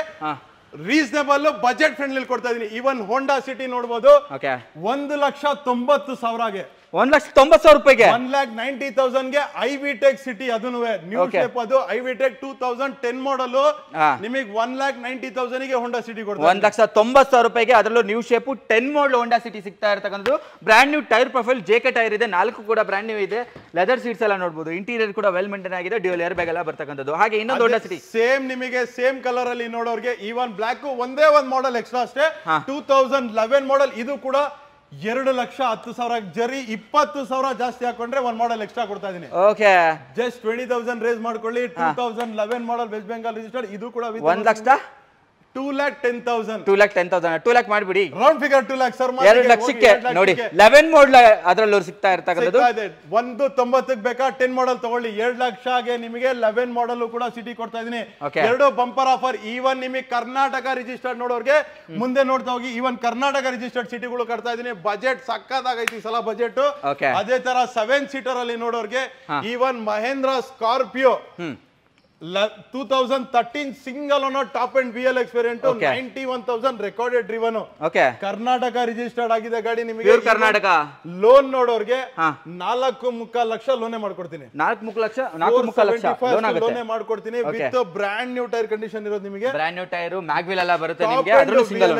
ರೀಸನೇಬಲ್ ಬಜೆಟ್ ಫ್ರೆಂಡ್ಲಿ ಕೊಡ್ತಾ ಇದೀನಿ. ಈವನ್ ಹೋಂಡಾ ಸಿಟಿ ನೋಡಬಹುದು 1,90,000ಗೆ 1,90,000 ರೂಪಾಯಿಗೆ 1,90,000 ಗೆ ಐವಿಟೆಕ್ ಸಿಟಿ, ಅದನ್ನು ನ್ಯೂ ಶೇಪ್, ಅದು ಐವಿಟೆಕ್ 2010 ಮಾಡಲ್. ನಿಮಗೆ 1,90,000 ಗೆ ಹೋಂಡಾ ಸಿಟಿ ಕೊಡ್ತಾರೆ. 1,90,000 ರೂಪಾಯಿಗೆ ಅದರಲ್ಲೂ ನ್ಯೂ ಶೇಪ್ 10 ಮಾಡಲ್ ಹೋಂಡಾ ಸಿಟಿ ಸಿಗ್ತಾ ಇರತಕ್ಕಂಥದ್ದು. Brand new tyre profile, JK tyre ಇದೆ, 4 ಕೂಡ ಬ್ರ್ಯಾಂಡ್ ನ್ಯೂ ಇದೆ. ಲೆದರ್ ಸೀಟ್ಸ್ ಎಲ್ಲ ನೋಡಬಹುದು. ಇಂಟೀರಿಯರ್ ಕೂಡ ವೆಲ್ ಮೇಂಟೈನ್ ಆಗಿದೆ, ಡ್ಯೂಯಲ್ ಏರ್ ಬ್ಯಾಗ್ ಎಲ್ಲ ಬರ್ತಕ್ಕಂಥದ್ದು. ಹಾಗೆ ಇನ್ನೊಂದು ಹೋಂಡಾ ಸಿಟಿ ಸೇಮ್ ನಿಮಗೆ ಸೇಮ್ ಕಲರ್ ಅಲ್ಲಿ ನೋಡೋರಿಗೆ ಈವನ್ ಬ್ಲಾಕ್ ಒಂದೇ ಒಂದು ಮಾಡಲ್ ಎಕ್ಸ್ಟ್ರಾ ಅಷ್ಟೇ. 2011 ಮಾಡಲ್, ಇದು ಕೂಡ 2,10,000 ಜರಿ 20,000 ಜಾಸ್ತಿ ಹಾಕೊಂಡ್ರೆ ಒಂದು ಮಾಡಲ್ ಎಕ್ಸ್ಟ್ರಾ ಕೊಡ್ತಾ ಇದೀನಿ. ಓಕೆ, ಜಸ್ಟ್ 20,000 ರೇಸ್ ಮಾಡ್ಕೊಳ್ಳಿ. 2011 ಮಾಡಲ್ ವೆಸ್ಟ್ ಬೆಂಗಾಲ್ ರಿಜಿಸ್ಟರ್ಡ್, ಇದು ಕೂಡ 2,10,000 2 lakh ಮಾಡಿಬಿಡಿ. Round figure 2 lakh sir. 2 ಲಕ್ಷಕ್ಕೆ ನೋಡಿ 11 ಮಾಡಲ್ ಅದರಲ್ಲೂ ಸಿಗ್ತಾ ಇರ್ತಕ್ಕಂಥದ್ದು. 190ಕ್ಕೆ ಬೇಕಾ 10 ಮಾಡಲ್ ತಗೊಳ್ಳಿ. 2 ಲಕ್ಷಗೆ ನಿಮಗೆ 11 ಮಾಡಲ್ ಕೂಡ ಸಿಟಿ ಕೊಡ್ತಾ ಇದೀನಿ. 2 ಬಂಪರ್ ಆಫರ್. ಈವನ್ ನಿಮಗೆ ಕರ್ನಾಟಕ ರಿಜಿಸ್ಟರ್ಡ್ ನೋಡೋರ್ಗೆ ಮುಂದೆ ನೋಡ್ತಾ ಹೋಗಿ, ಈವನ್ ಕರ್ನಾಟಕ ರಿಜಿಸ್ಟರ್ಡ್ ಸಿಟಿಗಳು ಕಟ್ತಾ ಇದೀನಿ. ಬಜೆಟ್ ಸಕ್ಕತ್ತಾಗೈತಿ ಈ ಸಲ ಬಜೆಟ್. ಅದೇ ತರ 7 ಸೀಟರ್ ಅಲ್ಲಿ ನೋಡೋರ್ಗೆ even Mahindra Scorpio 2013 single owner top end VLX variant, 91,000 recorded driven. Karnataka registered ಆಗಿದೆ ಗಾಡಿ. ನಿಮಗೆ ಕರ್ನಾಟಕ ಲೋನ್ ನೋಡೋರ್ಗೆ 4.25 ಲಕ್ಷ ಲೋನೇ ಮಾಡ್ಕೊಡ್ತೀನಿ. 4.25 ಲಕ್ಷ ಲೋನೇ ಮಾಡ್ಕೊಡ್ತೀನಿ with brand new tyre condition ಇರೋದು. ನಿಮಗೆ ಬ್ರ್ಯಾಂಡ್ ನ್ಯೂ ಟೈರ್, ಮ್ಯಾಗ್ವಿಲ್ ಎಲ್ಲ ಬರುತ್ತೆ ನಿಮಗೆ. ಅದರಲ್ಲೂ single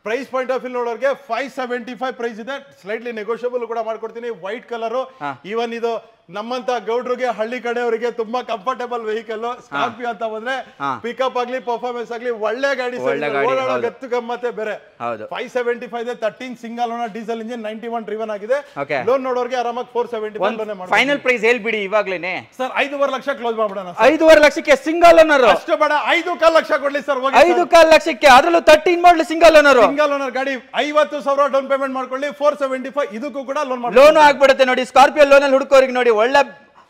price point of view ನೋಡೋರ್ಗೆ 575 ಪ್ರೈಸ್ ಇದೆ. ಸ್ಲೈಟ್ಲಿ ನೆಗೋಷಿಯಬಲ್ ಕೂಡ ಮಾಡ್ಕೊಡ್ತೀನಿ. White colour. ಈವನ್ ಇದು ನಮ್ಮಂತ ಗೌಡ್ರಿಗೆ, ಹಳ್ಳಿ ಕಡೆಯವರಿಗೆ ತುಂಬಾ ಕಂಫರ್ಟೇಬಲ್ ವೆಹಿಕಲ್. ಸ್ಕಾರ್ಪಿಯೋ ಅಂತ ಬಂದ್ರೆ ಪಿಕಪ್ ಆಗ್ಲಿ, ಪರ್ಫಾರ್ಮೆನ್ಸ್ ಆಗ್ಲಿ ಒಳ್ಳೆ ಗಾಡಿ. ಗತ್ತು ಗಮ್ಮತ್ತೆ ಬೇರೆ. 575 ಇದೆ. 13 single owner diesel engine, 91 driven ಆಗಿದೆ. ಲೋನ್ ನೋಡೋರ್ಗೆ ಆರಾಮಾಗಿ 475 ಲೋನ್ ಮಾಡಿ. ಫೈನಲ್ ಪ್ರೈಸ್ ಹೇಳ್ಬಿಡಿ ಇವಾಗ್ಲೇನೆ ಸರ್. 5.5 ಲಕ್ಷ ಕ್ಲೋಸ್ ಮಾಡ್ಬಿಡೋಣ. 5.5 ಲಕ್ಷಕ್ಕೆ ಸಿಂಗಲ್ ಓನರ್ ಅಷ್ಟು ಬೇಡ, 5.25 ಲಕ್ಷ ಕೊಡ್ಲಿ ಸರ್. 5.25 ಲಕ್ಷಕ್ಕೆ ಅದರಲ್ಲೂ 13 ಮಾಡಲ್ ಸಿಂಗಲ್ ಓನರ್ ಗಾಡಿ 50,000 ಡೌನ್ ಪೇಮೆಂಟ್ ಮಾಡ್ಕೊಳ್ಳಿ. 475 ಇದಕ್ಕೂ ಕೂಡ ಲೋನ್ ಆಗ್ಬಿಡುತ್ತೆ ನೋಡಿ. ಸ್ಕಾರ್ಪಿಯೋ ಲೋನ್ ಅಲ್ಲಿ ಹುಡುಕೋರಿಗೆ ನೋಡಿ ಒಳ್ಳೆ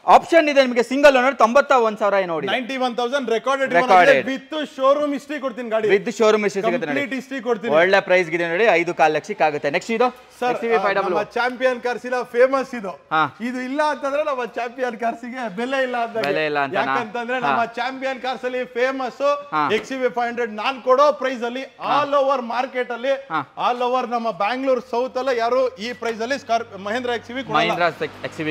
ಆಪ್ಷನ್ ಇದೆ ನಿಮಗೆ. ಸಿಂಗಲ್ ಓನರ್ 91,000 ನೋಡಿ. 91,000 ರೆಕಾರ್ಡೆಡ್ ವಿತ್ ಶೋರೂಮ್ ಹಿಸ್ಟ್ರಿ ಕೊಡ್ತೀನಿ. ಗಾಡಿ ವಿತ್ ಶೋರೂಮ್ ಹಿಸ್ಟ್ರಿ ಕೊಡ್ತೀನಿ. ಒಳ್ಳೆ ಪ್ರೈಸ್ ಇದೆ ನೋಡಿ. 5.25 ಲಕ್ಷಕ್ಕೆ ಆಗುತ್ತೆ. ನೆಕ್ಸ್ಟ್ ಇದು ನಮ್ಮ ಚಾಂಪಿಯನ್ ಕಾರ್ಸ್ ಇಲ್ಲ, ಫೇಮಸ್ ಇದು. ಇದು ಇಲ್ಲ ಅಂತಂದ್ರೆ ನಮ್ಮ ಚಾಂಪಿಯನ್ ಕಾರ್ಸ್ ಗೆ ಬೆಲೆ ಇಲ್ಲ ಅಂತ. ಯಾಕಂತಂದ್ರೆ ನಮ್ಮ ಚಾಂಪಿಯನ್ ಕಾರ್ಸ್ ಅಲ್ಲಿ ಫೇಮಸ್ XUV500 ನಾನ್ ಕೊಡೋ ಪ್ರೈಸ್ ಅಲ್ಲಿ ಆಲ್ ಓವರ್ ಮಾರ್ಕೆಟ್ ಅಲ್ಲಿ, ಆಲ್ ಓವರ್ ನಮ್ಮ ಬ್ಯಾಂಗ್ಳೂರ್ ಸೌತ್ ಅಲ್ಲ ಯಾರು ಈ ಪ್ರೈಸ್ ಅಲ್ಲಿ ಮಹೇಂದ್ರ XUV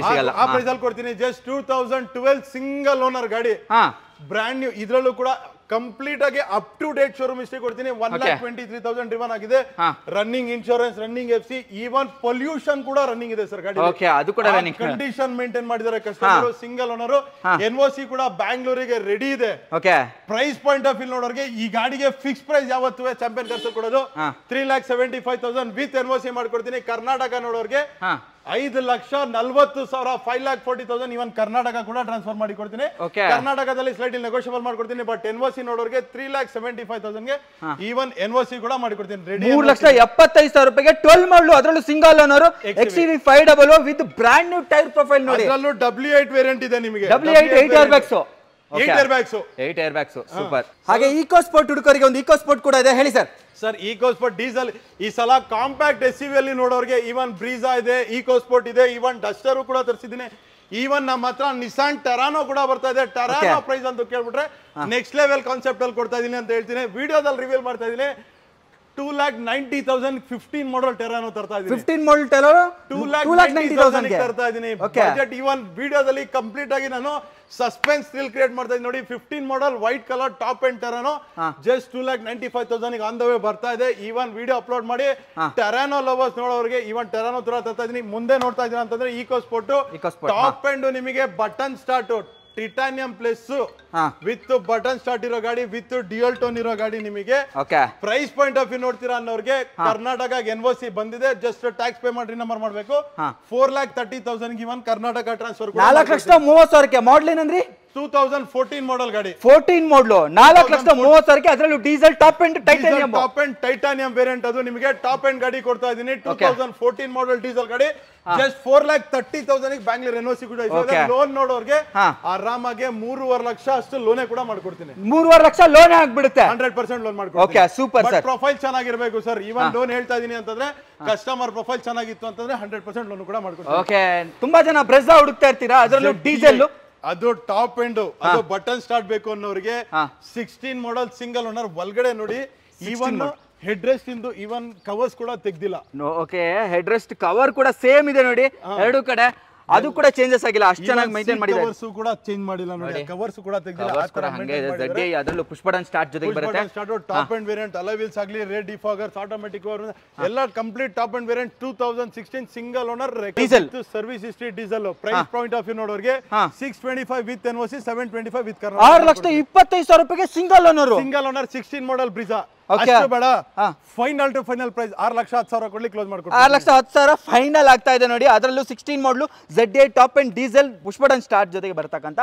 ಸಿಗಲ್ಲ. ಆ ಪ್ರೈಸ್ ಅಲ್ಲಿ ಕೊಡ್ತೀನಿ. ಜಸ್ಟ್ 2012 ಸಿಂಗಲ್ ಓನರ್ ಗಾಡಿ, ಬ್ರ್ಯಾಂಡ್ ನ್ಯೂ. ಇದ್ರಲ್ಲೂ ಕೂಡ ಕಂಪ್ಲೀಟ್ ಆಗಿ up to date showroom history ಕೊಡ್ತೀನಿ. 1,23,000 ಡ್ರಿವನ್ ಆಗಿದೆ. Running insurance, running FC, even pollution ಕೂಡ ರನ್ನಿಂಗ್ ಇದೆ ಸರ್ ಗಾಡಿ. ಅದು ಕೂಡ ಕಂಡೀಷನ್ ಮೇಂಟೈನ್ ಮಾಡಿದ್ದಾರೆ ಕಸ್ಟಮರ್. Single owner. NOC ಕೂಡ ಬ್ಯಾಂಗ್ಳೂರಿಗೆ ರೆಡಿ ಇದೆ. ಪ್ರೈಸ್ ಪಾಯಿಂಟ್ ಆಫ್ ವ್ಯೂ ನೋಡೋರಿಗೆ ಈ ಗಾಡಿಗೆ ಫಿಕ್ಸ್ ಪ್ರೈಸ್ ಯಾವತ್ತೂ ಚಾಂಪಿಯನ್ ಕಾರ್ಸ್ ಕೊಡೋದು 3,75,000 ವಿತ್ NOC ಮಾಡ್ಕೊಡ್ತೀನಿ. ಕರ್ನಾಟಕ ನೋಡೋರ್ಗೆ 5,40,000 5,40,000 ಇವನ್ ಕರ್ನಾಟಕ ಕೂಡ ಟ್ರಾನ್ಸ್ಫರ್ ಮಾಡಿ ಕೊಡ್ತೀನಿ. ಕರ್ನಾಟಕದಲ್ಲಿ ಸ್ಲೈಟ್ಲಿ ನೆಗೋಷಿಯಬಲ್ ಮಾಡ್ಕೊಡ್ತೀನಿ. ಬಟ್ NOC ನೋಡೋರ್ಗೆ 3,75,000 ಗೆ ಈವನ್ NOC ಕೂಡ ಮಾಡಿಕೊಡ್ತೀನಿ. 3,75,000 ರೂಪಾಯಿಗೆ 12 ಮಾಡಲು, ಅದರಲ್ಲೂ single owner XUV500 with brand new tyre profile ನೋಡಿ. ಅದರಲ್ಲೂ W8 ವೇರಿಯಂಟ್ ಇದೆ ನಿಮಗೆ. W8 8 air bags. 8 air bags super. ಹಾಗೆ ಈಕೋ ಸ್ಪೋರ್ಟ್ ಹುಡುಕರಿಗೆ ಒಂದು ಈಕೋ ಸ್ಪೋರ್ಟ್ ಕೂಡ ಇದೆ. ಹೇಳಿ sir. Sir eco sport diesel ಈ ಸಲ ಕಾಂಪ್ಯಾಕ್ಟ್ SUV ಅಲ್ಲಿ ನೋಡೋರ್ಗೆ ಈವನ್ ಬ್ರೀಜಾ ಇದೆ, ಈಕೋ ಸ್ಪೋರ್ಟ್ ಇದೆ, ಈವನ್ ಡಸ್ಟರ್ ಕೂಡ ತರಿಸಿದ್ದೀನಿ. ಈವನ್ ನಮ್ಮ ಹತ್ರ ನಿಸಾನ್ ಟೆರಾನೋ ಕೂಡ ಬರ್ತಾ ಇದೆ. ಟೆರಾನೋ ಪ್ರೈಸ್ ಅಂತ ಕೇಳ್ಬಿಟ್ರೆ ನೆಕ್ಸ್ಟ್ ಲೆವೆಲ್ ಕಾನ್ಸೆಪ್ಟ್ ಅಲ್ಲಿ ಕೊಡ್ತಾ ಇದೀನಿ ಅಂತ ಹೇಳ್ತೀನಿ. ವಿಡಿಯೋದಲ್ಲಿ ರಿವೀಲ್ ಮಾಡ್ತಾ ಇದೀನಿ. 2,90,000 15 ಮಾಡಲ್ ಟೆರಾನೋ ತರ್ತಾ ಇದೀನಿ. 15 ಮಾಡಲ್ ಟೆರಾನೋ 2,90,000 ತರ್ತಾ ಇದೀನಿ. ಬಜೆಟ್ ಇವನ್ ವಿಡಿಯೋದಲ್ಲಿ ಕಂಪ್ಲೀಟ್ ಆಗಿ ನಾನು ಸಸ್ಪೆನ್ಸ್ ಥ್ರಿಲ್ ಕ್ರಿಯೇಟ್ ಮಾಡ್ತಾ ಇದ್ದೀನಿ ನೋಡಿ. 15 model white colour top end Terrano just 2,95,000 on the way ಬರ್ತಾ ಇದೆ. ಇವನ್ ವಿಡಿಯೋ ಅಪ್ಲೋಡ್ ಮಾಡಿ ಟೆರಾನೋ ಲವರ್ಸ್ ನೋಡೋರಿಗೆ ಇವನ್ ಟೆರಾನೋ ತರ ತರ್ತಾ ಇದೀನಿ. ಮುಂದೆ ನೋಡ್ತಾ ಇದ್ದೀರಾ ಅಂತಂದ್ರೆ ಈಕೋ ಸ್ಪೋರ್ಟ್ ಟಾಪ್ ಅಂಡ್ ನಿಮಗೆ button start titanium plus with button start ಇರೋ ಗಾಡಿ ವಿತ್ ಡ್ಯೂಯಲ್ ಟೋನ್ ಇರೋ ಗಾಡಿ ನಿಮಗೆ ಪ್ರೈಸ್ ಪಾಯಿಂಟ್ ಆಫ್ ವ್ಯೂ ನೋಡ್ತೀರಾ ಅನ್ನೋರಿಗೆ ಕರ್ನಾಟಕ NOC ಬಂದಿದೆ. ಜಸ್ಟ್ ಟ್ಯಾಕ್ಸ್ ಪೇ ಮಾಡಿ ನಂಬರ್ ಮಾಡಬೇಕು. 4,30,000 ಇವನ್ ಕರ್ನಾಟಕ ಟ್ರಾನ್ಸ್ಫರ್ 4,30,000 ಮಾಡಲ್ ಏನಂದ್ರಿ? 2014 ಮಾಡಲ್ ಗಾಡಿ. 14 ಮಾಡಲ್ 4,30,000 ಅದರಲ್ಲೂ diesel top and titanium. Top and titanium variant ಅದು ನಿಮಗೆ ಟಾಪ್ ಅಂಡ್ ಗಾಡಿ ಕೊಡ್ತಾ ಇದೀನಿ. 2014 ಮಾಡಲ್ ಡೀಸೆಲ್ ಗಾಡಿ ಜಸ್ಟ್ 4,30,000 ಬ್ಯಾಂಗ್ಳೂರ್ NOC ಕೂಡ ಇದೆ. ಲೋನ್ ನೋಡೋರ್ಗೆ ಆರಾಮಾಗಿ 3.5 ಲಕ್ಷ ಅಷ್ಟು ಲೋನೇ ಕೂಡ ಮಾಡ್ಕೊಡ್ತೀನಿ. 3.5 ಲಕ್ಷ ಲೋನ್ ಆಗ್ಬಿಡುತ್ತೆ. 100% ಲೋನ್ ಮಾಡ್ಕೊಡ್ತೀನಿ. Okay super sir. ಪ್ರೊಫೈಲ್ ಚೆನ್ನಾಗಿರ್ಬೇಕು ಸರ್. ಇವನ್ ಲೋನ್ ಹೇಳ್ತಾ ಇದೀನಿ ಅಂತಂದ್ರೆ ಕಸ್ಟಮರ್ ಪ್ರೊಫೈಲ್ ಚೆನ್ನಾಗಿತ್ತು ಅಂತಂದ್ರೆ 100% ಲೋನ್ ಕೂಡ ಮಾಡ್ಕೊಡ್ತೀನಿ. ಓಕೆ ತುಂಬಾ ಜನ ಬ್ರೆಜಾ ಹುಡುಕ್ತಾ ಇರ್ತೀರಾ, ಅದರಲ್ಲೂ ಡೀಸೆಲ್ ಅದು ಟಾಪ್ ಎಂಡ್ ಅದು ಬಟನ್ ಸ್ಟಾರ್ಟ್ ಬೇಕು ಅನ್ನೋರಿಗೆ 16 ಮಾಡಲ್ ಸಿಂಗಲ್ ಓನರ್ ಒಳಗಡೆ ನೋಡಿ. ಇವನ್ ಹೆಡ್ ರೆಸ್ಟ್ ಇಂದು ಇವನ್ ಕವರ್ಸ್ ಕೂಡ ತೆಗ್ದಿಲ್ಲ. ಓಕೆ ಹೆಡ್ ರೆಸ್ಟ್ ಕವರ್ ಕೂಡ ಸೇಮ್ ಇದೆ ನೋಡಿ ಎರಡು ಕಡೆ. ಅದು ಕೂಡ ಚೇಂಜಸ್ ಆಗಿಲ್ಲ, ಅಷ್ಟು ಚೆನ್ನಾಗಿ ಮೇಂಟೈನ್ ಮಾಡಿದ್ದಾರೆ. ಕವರ್ಸ್ ಕೂಡ ಚೇಂಜ್ ಮಾಡಿಲ್ಲ ನೋಡಿ. ಕವರ್ಸ್ ಕೂಡ ತೆಗ್ದಿಲ್ಲ. ಆ ತರ ಹಂಗೆ ಇದೆ. ZD ಅದರಲ್ಲೂ ಪುಷ್ ಬಟನ್ ಸ್ಟಾರ್ಟ್ ಜೊತೆಗೆ ಬರುತ್ತೆ. Start top end variant alloy wheels ಆಗಲಿ ರೇರ್ ಡಿಫಾಗರ್ಸ್ ಆಟೋಮ್ಯಾಟಿಕ್ ಎಲ್ಲ complete top end variant 2016 single owner diesel service history diesel. Price point of view ನೋಡೋರಿಗೆ 625 ವಿತ್ NOC 725 ವಿತ್ ಕರ್ನಾಟಕ. 6,25,000 ರೂಪಾಯಿಗೆ ಸಿಂಗಲ್ ಓನರ್ 16 ಮಾಡಲ್ ಬ್ರಿಜಾ. ಅಷ್ಟು ಬೇಡ, final to final price 6,10,000 ಕೊಡ್ಲಿ close ಮಾಡ್ಕೊಡ್ತೀನಿ. 6,10,000 final ಆಗ್ತಾ ಇದೆ ನೋಡಿ. ಅದರಲ್ಲೂ 16 ಮಾಡಲು ZD top and diesel push button start ಜೊತೆಗೆ ಬರ್ತಕ್ಕಂಥ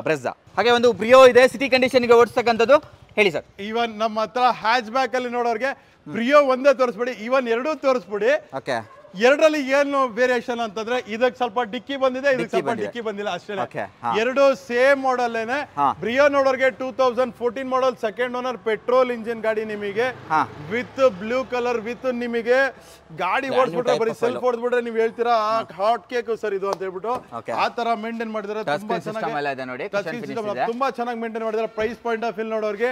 ಬ್ರೆಜಾ. ಹಾಗೆ ಒಂದು ಬ್ರಿಯೋ ಇದೆ ಸಿಟಿ ಕಂಡೀಷನ್ ಗೆ ಓಡಿಸ್ತಕ್ಕಂಥದ್ದು. ಹೇಳಿ ಸರ್. ಇವನ್ ನಮ್ಮ ಹತ್ರ ಹ್ಯಾಚ್ ಬ್ಯಾಕ್ ಅಲ್ಲಿ ನೋಡೋರಿಗೆ ಬ್ರಿಯೋ ಒಂದೇ ತೋರಿಸ್ಬಿಡಿ, ಇವನ್ ಎರಡೂ ತೋರಿಸ್ಬಿಡಿ. ಓಕೆ ಎರಡರಲ್ಲಿ ಏನು ವೇರಿಯೇಷನ್ ಅಂತಂದ್ರೆ ಇದಕ್ಕೆ ಸ್ವಲ್ಪ ಡಿಕ್ಕಿ ಬಂದಿದೆ, ಇದಕ್ಕೆ ಸ್ವಲ್ಪ ಡಿಕ್ಕಿ ಬಂದಿಲ್ಲ ಅಷ್ಟೇ. ಎರಡು ಸೇಮ್ ಮಾಡಲ್ ಏನೆ. ಬ್ರಿಯೋ ನೋಡೋರ್ಗೆ 2014 model second owner petrol engine ಗಾಡಿ ನಿಮಗೆ ವಿತ್ ಬ್ಲೂ ಕಲರ್ ವಿತ್ ನಿಮಗೆ ಗಾಡಿ ಓಡಿಸ್ಬಿಟ್ರೆ ಬರೀ ಸೆಲ್ಫ್ ಓಡಿಸ್ಬಿಟ್ರೆ ನೀವು ಹೇಳ್ತೀರಾ ಹಾಟ್ ಕೇಕ್ ಸರ್ ಇದು ಅಂತ ಹೇಳ್ಬಿಟ್ಟು ಆ ತರ ಮೇಂಟೈನ್ ಮಾಡಿದ್ರೆ ತುಂಬಾ ಚೆನ್ನಾಗಿ ತುಂಬಾ ಚೆನ್ನಾಗಿ ಮೇಂಟೈನ್ ಮಾಡಿದ್ರೆ. ಪ್ರೈಸ್ ಪಾಯಿಂಟ್ ಆಫ್ ವ್ಯೂ ನೋಡೋರ್ಗೆ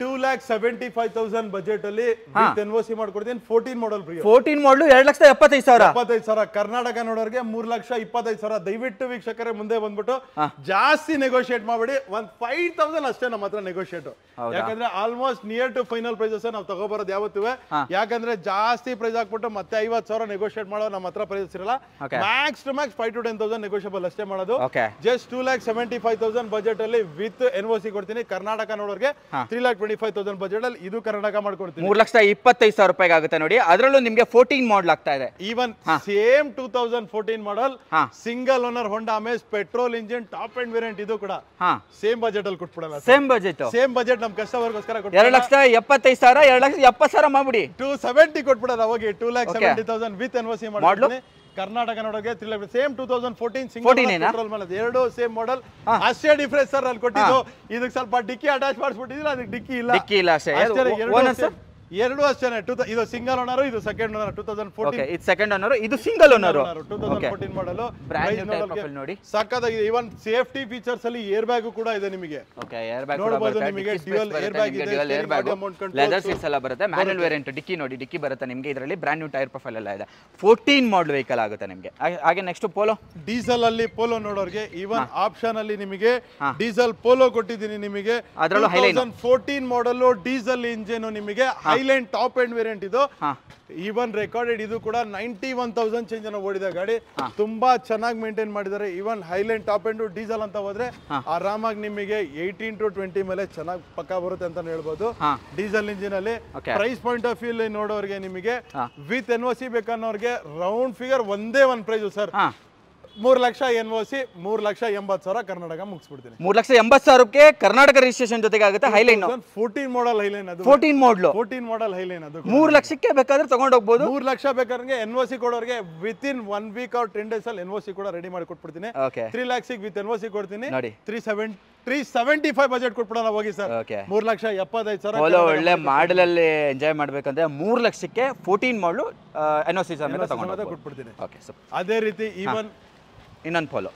2,75,000 ಬಜೆಟ್ ಅಲ್ಲಿ ವಿತ್ NOC ಮಾಡ್ಕೊಡ್ತೀನಿ. 14 ಮಾಡಲ್ ಬ್ರಿಯೋ. 14 ಮಾಡಲು 2,75,000. ಕರ್ನಾಟಕ ನೋಡೋರ್ಗೆ 3,25,000. ದಯವಿಟ್ಟು ವೀಕ್ಷಕರೇ ಮುಂದೆ ಬಂದ್ಬಿಟ್ಟು ಜಾಸ್ತಿ ನೆಗೋಷಿಯೇಟ್ ಮಾಡಬೇಡಿ. 5,000 ಅಷ್ಟೇ ನಮ್ಮ ಹತ್ರ ನೆಗೋಷಿಯೇಟ್. ಯಾಕಂದ್ರೆ almost near to final prices ನಾವು ತಗೋಬರೋದು ಯಾವತ್ತೂ. ಯಾಕಂದ್ರೆ ಜಾಸ್ತಿ ಪ್ರೈಸ್ ಹಾಕ್ಬಿಟ್ಟು ಮತ್ತೆ 50,000 ನೆಗೋಷಿಯೇಟ್ ಮಾಡೋ ನಮ್ಮ ಹತ್ರ ಪ್ರೈಸ್ ಇರಲ್ಲ. Max to max 5 to 10,000 negotiable ಅಷ್ಟೇ ಮಾಡೋದು. ಜಸ್ಟ್ 2,75,000 ಬಜೆಟ್ ಅಲ್ಲಿ ವಿತ್ NOC ಕೊಡ್ತೀನಿ. ಕರ್ನಾಟಕ ನೋಡೋರ್ಗೆ 3,25,000 ಬಜೆಟ್ ಅಲ್ಲಿ ಇದು ಕರ್ನಾಟಕ ಮಾಡ್ಕೊಡ್ತೀನಿ. 3,25,000 ರೂಪಾಯಿಗೆ ಆಗುತ್ತೆ ನೋಡಿ. ಅದರಲ್ಲೂ ನಿಮಗೆ 14 ಮಾಡಲ್ ಆಗ್ತಾ ಇದೆ. ಈವನ್ ಸೇಮ್ 2014 ಮಾಡಲ್ ಸಿಂಗಲ್ ಓನರ್ ಹೋಂಡಾ Amaze petrol engine top end variant ಇದು ಕೂಡ ಸೇಮ್ ಬಜೆಟ್ ಅಲ್ಲಿ ಕೊಟ್ಬಿಡಲ್ಲ. ಸೇಮ್ ಬಜೆಟ್ ನಮ್ ಕಸ್ಟಮರ್ಗೋಸ್ಕರ 2,75,000 2,70,000 ಮಾಡ್ಬಿಡಿ. 270 ಕೊಟ್ಬಿಡಲ್ಲ ಹೋಗಿ. 2,70,000 ವಿತ್ NOC ಮಾಡ್ತೀನಿ. ಕರ್ನಾಟಕ ನೋಡೋಕೆ ಸೇಮ್ 2014 ಸಿಂಗಲ್ ಎರಡು ಸೇಮ್ ಮಾಡಲ್ ಅಷ್ಟೇ ಡಿಫರೆನ್ಸ್ ಸರ್ ಅಲ್ಲಿ ಕೊಟ್ಟಿದ್ದು. ಇದಕ್ಕೆ ಸ್ವಲ್ಪ ಡಿಕ್ಕಿ ಅಟ್ಯಾಚ್ ಮಾಡಿಸ್ಬಿಟ್ಟಿದ್ರೆ ಅದಕ್ಕೆ ಡಿಕ್ಕಿ ಇಲ್ಲ. ಎರಡು ಅಷ್ಟೇನೆ. ಇದು ಸಿಂಗಲ್ ಓನರ್, ಇದು ಸೆಕೆಂಡ್ ಓನರ್. 2014 ಇದು ಸೆಕೆಂಡ್ ಓನರ್, ಇದು ಸಿಂಗಲ್ ಓನರ್. 2014 ಮಾಡಲ್ ನೋಡಿ ಸಕ್ಕತ್ತಾಗಿದೆ. ಇವನ್ ಸೇಫ್ಟಿ ಫೀಚರ್ಸ್ ಅಲ್ಲಿ ಏರ್ ಬ್ಯಾಗ್ ಕೂಡ ಇದೆ ನಿಮಗೆ. ಓಕೆ ಏರ್ ಬ್ಯಾಗ್ ನೋಡಬಹುದು ನಿಮಗೆ ಡ್ಯುಯಲ್ ಏರ್ ಬ್ಯಾಗ್ ಇದೆ. ಲೆದರ್ ಸೀಟ್ಸ್ ಎಲ್ಲ ಬರುತ್ತೆ. ಮ್ಯಾನ್ಯುಯಲ್ ವೇರಿಯಂಟ್ ಡಿಕ್ಕಿ ನೋಡಿ, ಡಿಕ್ಕಿ ಬರುತ್ತೆ ನಿಮಗೆ. ಇದರಲ್ಲಿ ಬ್ರಾಂಡ್ ನ್ಯೂ ಟೈರ್ ಪ್ರೊಫೈಲ್ ಎಲ್ಲ ಇದೆ. 14 ಮಾಡಲ್ ವೆಹಿಕಲ್ ಆಗುತ್ತೆ ನಿಮಗೆ. ಹಾಗೆ ನೆಕ್ಸ್ಟ್ ಪೋಲೋ ಡೀಸೆಲ್ ಅಲ್ಲಿ ಪೋಲೋ ನೋಡೋರ್ಗೆ ಇವನ್ ಆಪ್ಷನ್ ಅಲ್ಲಿ ನಿಮಗೆ ಡೀಸೆಲ್ ಪೋಲೋ ಕೊಟ್ಟಿದ್ದೀನಿ ನಿಮಗೆ. ಅದರಲ್ಲೂ 2014 ಮಾಡಲ್ ಡೀಸೆಲ್ ಇಂಜಿನ್ ನಿಮಗೆ ಹೈಲೈನ್ ಟಾಪ್ ಎಂಡ್ ವೇರಿಯಂಟ್ ಇದು. ಈವನ್ ರೆಕಾರ್ಡೆಡ್ ಇದು ಕೂಡ 91,000 ಚೇಂಜ್ ಅನ್ನು ಓಡಿದ ಗಾಡಿ. ತುಂಬಾ ಚೆನ್ನಾಗಿ ಮೇಂಟೈನ್ ಮಾಡಿದ್ದಾರೆ. Even Highline top end diesel ಅಂತ ಹೋದ್ರೆ ಆರಾಮಾಗಿ ನಿಮಗೆ 18 to 20 ಮೇಲೆ ಚೆನ್ನಾಗಿ ಪಕ್ಕ ಬರುತ್ತೆ ಅಂತ ಹೇಳ್ಬೋದು ಡೀಸೆಲ್ ಇಂಜಿನ್ ಅಲ್ಲಿ. ಪ್ರೈಸ್ ಪಾಯಿಂಟ್ ಆಫ್ ವ್ಯೂ ನೋಡೋರಿಗೆ ನಿಮಗೆ ವಿತ್ NOC ಬೇಕನ್ನೋರ್ಗೆ ರೌಂಡ್ ಫಿಗರ್ ಒಂದೇ ಒಂದು price sir. 3 lakh NOC 3,80,000 Karnataka ಮುಗಿಸ್ಬಿಡ್ತೀನಿ. 3,80,000ಕ್ಕೆ ಕರ್ನಾಟಕ ರಿಜಿಸ್ಟ್ರೇಷನ್ ಜೊತೆಗೆ ಆಗುತ್ತೆ. ಹೈಲೈನ್ 14 ಮಾಡಲ್ ಹೈಲೈನ್ ಅದು. 14 ಮಾಡಲ್ ಹೈಲೈನ್ ಅದು. 3 ಲಕ್ಷಕ್ಕೆ ಬೇಕಾದ್ರೆ ತಗೊಂಡು ಹೋಗ್ಬೋದು. 3 ಲಕ್ಷ ಬೇಕಾದ್ರೆ NOC ಕೊಡೋರಿಗೆ within 1 week or 10 days ಅಲ್ಲಿ NOC ಕೂಡ ರೆಡಿ ಮಾಡಿ ಕೊಟ್ಬಿಡ್ತೀನಿ. 3 lakhs ವಿತ್ NOC ಕೊಡ್ತೀನಿ. 375 ಬಜೆಟ್ ಕೊಟ್ಬಿಡೋಣ ಹೋಗಿ ಸರ್. 3,75,000 ಒಳ್ಳೆ ಮಾಡಲ್ ಅಲ್ಲಿ ಎಂಜಾಯ್ ಮಾಡ್ಬೇಕಂದ್ರೆ 3 ಲಕ್ಷಕ್ಕೆ 14 ಮಾಡಲು NOC ಸಮೇತ ತಗೊಂಡು ಕೊಟ್ಬಿಡ್ತೀನಿ. ಅದೇ ರೀತಿ ಈವನ್ ಇನ್ನೊಂದು ಪೋಲೋ